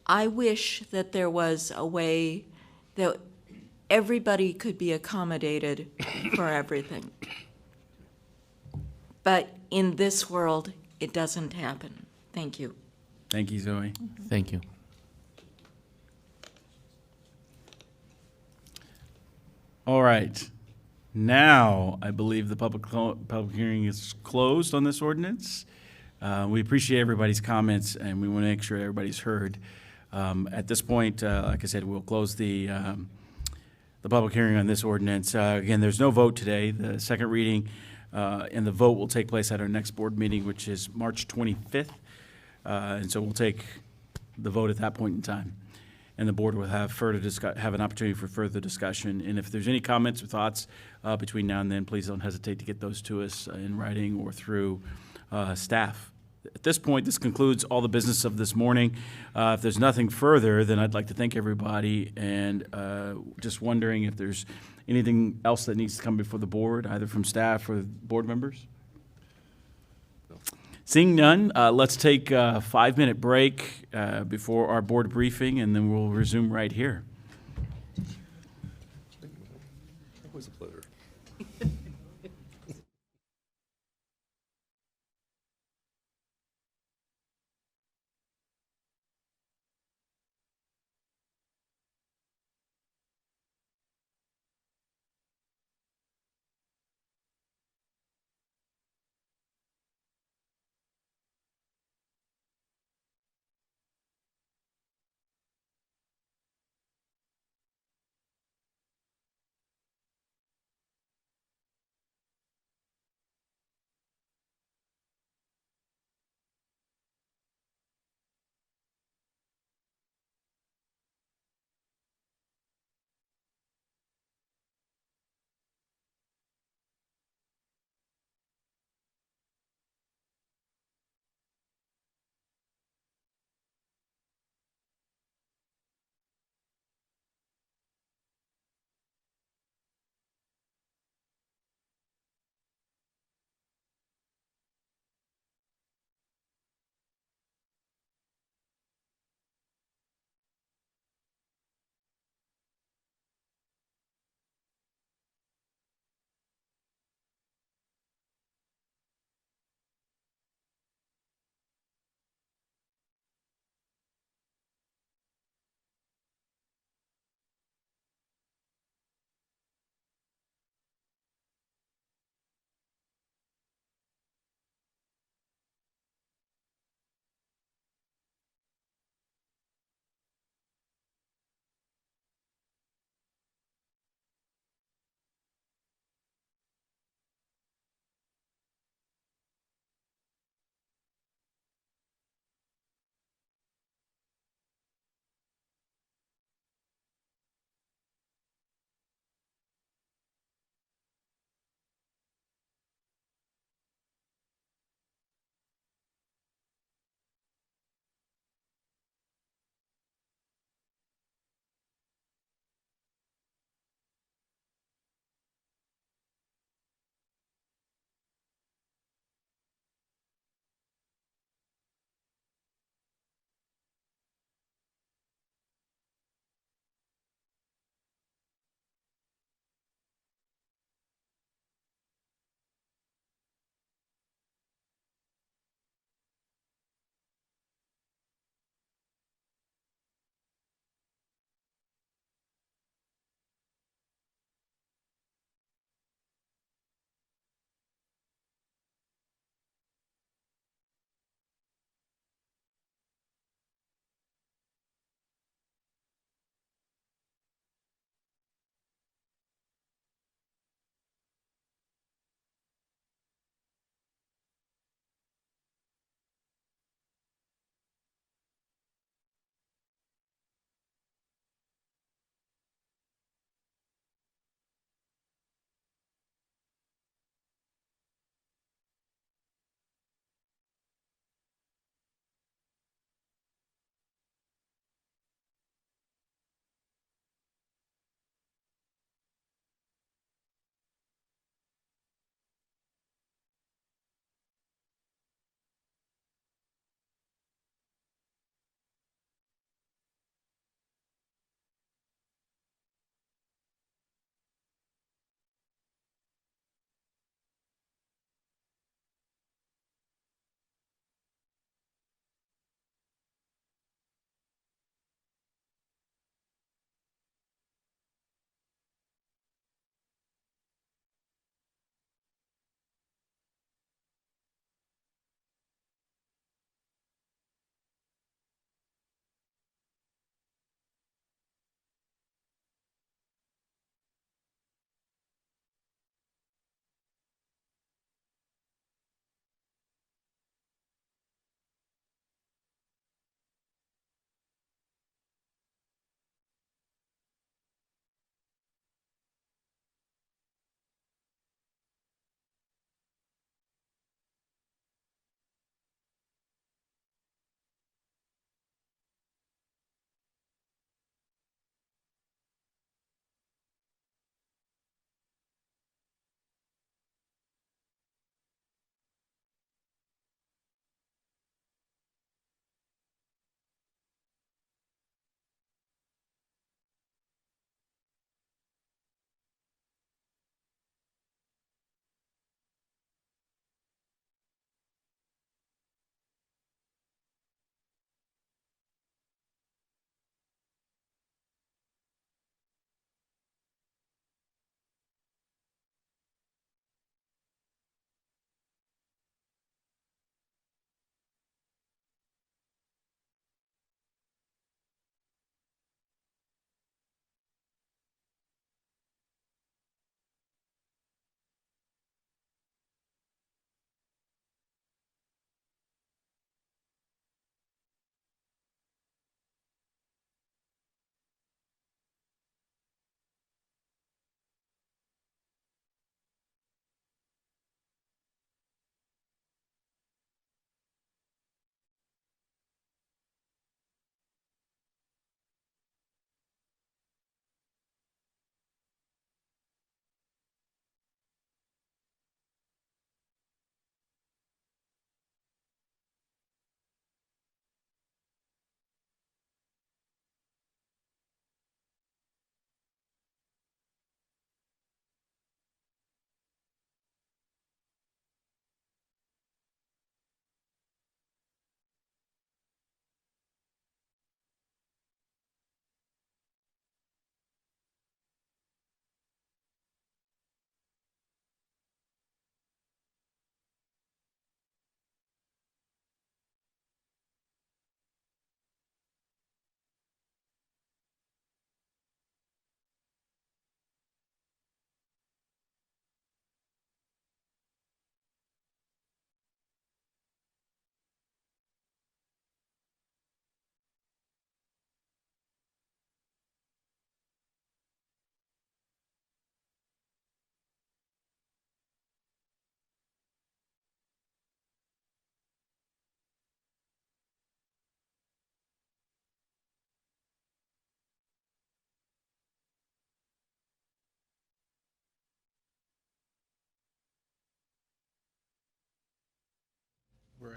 I wish that there was a way that everybody could be accommodated for everything. But in this world, it doesn't happen. Thank you. thank you, Zoe. Thank you. All right. Now, I believe the public hearing is closed on this ordinance. We appreciate everybody's comments, and we want to make sure everybody's heard. At this point, like I said, we'll close the public hearing on this ordinance. Again, there's no vote today. The second reading and the vote will take place at our next board meeting, which is March 25th. And so we'll take the vote at that point in time. And the board will have have an opportunity for further discussion. And if there's any comments or thoughts between now and then, please don't hesitate to get those to us in writing or through staff. At this point, this concludes all the business of this morning. If there's nothing further, then I'd like to thank everybody, and just wondering if there's anything else that needs to come before the board, either from staff or board members? Seeing none, let's take a 5-minute break before our board briefing, and then we'll resume right here. It was a pleasure.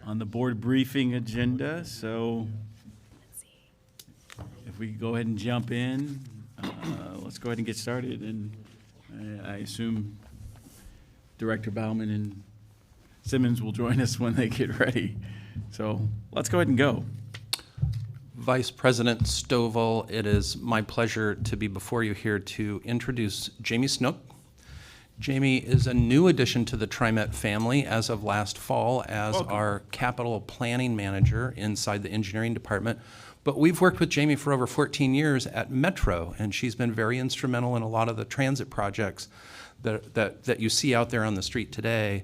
on the board briefing agenda, so if we could go ahead and jump in, let's go ahead and get started. And I assume Director Bauman and Simmons will join us when they get ready. So let's go ahead and go. Vice President Stovall, it is my pleasure to be before you here to introduce Jamie Snook. Jamie is a new addition to the TriMet family as of last fall as our capital planning manager inside the engineering department. But we've worked with Jamie for over 14 years at Metro, and she's been very instrumental in a lot of the transit projects that you see out there on the street today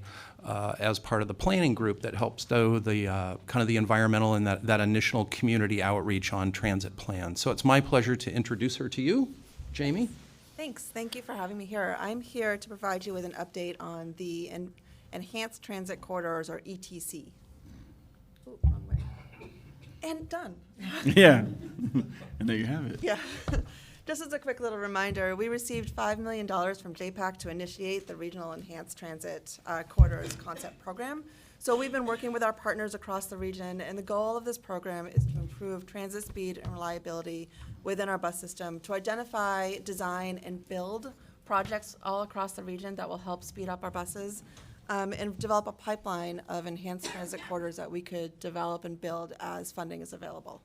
as part of the planning group that helps do the kind of the environmental and that initial community outreach on transit plans. So it's my pleasure to introduce her to you, Jamie. Thanks. Thank you for having me here. I'm here to provide you with an update on the Enhanced Transit Corridors, or ETC. Ooh, wrong way. And done. Yeah, and there you have it. Yeah. Just as a quick little reminder, we received $5 million from JPAC to initiate the Regional Enhanced Transit Corridors Concept Program. So we've been working with our partners across the region, and the goal of this program is to improve transit speed and reliability within our bus system, to identify, design, and build projects all across the region that will help speed up our buses, and develop a pipeline of enhanced transit corridors that we could develop and build as funding is available.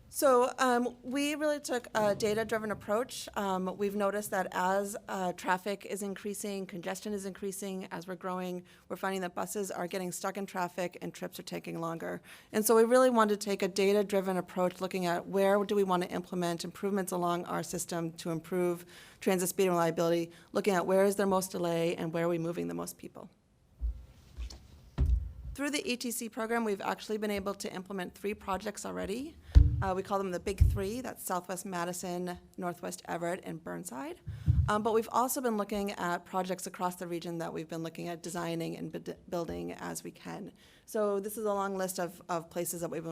So we really took a data-driven approach. We've noticed that as traffic is increasing, congestion is increasing, as we're growing, we're finding that buses are getting stuck in traffic and trips are taking longer. And so we really wanted to take a data-driven approach, looking at where do we want to implement improvements along our system to improve transit speed and reliability, looking at where is there most delay and where are we moving the most people. Through the ETC program, we've actually been able to implement 3 projects already. We call them the Big 3. That's Southwest Madison, Northwest Everett, and Burnside. But we've also been looking at projects across the region that we've been looking at designing and building as we can. So this is a long list of places that we've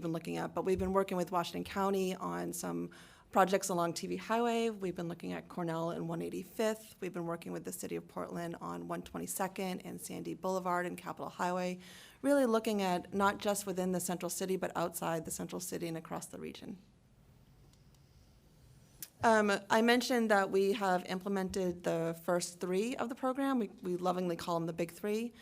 been looking at. But we've been working with Washington County on some projects along TV Highway. We've been looking at Cornell and 185th. We've been working with the City of Portland on 122nd and Sandy Boulevard and Capitol Highway, really looking at not just within the central city, but outside the central city and across the region. I mentioned that we have implemented the first 3 of the program. We lovingly call them the Big 3.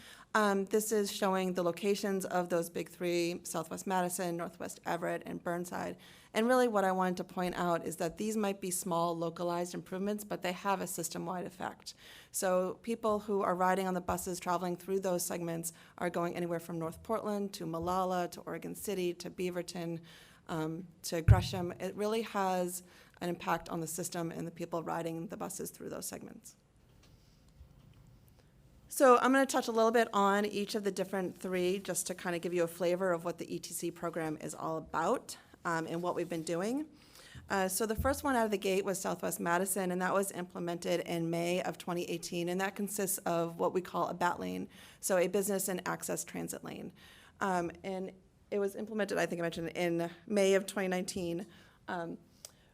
This is showing the locations of those Big 3, Southwest Madison, Northwest Everett, and Burnside. And really what I wanted to point out is that these might be small, localized improvements, but they have a system-wide effect. So people who are riding on the buses traveling through those segments are going anywhere from North Portland to Molalla to Oregon City to Beaverton to Gresham. It really has an impact on the system and the people riding the buses through those segments. So I'm going to touch a little bit on each of the different 3 just to kind of give you a flavor of what the ETC program is all about and what we've been doing. So the first one out of the gate was Southwest Madison, and that was implemented in May of 2018, and that consists of what we call a BAT lane, so a business and access transit lane. And it was implemented, I think I mentioned, in May of 2019.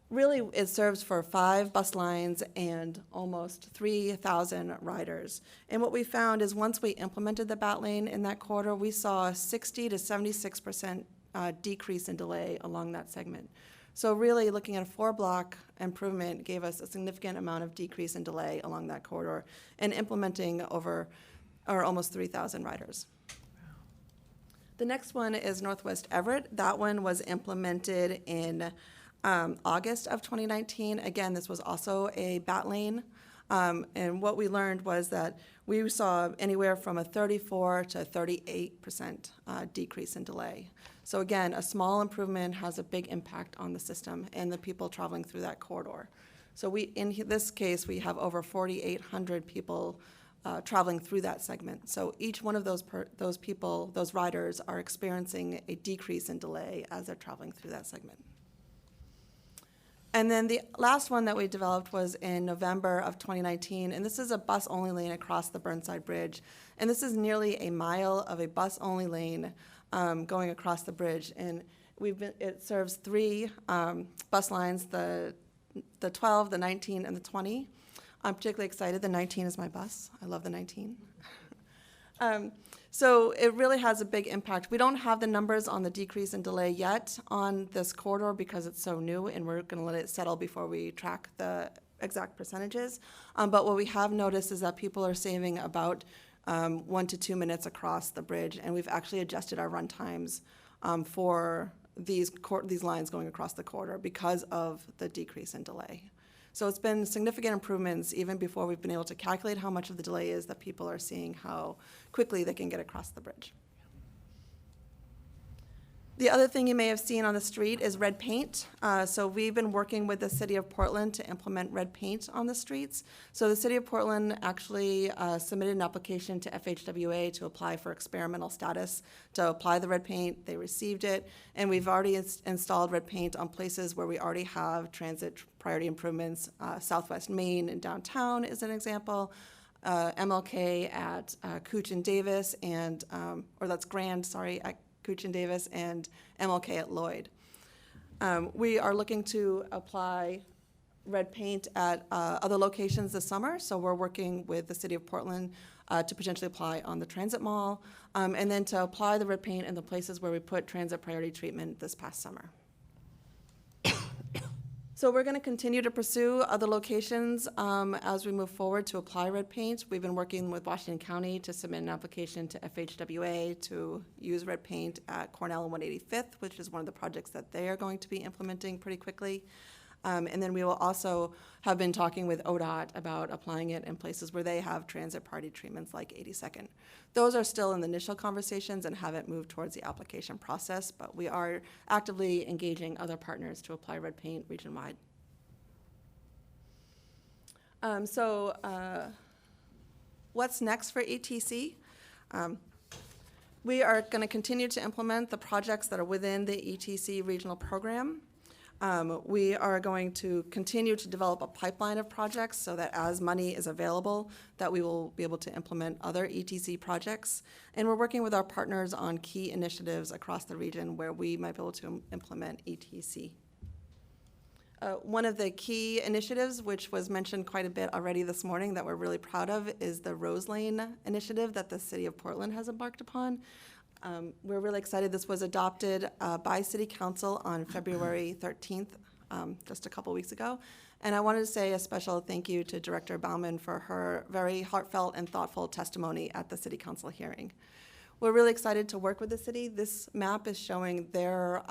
Really, it serves for 5 bus lines and almost 3,000 riders. And what we found is once we implemented the BAT lane in that corridor, we saw a 60 to 76% decrease in delay along that segment. So really looking at a 4-block improvement gave us a significant amount of decrease in delay along that corridor and implementing over or almost 3,000 riders. The next one is Northwest Everett. That one was implemented in August of 2019. Again, this was also a BAT lane. And what we learned was that we saw anywhere from a 34 to 38% decrease in delay. So again, a small improvement has a big impact on the system and the people traveling through that corridor. So in this case, we have over 4,800 people traveling through that segment. So each one of those people, those riders, are experiencing a decrease in delay as they're traveling through that segment. And then the last one that we developed was in November of 2019, and this is a bus-only lane across the Burnside Bridge. And this is nearly a mile of a bus-only lane going across the bridge. And it serves 3 bus lines, the 12, the 19, and the 20. I'm particularly excited. The 19 is my bus. I love the 19. So it really has a big impact. We don't have the numbers on the decrease in delay yet on this corridor because it's so new, and we're going to let it settle before we track the exact percentages. But what we have noticed is that people are saving about 1 to 2 minutes across the bridge, and we've actually adjusted our run times for these lines going across the corridor because of the decrease in delay. So it's been significant improvements even before we've been able to calculate how much of the delay is that people are seeing how quickly they can get across the bridge. The other thing you may have seen on the street is red paint. So we've been working with the City of Portland to implement red paint on the streets. So the City of Portland actually submitted an application to FHWA to apply for experimental status to apply the red paint. They received it, and we've already installed red paint on places where we already have transit priority improvements. Southwest Main and downtown is an example. MLK at Cooch and Davis, and or that's Grand, sorry, at Cooch and Davis, and MLK at Lloyd. We are looking to apply red paint at other locations this summer, so we're working with the City of Portland to potentially apply on the Transit Mall, and then to apply the red paint in the places where we put transit priority treatment this past summer. So we're going to continue to pursue other locations as we move forward to apply red paint. We've been working with Washington County to submit an application to FHWA to use red paint at Cornell and 185th, which is one of the projects that they are going to be implementing pretty quickly. And then we will also have been talking with ODOT about applying it in places where they have transit priority treatments like 82nd. Those are still in the initial conversations and haven't moved towards the application process, but we are actively engaging other partners to apply red paint region-wide. What's next for ETC? We are going to continue to implement the projects that are within the ETC regional program. We are going to continue to develop a pipeline of projects so that as money is available, that we will be able to implement other ETC projects. And we're working with our partners on key initiatives across the region where we might be able to implement ETC. One of the key initiatives, which was mentioned quite a bit already this morning that we're really proud of, is the Rose Lane initiative that the City of Portland has embarked upon. We're really excited. This was adopted by City Council on February 13th, just a couple weeks ago. And I wanted to say a special thank you to Director Bauman for her very heartfelt and thoughtful testimony at the City Council hearing. We're really excited to work with the city. This map is showing their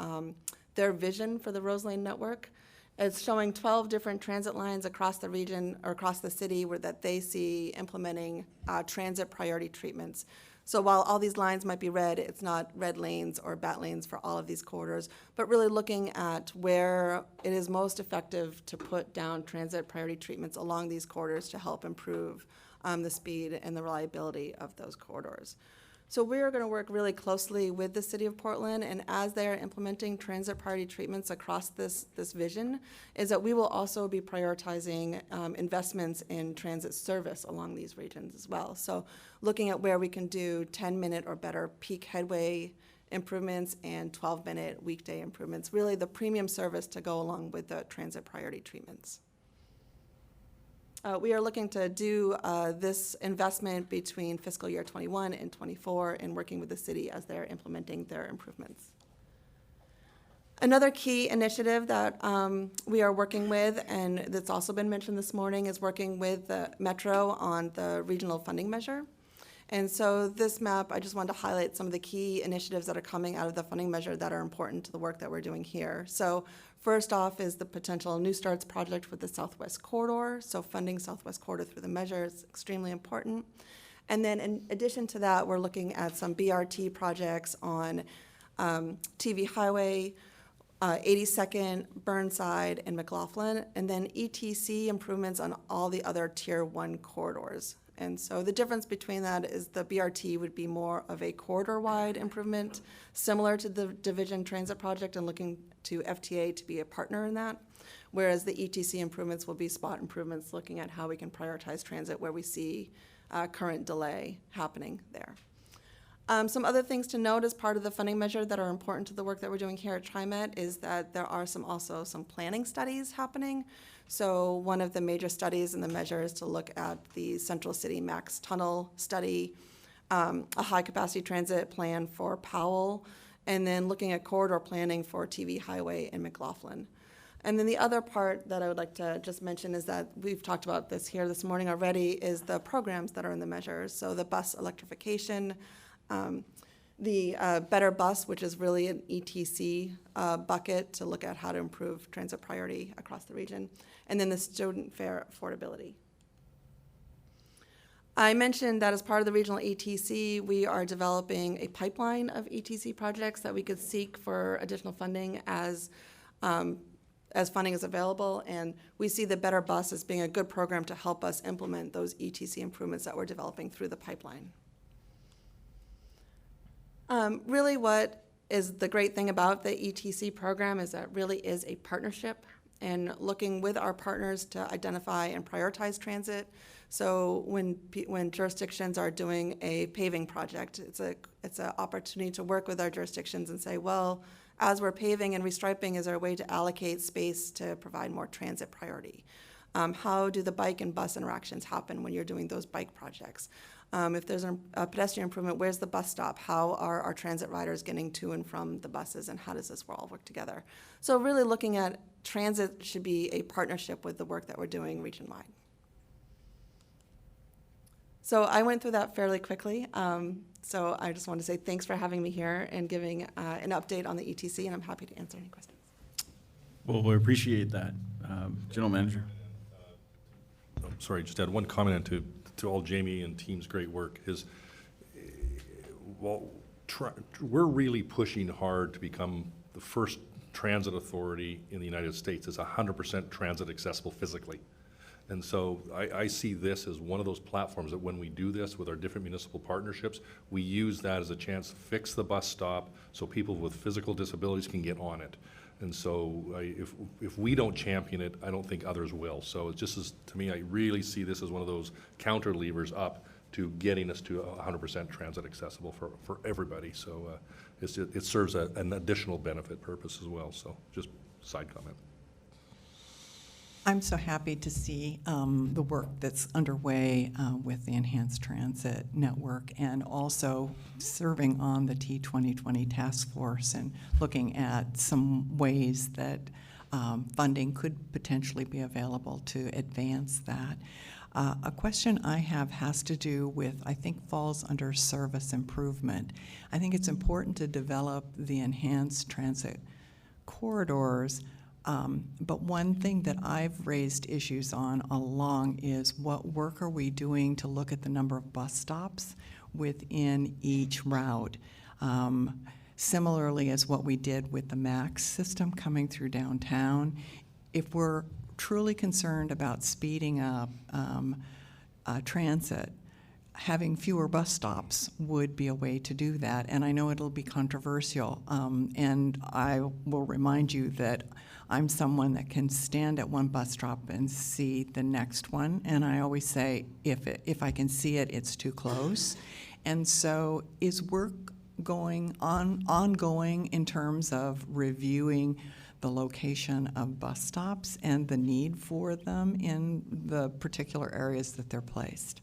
vision for the Rose Lane network. It's showing 12 different transit lines across the region or across the city where that they see implementing transit priority treatments. So while all these lines might be red, it's not red lanes or bat lanes for all of these corridors, but really looking at where it is most effective to put down transit priority treatments along these corridors to help improve the speed and the reliability of those corridors. So we are going to work really closely with the City of Portland, and as they are implementing transit priority treatments across this vision, is that we will also be prioritizing investments in transit service along these regions as well. So looking at where we can do 10-minute or better peak headway improvements and 12-minute weekday improvements, really the premium service to go along with the transit priority treatments. We are looking to do this investment between fiscal year 21 and 24 and working with the city as they're implementing their improvements. Another key initiative that we are working with, and that's also been mentioned this morning, is working with the Metro on the regional funding measure. And so this map, I just wanted to highlight some of the key initiatives that are coming out of the funding measure that are important to the work that we're doing here. So first off is the potential New Starts project with the Southwest Corridor. So funding Southwest Corridor through the measure is extremely important. And then in addition to that, we're looking at some BRT projects on TV Highway, 82nd, Burnside, and McLaughlin, and then ETC improvements on all the other Tier 1 corridors. And so the difference between that is the BRT would be more of a corridor-wide improvement, similar to the Division Transit Project, and looking to FTA to be a partner in that, whereas the ETC improvements will be spot improvements, looking at how we can prioritize transit where we see current delay happening there. Some other things to note as part of the funding measure that are important to the work that we're doing here at TriMet is that there are also some planning studies happening. So one of the major studies in the measure is to look at the Central City Max Tunnel study, a high-capacity transit plan for Powell, and then looking at corridor planning for TV Highway in McLaughlin. And then the other part that I would like to just mention is that we've talked about this here this morning already, is the programs that are in the measures. So the bus electrification, the Better Bus, which is really an ETC bucket to look at how to improve transit priority across the region, and then the student fare affordability. I mentioned that as part of the regional ETC, we are developing a pipeline of ETC projects that we could seek for additional funding as funding is available, and we see the Better Bus as being a good program to help us implement those ETC improvements that we're developing through the pipeline. Really what is the great thing about the ETC program is that it really is a partnership and looking with our partners to identify and prioritize transit. So when jurisdictions are doing a paving project, it's an opportunity to work with our jurisdictions and say, well, as we're paving and restriping, is there a way to allocate space to provide more transit priority? How do the bike and bus interactions happen when you're doing those bike projects? If there's a pedestrian improvement, where's the bus stop? How are our transit riders getting to and from the buses, and how does this all work together? So really looking at transit should be a partnership with the work that we're doing region-wide. So I went through that fairly quickly. So I just want to say thanks for having me here and giving an update on the ETC, and I'm happy to answer any questions. Well, we appreciate that. General Manager. I'm sorry, just add one comment to all Jamie and team's great work is, we're really pushing hard to become the first transit authority in the United States that's 100% transit accessible physically. And so I see this as one of those platforms that when we do this with our different municipal partnerships, we use that as a chance to fix the bus stop so people with physical disabilities can get on it. And so if we don't champion it, I don't think others will. So it just is, to me, I really see this as one of those counter levers up to getting us to 100% transit accessible for everybody. So it serves an additional benefit purpose as well. So just side comment. I'm so happy to see the work that's underway with the Enhanced Transit Network, and also serving on the T2020 task force and looking at some ways that funding could potentially be available to advance that. A question I have has to do with, I think falls under service improvement. I think it's important to develop the enhanced transit corridors. But one thing that I've raised issues on along is what work are we doing to look at the number of bus stops within each route? Similarly as what we did with the MAX system coming through downtown, if we're truly concerned about speeding up transit, having fewer bus stops would be a way to do that. And I know it'll be controversial, and I will remind you that I'm someone that can stand at one bus stop and see the next one, and I always say, if I can see it, it's too close. And so is work ongoing in terms of reviewing the location of bus stops and the need for them in the particular areas that they're placed?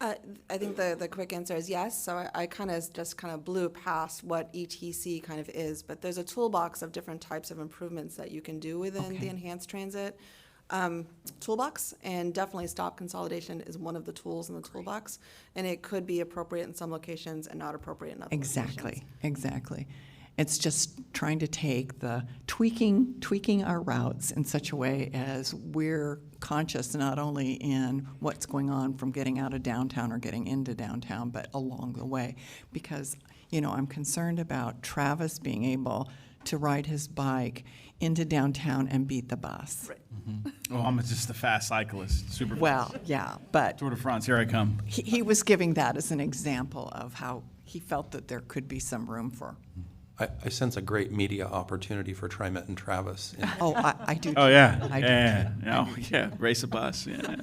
I think the quick answer is yes. So I just blew past what ETC kind of is, but there's a toolbox of different types of improvements that you can do within the enhanced transit toolbox, and definitely stop consolidation is one of the tools in the toolbox, and it could be appropriate in some locations and not appropriate in other locations. Exactly. It's just trying to take the tweaking our routes in such a way as we're conscious not only in what's going on from getting out of downtown or getting into downtown, but along the way. Because, I'm concerned about Travis being able to ride his bike into downtown and beat the bus. Right. Mm-hmm. Oh, I'm just a fast cyclist, super fast. Well, yeah, but Tour de France, here I come. He was giving that as an example of how he felt that there could be some room for. I sense a great media opportunity for TriMet and Travis. Oh, I do. Oh, yeah. I do. Yeah. Race a bus. Yeah.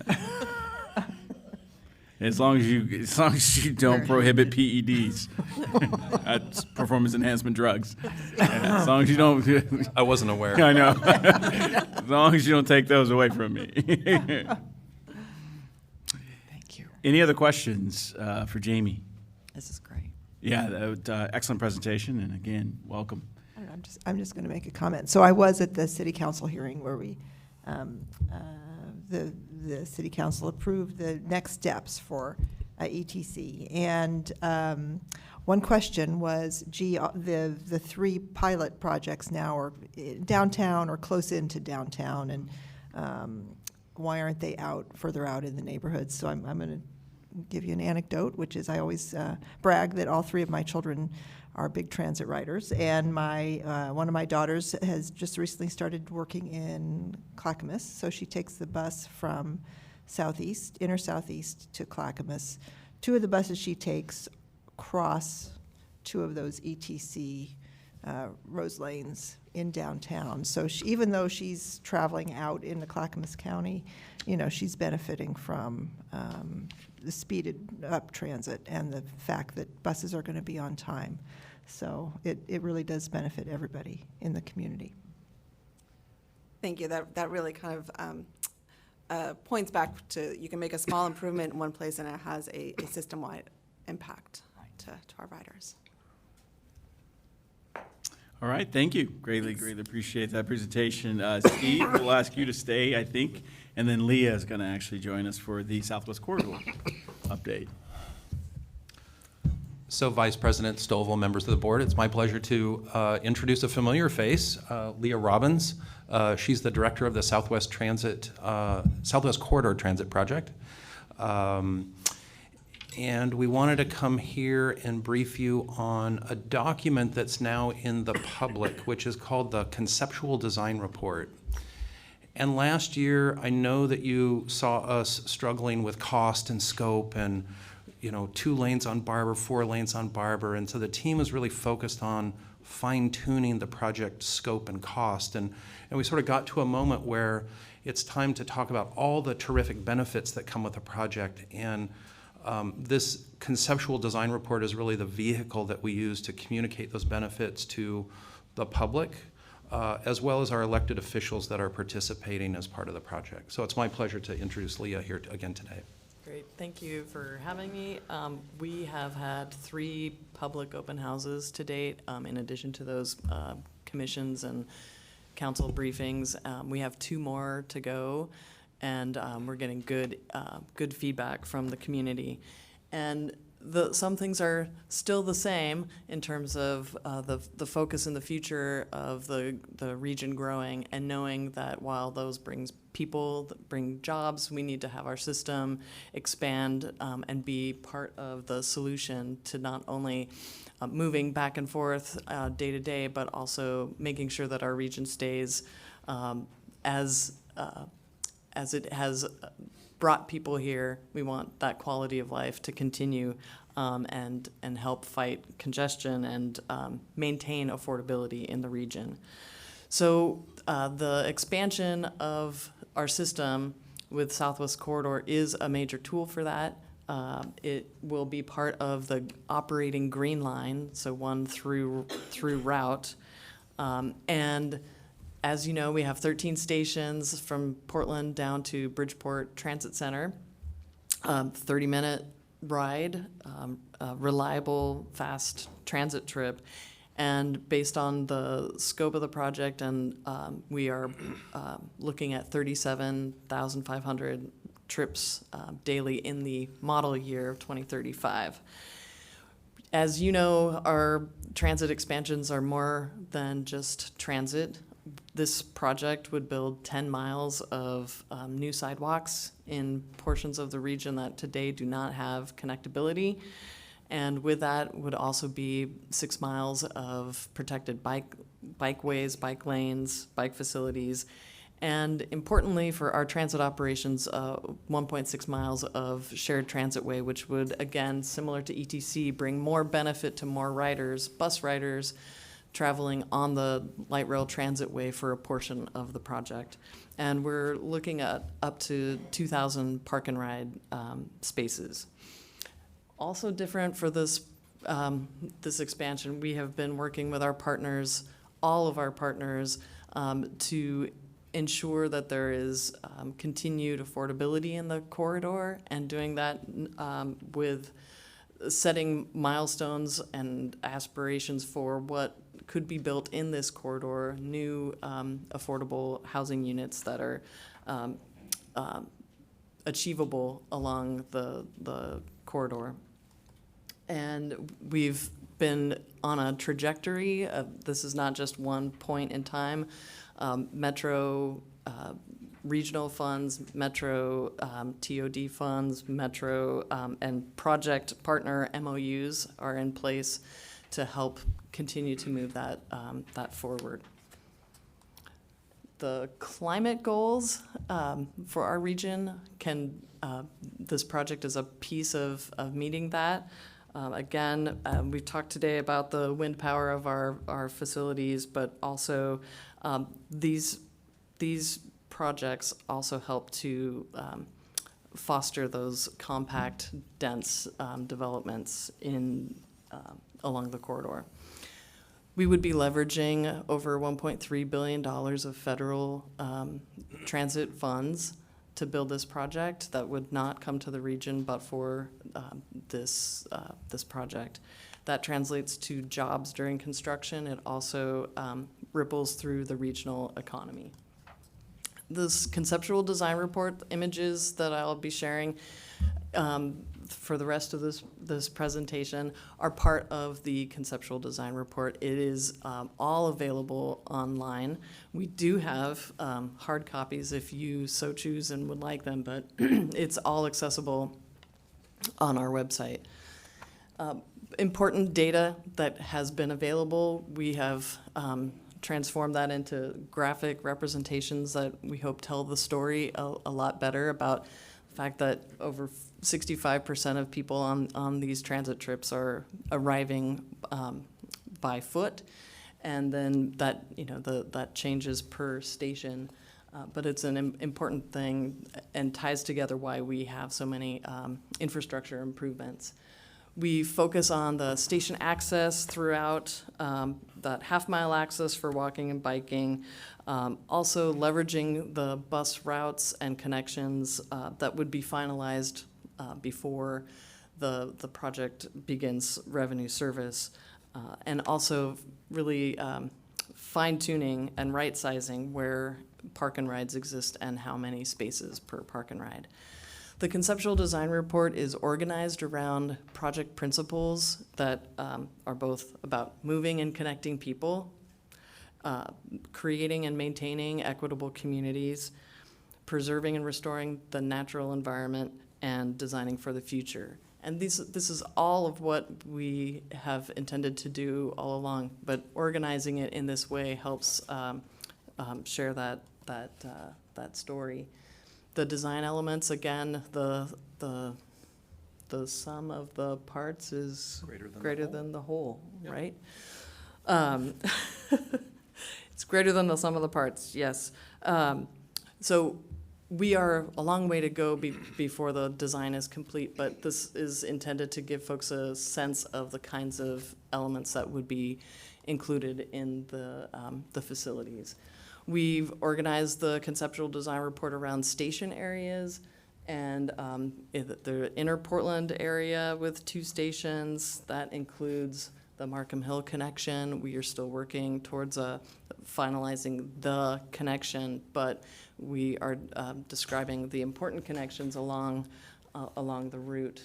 As long as you don't prohibit PEDs, that's performance enhancement drugs. As long as you don't. I wasn't aware. I know. As long as you don't take those away from me. Thank you. Any other questions for Jamie? This is great. Yeah, excellent presentation, and again, welcome. I don't know, I'm just going to make a comment. So I was at the city council hearing where we, the city council approved the next steps for ETC. And one question was, gee, the 3 pilot projects now are downtown or close into downtown, and why aren't they further out in the neighborhoods? So I'm going to give you an anecdote, which is I always brag that all 3 of my children are big transit riders, and one of my daughters has just recently started working in Clackamas, so she takes the bus from inner southeast to Clackamas. 2 of the buses she takes cross 2 of those ETC Rose Lanes in downtown. So even though she's traveling out into Clackamas County, she's benefiting from the speeded up transit and the fact that buses are going to be on time. So it really does benefit everybody in the community. Thank you. That really kind of points back to you can make a small improvement in one place and it has a system-wide impact to our riders. All right, thank you. Greatly appreciate that presentation. Steve, we'll ask you to stay, I think, and then Leah is going to actually join us for the Southwest Corridor update. So Vice President Stovall, members of the board, it's my pleasure to introduce a familiar face, Leah Robbins. She's the director of the Southwest Corridor Transit Project. And we wanted to come here and brief you on a document that's now in the public, which is called the Conceptual Design Report. And last year, I know that you saw us struggling with cost and scope and 2 lanes on Barber, 4 lanes on Barber. And so the team was really focused on fine-tuning the project scope and cost. And we sort of got to a moment where it's time to talk about all the terrific benefits that come with a project. And this conceptual design report is really the vehicle that we use to communicate those benefits to the public, as well as our elected officials that are participating as part of the project. So it's my pleasure to introduce Leah here again today. Great, thank you for having me. We have had 3 public open houses to date, in addition to those commissions and council briefings. We have 2 more to go, and we're getting good feedback from the community. And some things are still the same in terms of the focus in the future of the region growing, and knowing that while those brings people, that bring jobs, we need to have our system expand and be part of the solution to not only moving back and forth day to day, but also making sure that our region stays as it has brought people here. We want that quality of life to continue and help fight congestion and maintain affordability in the region. So the expansion of our system with Southwest Corridor is a major tool for that. It will be part of the operating Green Line, so 1 through route. And as you know, we have 13 stations from Portland down to Bridgeport Transit Center, 30-minute ride, reliable, fast transit trip. And based on the scope of the project, and we are looking at 37,500 trips daily in the model year of 2035. As you know, our transit expansions are more than just transit. This project would build 10 miles of new sidewalks in portions of the region that today do not have connectability. And with that would also be 6 miles of protected bikeways, bike lanes, bike facilities. And importantly for our transit operations, 1.6 miles of shared transit way, which would, again, similar to ETC, bring more benefit to more riders, bus riders, traveling on the light rail transit way for a portion of the project. And we're looking at up to 2,000 park and ride spaces. Also different for this expansion, we have been working with our partners, all of our partners, to ensure that there is continued affordability in the corridor, and doing that with setting milestones and aspirations for what could be built in this corridor, new affordable housing units that are achievable along the corridor. And we've been on a trajectory. This is not just one point in time. Metro regional funds, Metro TOD funds, Metro and project partner MOUs are in place to help continue to move that forward. The climate goals for our region this project is a piece of meeting that. Again, we've talked today about the wind power of our facilities, but also these projects also help to foster those compact, dense developments along the corridor. We would be leveraging over $1.3 billion of federal transit funds to build this project that would not come to the region but for this project. That translates to jobs during construction. It also ripples through the regional economy. This conceptual design report images that I'll be sharing for the rest of this presentation are part of the conceptual design report. It is all available online. We do have hard copies if you so choose and would like them, but it's all accessible on our website. Important data that has been available, we have transform that into graphic representations that we hope tell the story a lot better about the fact that over 65% of people on these transit trips are arriving by foot, and then that that changes per station, but it's an important thing and ties together why we have so many infrastructure improvements. We focus on the station access throughout, that half-mile access for walking and biking, also leveraging the bus routes and connections that would be finalized before the project begins revenue service, and also really fine-tuning and right-sizing where park and rides exist and how many spaces per park and ride. The conceptual design report is organized around project principles that are both about moving and connecting people, creating and maintaining equitable communities, preserving and restoring the natural environment, and designing for the future. And this is all of what we have intended to do all along, but organizing it in this way helps share that story. The design elements, again, the sum of the parts is greater than the whole, yep. Right? It's greater than the sum of the parts, yes. So we are a long way to go before the design is complete, but this is intended to give folks a sense of the kinds of elements that would be included in the facilities. We've organized the conceptual design report around station areas and the inner Portland area with 2 stations. That includes the Markham Hill connection. We are still working towards finalizing the connection, but we are describing the important connections along the route.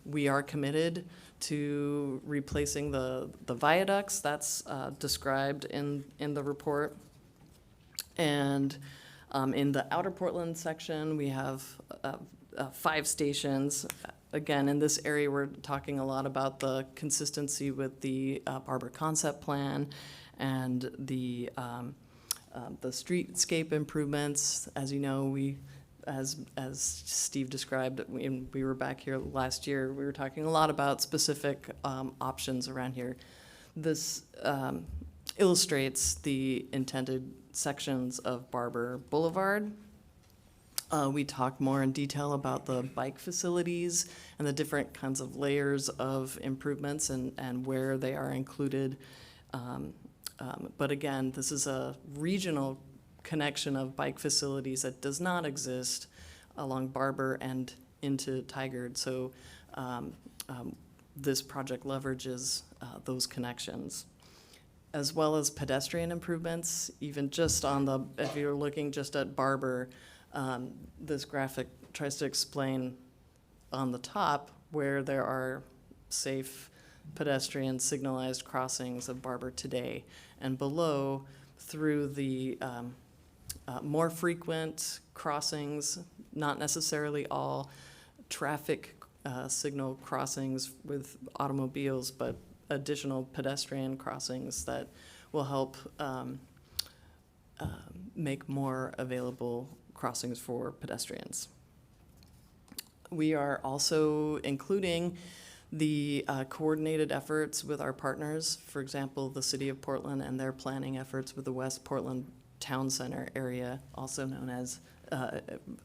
We are committed to replacing the viaducts. That's described in the report. And in the outer Portland section, we have 5 stations. Again, in this area, we're talking a lot about the consistency with the Barber Concept Plan and the streetscape improvements. As you know, as Steve described, when we were back here last year, we were talking a lot about specific options around here. This illustrates the intended sections of Barber Boulevard. We talk more in detail about the bike facilities and the different kinds of layers of improvements and where they are included. But again, this is a regional connection of bike facilities that does not exist along Barber and into Tigard. So this project leverages those connections, as well as pedestrian improvements. Even just on the, if you're looking just at Barber, this graphic tries to explain on the top where there are safe pedestrian signalized crossings of Barber today, and below through the more frequent crossings, not necessarily all traffic signal crossings with automobiles, but additional pedestrian crossings that will help make more available crossings for pedestrians. We are also including the coordinated efforts with our partners, for example, the City of Portland and their planning efforts with the West Portland Town Center area, also known as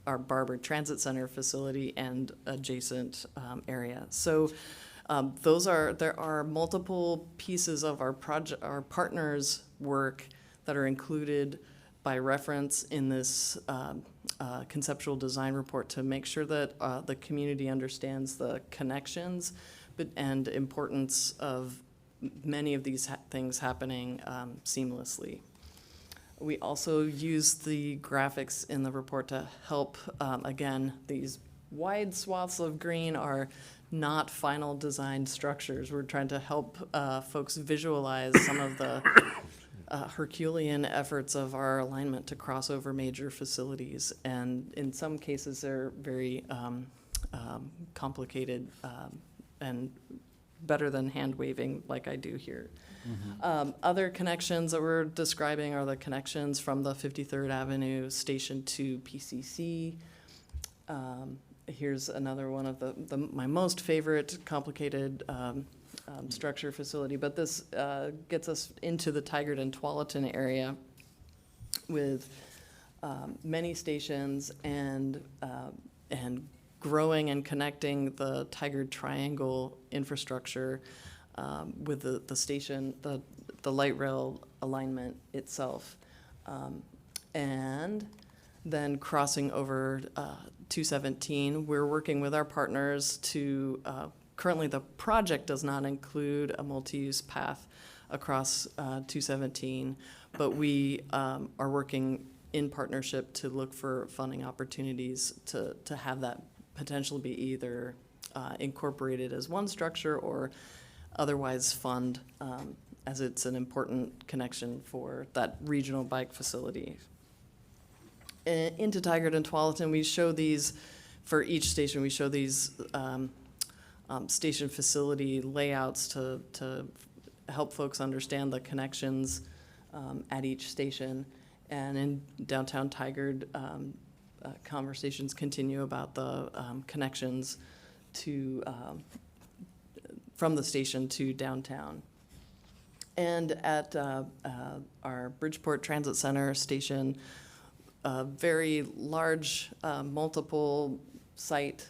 our Barber Transit Center facility and adjacent area. So there are multiple pieces of our partners' work that are included by reference in this conceptual design report to make sure that the community understands the connections and importance of many of these things happening seamlessly. We also use the graphics in the report to help, again, these wide swaths of green are not final design structures. We're trying to help folks visualize some of the Herculean efforts of our alignment to cross over major facilities. And in some cases, they're very complicated and better than hand waving like I do here. Other connections that we're describing are the connections from the 53rd Avenue station to PCC. Here's another one of my most favorite complicated structure facility, but this gets us into the Tigard and Tualatin area with many stations and growing and connecting the Tigard Triangle infrastructure with the station, the light rail alignment itself. And then crossing over 217, we're working with our partners to, currently the project does not include a multi-use path across 217, but we are working in partnership to look for funding opportunities to have that potentially be either incorporated as one structure or otherwise fund, as it's an important connection for that regional bike facility. Into Tigard and Tualatin, we show these, for each station, we show these station facility layouts to help folks understand the connections at each station. And in downtown Tigard, conversations continue about the connections to from the station to downtown. And at our Bridgeport Transit Center station, a very large multiple site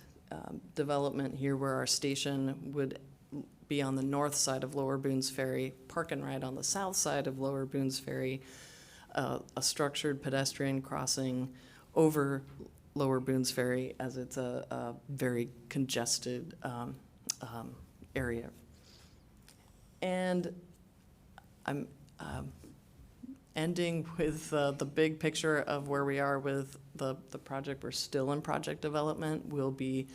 development here where our station would be on the north side of Lower Boones Ferry, park and ride on the south side of Lower Boones Ferry, a structured pedestrian crossing over Lower Boones Ferry as it's a very congested area. And I'm ending with the big picture of where we are with the project. We're still in project development. We'll be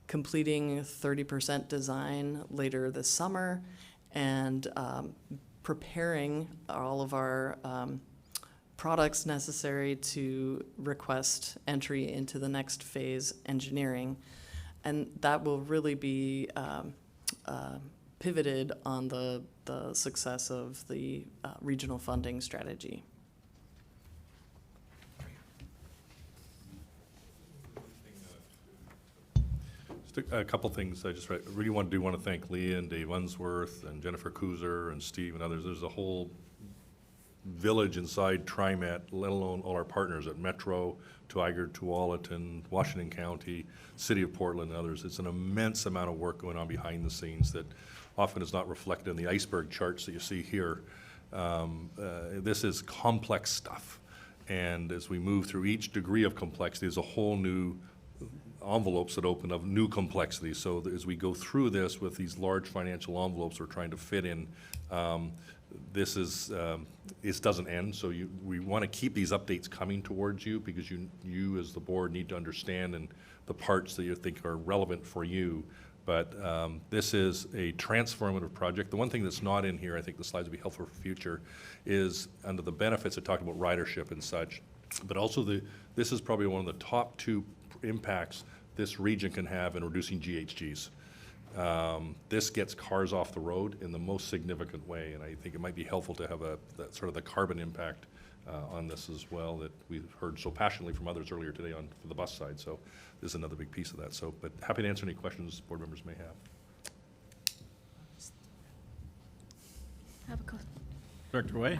completing 30% design later this summer and preparing all of our products necessary to request entry into the next phase engineering. And that will really be pivoted on the success of the regional funding strategy. Just a couple things I just really want to thank Leah and Dave Unsworth and Jennifer Kuzer and Steve and others. There's a whole village inside TriMet, let alone all our partners at Metro, Tigard, Tualatin, Washington County, City of Portland, and others. It's an immense amount of work going on behind the scenes that often is not reflected in the iceberg charts that you see here. This is complex stuff. And as we move through each degree of complexity, there's a whole new envelopes that open of new complexities. So as we go through this with these large financial envelopes we're trying to fit in, this doesn't end. So we want to keep these updates coming towards you, because you as the board need to understand and the parts that you think are relevant for you. But this is a transformative project. The one thing that's not in here, I think the slides would be helpful for future, is under the benefits, it talked about ridership and such, but also this is probably one of the top 2 impacts this region can have in reducing GHGs. This gets cars off the road in the most significant way, and I think it might be helpful to have that sort of the carbon impact on this as well, that we've heard so passionately from others earlier today for the bus side. So this is another big piece of that. So, but happy to answer any questions board members may have. I have a question. Director Way?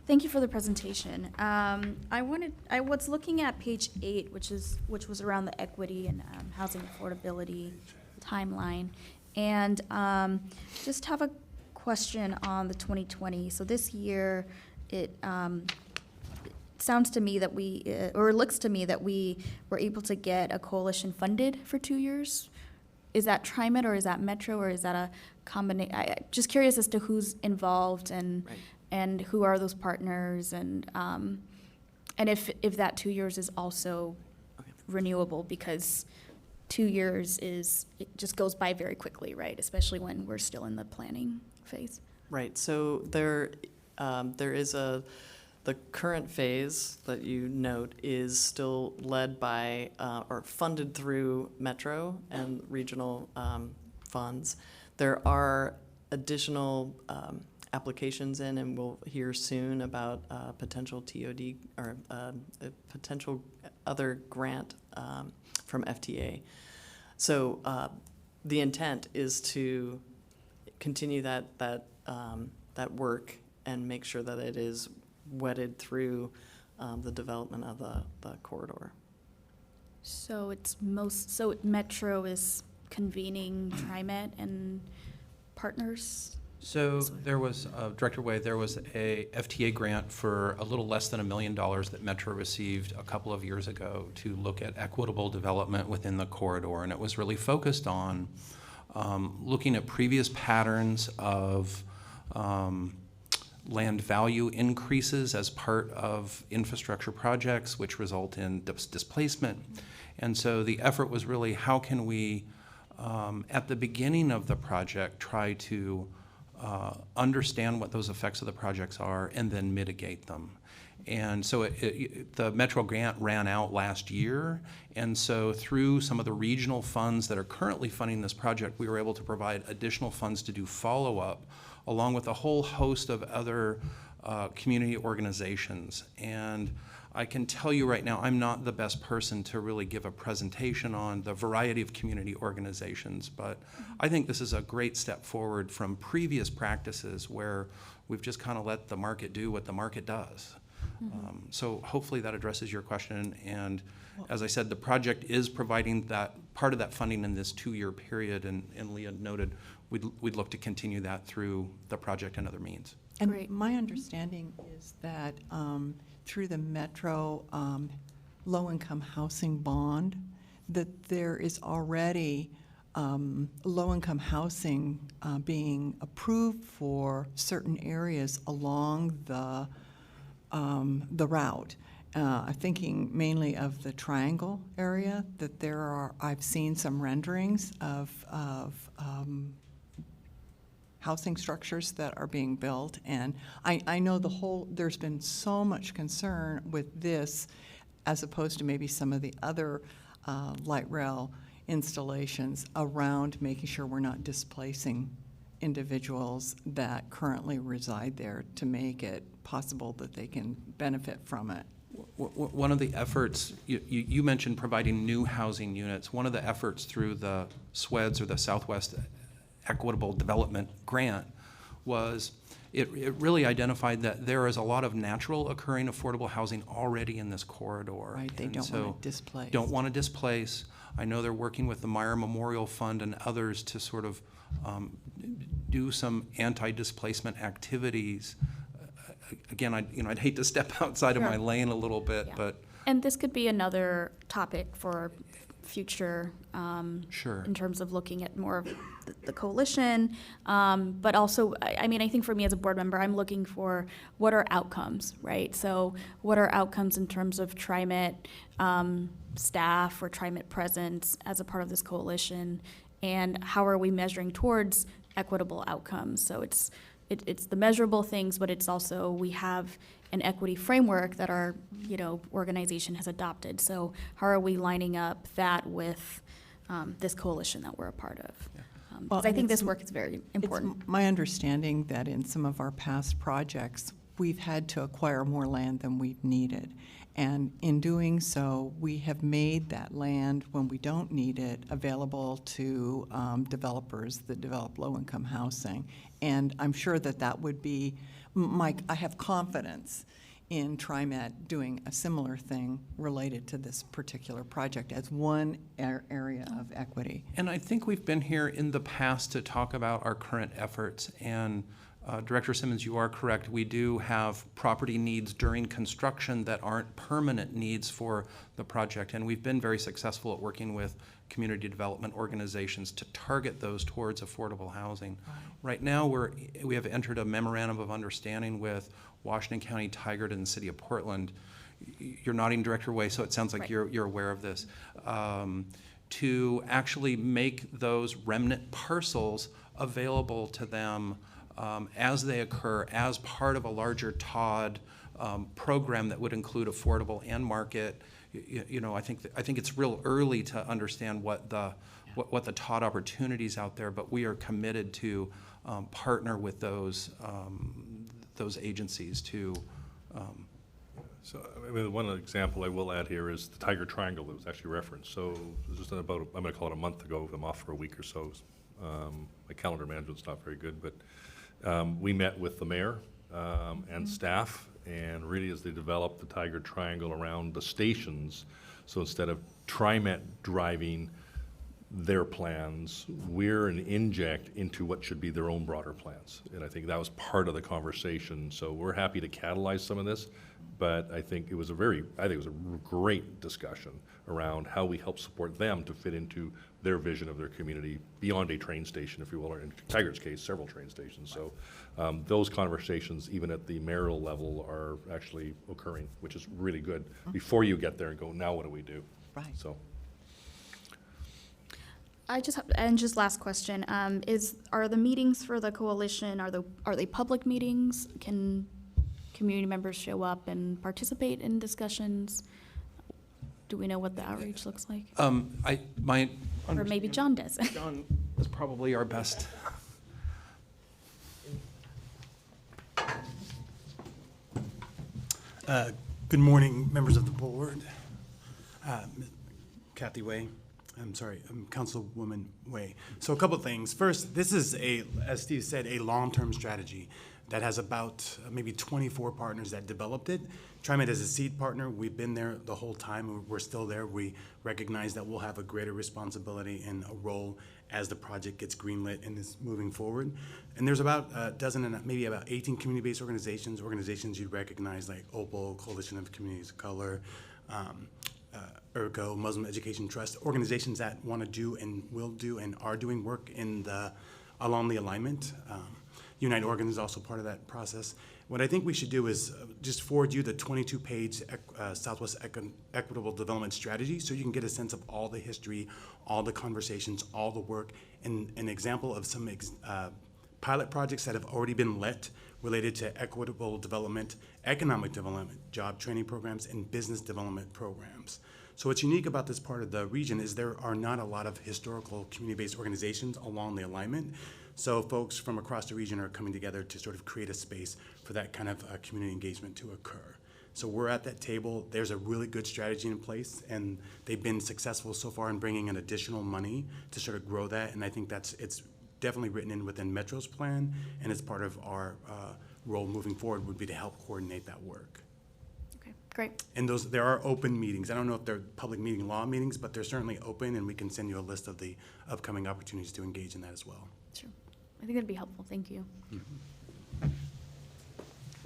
Thank you for the presentation. I was looking at page 8, which was around the equity and housing affordability timeline, and just have a question on the 2020. So this year, it sounds to me that or it looks to me that we were able to get a coalition funded for 2 years. Is that TriMet, or is that Metro, or is that a combination? Just curious as to who's involved and. Right. And who are those partners, and if that 2 years is also renewable, because 2 years it just goes by very quickly, right? Especially when we're still in the planning phase. Right, so there is the current phase that you note is still led by, or funded through Metro and regional funds. There are additional applications in, and we'll hear soon about potential TOD or a potential other grant from FTA. So the intent is to continue that work and make sure that it is wedded through the development of the corridor. So so Metro is convening TriMet and partners. So there was, Director Way, there was a FTA grant for a little less than $1 million that Metro received a couple of years ago to look at equitable development within the corridor, and it was really focused on looking at previous patterns of land value increases as part of infrastructure projects, which result in displacement. And so the effort was really, how can we, at the beginning of the project, try to understand what those effects of the projects are and then mitigate them. And so the Metro grant ran out last year, and so through some of the regional funds that are currently funding this project, we were able to provide additional funds to do follow-up, along with a whole host of other community organizations. And I can tell you right now, I'm not the best person to really give a presentation on the variety of community organizations, but I think this is a great step forward from previous practices where we've just kind of let the market do what the market does. So hopefully that addresses your question. And as I said, the project is providing that part of that funding in this 2-year period, and Leah noted we'd look to continue that through the project and other means. And Great. my understanding is that through the Metro low-income housing bond, that there is already low-income housing being approved for certain areas along the route. I'm thinking mainly of the Triangle area, that I've seen some renderings of housing structures that are being built, and I know there's been so much concern with this as opposed to maybe some of the other light rail installations around making sure we're not displacing individuals that currently reside there to make it possible that they can benefit from it. One of the efforts, you mentioned providing new housing units. One of the efforts through the SWEDS, or the Southwest Equitable Development Grant, was it really identified that there is a lot of natural occurring affordable housing already in this corridor. Right, they don't want to displace. Don't want to displace. I know they're working with the Meyer Memorial Fund and others to sort of do some anti-displacement activities again, I'd hate to step outside of my Sure. lane a little bit, Yeah. but And this could be another topic for future, Sure. in terms of looking at more of the coalition. But also, I mean, I think for me as a board member, I'm looking for what are outcomes, right? So what are outcomes in terms of TriMet staff or TriMet presence as a part of this coalition? And how are we measuring towards equitable outcomes? So it's the measurable things, but it's also, we have an equity framework that our, organization has adopted. So how are we lining up that with this coalition that we're a part of? Because I and think it's this work is very important. It's my understanding that in some of our past projects, we've had to acquire more land than we've needed. And in doing so, we have made that land, when we don't need it, available to developers that develop low-income housing. And I'm sure that would be, I have confidence in TriMet doing a similar thing related to this particular project as one area of equity. And I think we've been here in the past to talk about our current efforts. And Director Simmons, you are correct. We do have property needs during construction that aren't permanent needs for the project. And we've been very successful at working with community development organizations to target those towards affordable housing. Right now, we have entered a memorandum of understanding with Washington County, Tigard, and the City of Portland. You're nodding, Director Way, so it sounds like Right. you're aware of this. To actually make those remnant parcels available to them as they occur, as part of a larger TOD program that would include affordable and market. I think it's real early to understand what the TOD opportunities out there, but we are committed to partner with those agencies to. So, I mean, one example I will add here is the Tiger Triangle that was actually referenced. So, just about, I'm going to call it a month ago, I'm off for a week or so. My calendar management's not very good, but we met with the mayor and staff, and really as they developed the Tiger Triangle around the stations, so instead of TriMet driving their plans, we're an inject into what should be their own broader plans. And I think that was part of the conversation. So we're happy to catalyze some of this, but I think it was a great discussion around how we help support them to fit into their vision of their community beyond a train station, if you will, or in Tigard's case, several train stations. So those conversations, even at the mayoral level, are actually occurring, which is really good, before you get there and go, now what do we do? Right. So. Just last question, are the meetings for the coalition, are they public meetings? Can community members show up and participate in discussions? Do we know what the outreach looks like? Or maybe John does. John is probably our best. Good morning, members of the board. Kathy Way. Councilwoman Way. So a couple things. First, this is as Steve said, a long-term strategy that has about maybe 24 partners that developed it. TriMet is a seed partner. We've been there the whole time. We're still there. We recognize that we'll have a greater responsibility and a role as the project gets greenlit and is moving forward. And there's about a dozen and maybe about 18 community-based organizations you'd recognize, like OPAL, Coalition of Communities of Color, ERCO, Muslim Education Trust, organizations that want to do and will do and are doing work along the alignment. Unite Oregon is also part of that process. What I think we should do is just forward you the 22-page Southwest Equitable Development Strategy so you can get a sense of all the history, all the conversations, all the work, and an example of some pilot projects that have already been let related to equitable development, economic development, job training programs, and business development programs. So what's unique about this part of the region is there are not a lot of historical community-based organizations along the alignment. So folks from across the region are coming together to sort of create a space for that kind of community engagement to occur. So we're at that table. There's a really good strategy in place, and they've been successful so far in bringing in additional money to sort of grow that. And I think it's definitely written in within Metro's plan, and it's part of our role moving forward would be to help coordinate that work. Okay, great. And there are open meetings. I don't know if they're public meeting law meetings, but they're certainly open, and we can send you a list of the upcoming opportunities to engage in that as well. Sure. I think that'd be helpful. Thank you.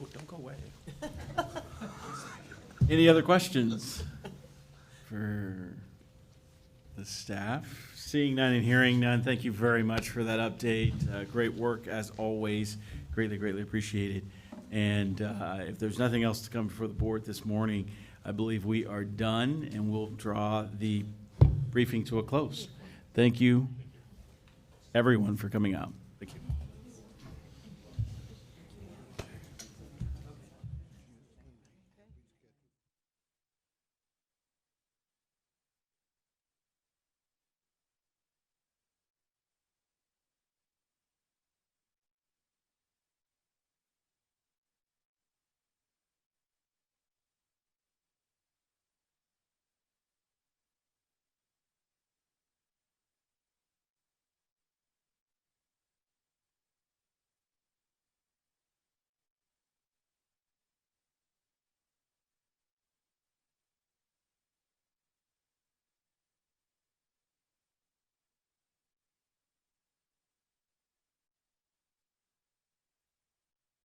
Oh, don't go away. Any other questions for the staff? Seeing none and hearing none, thank you very much for that update. Great work as always. Greatly, greatly appreciated. And if there's nothing else to come before the board this morning, I believe we are done and we'll draw the briefing to a close. Thank you, everyone, for coming out.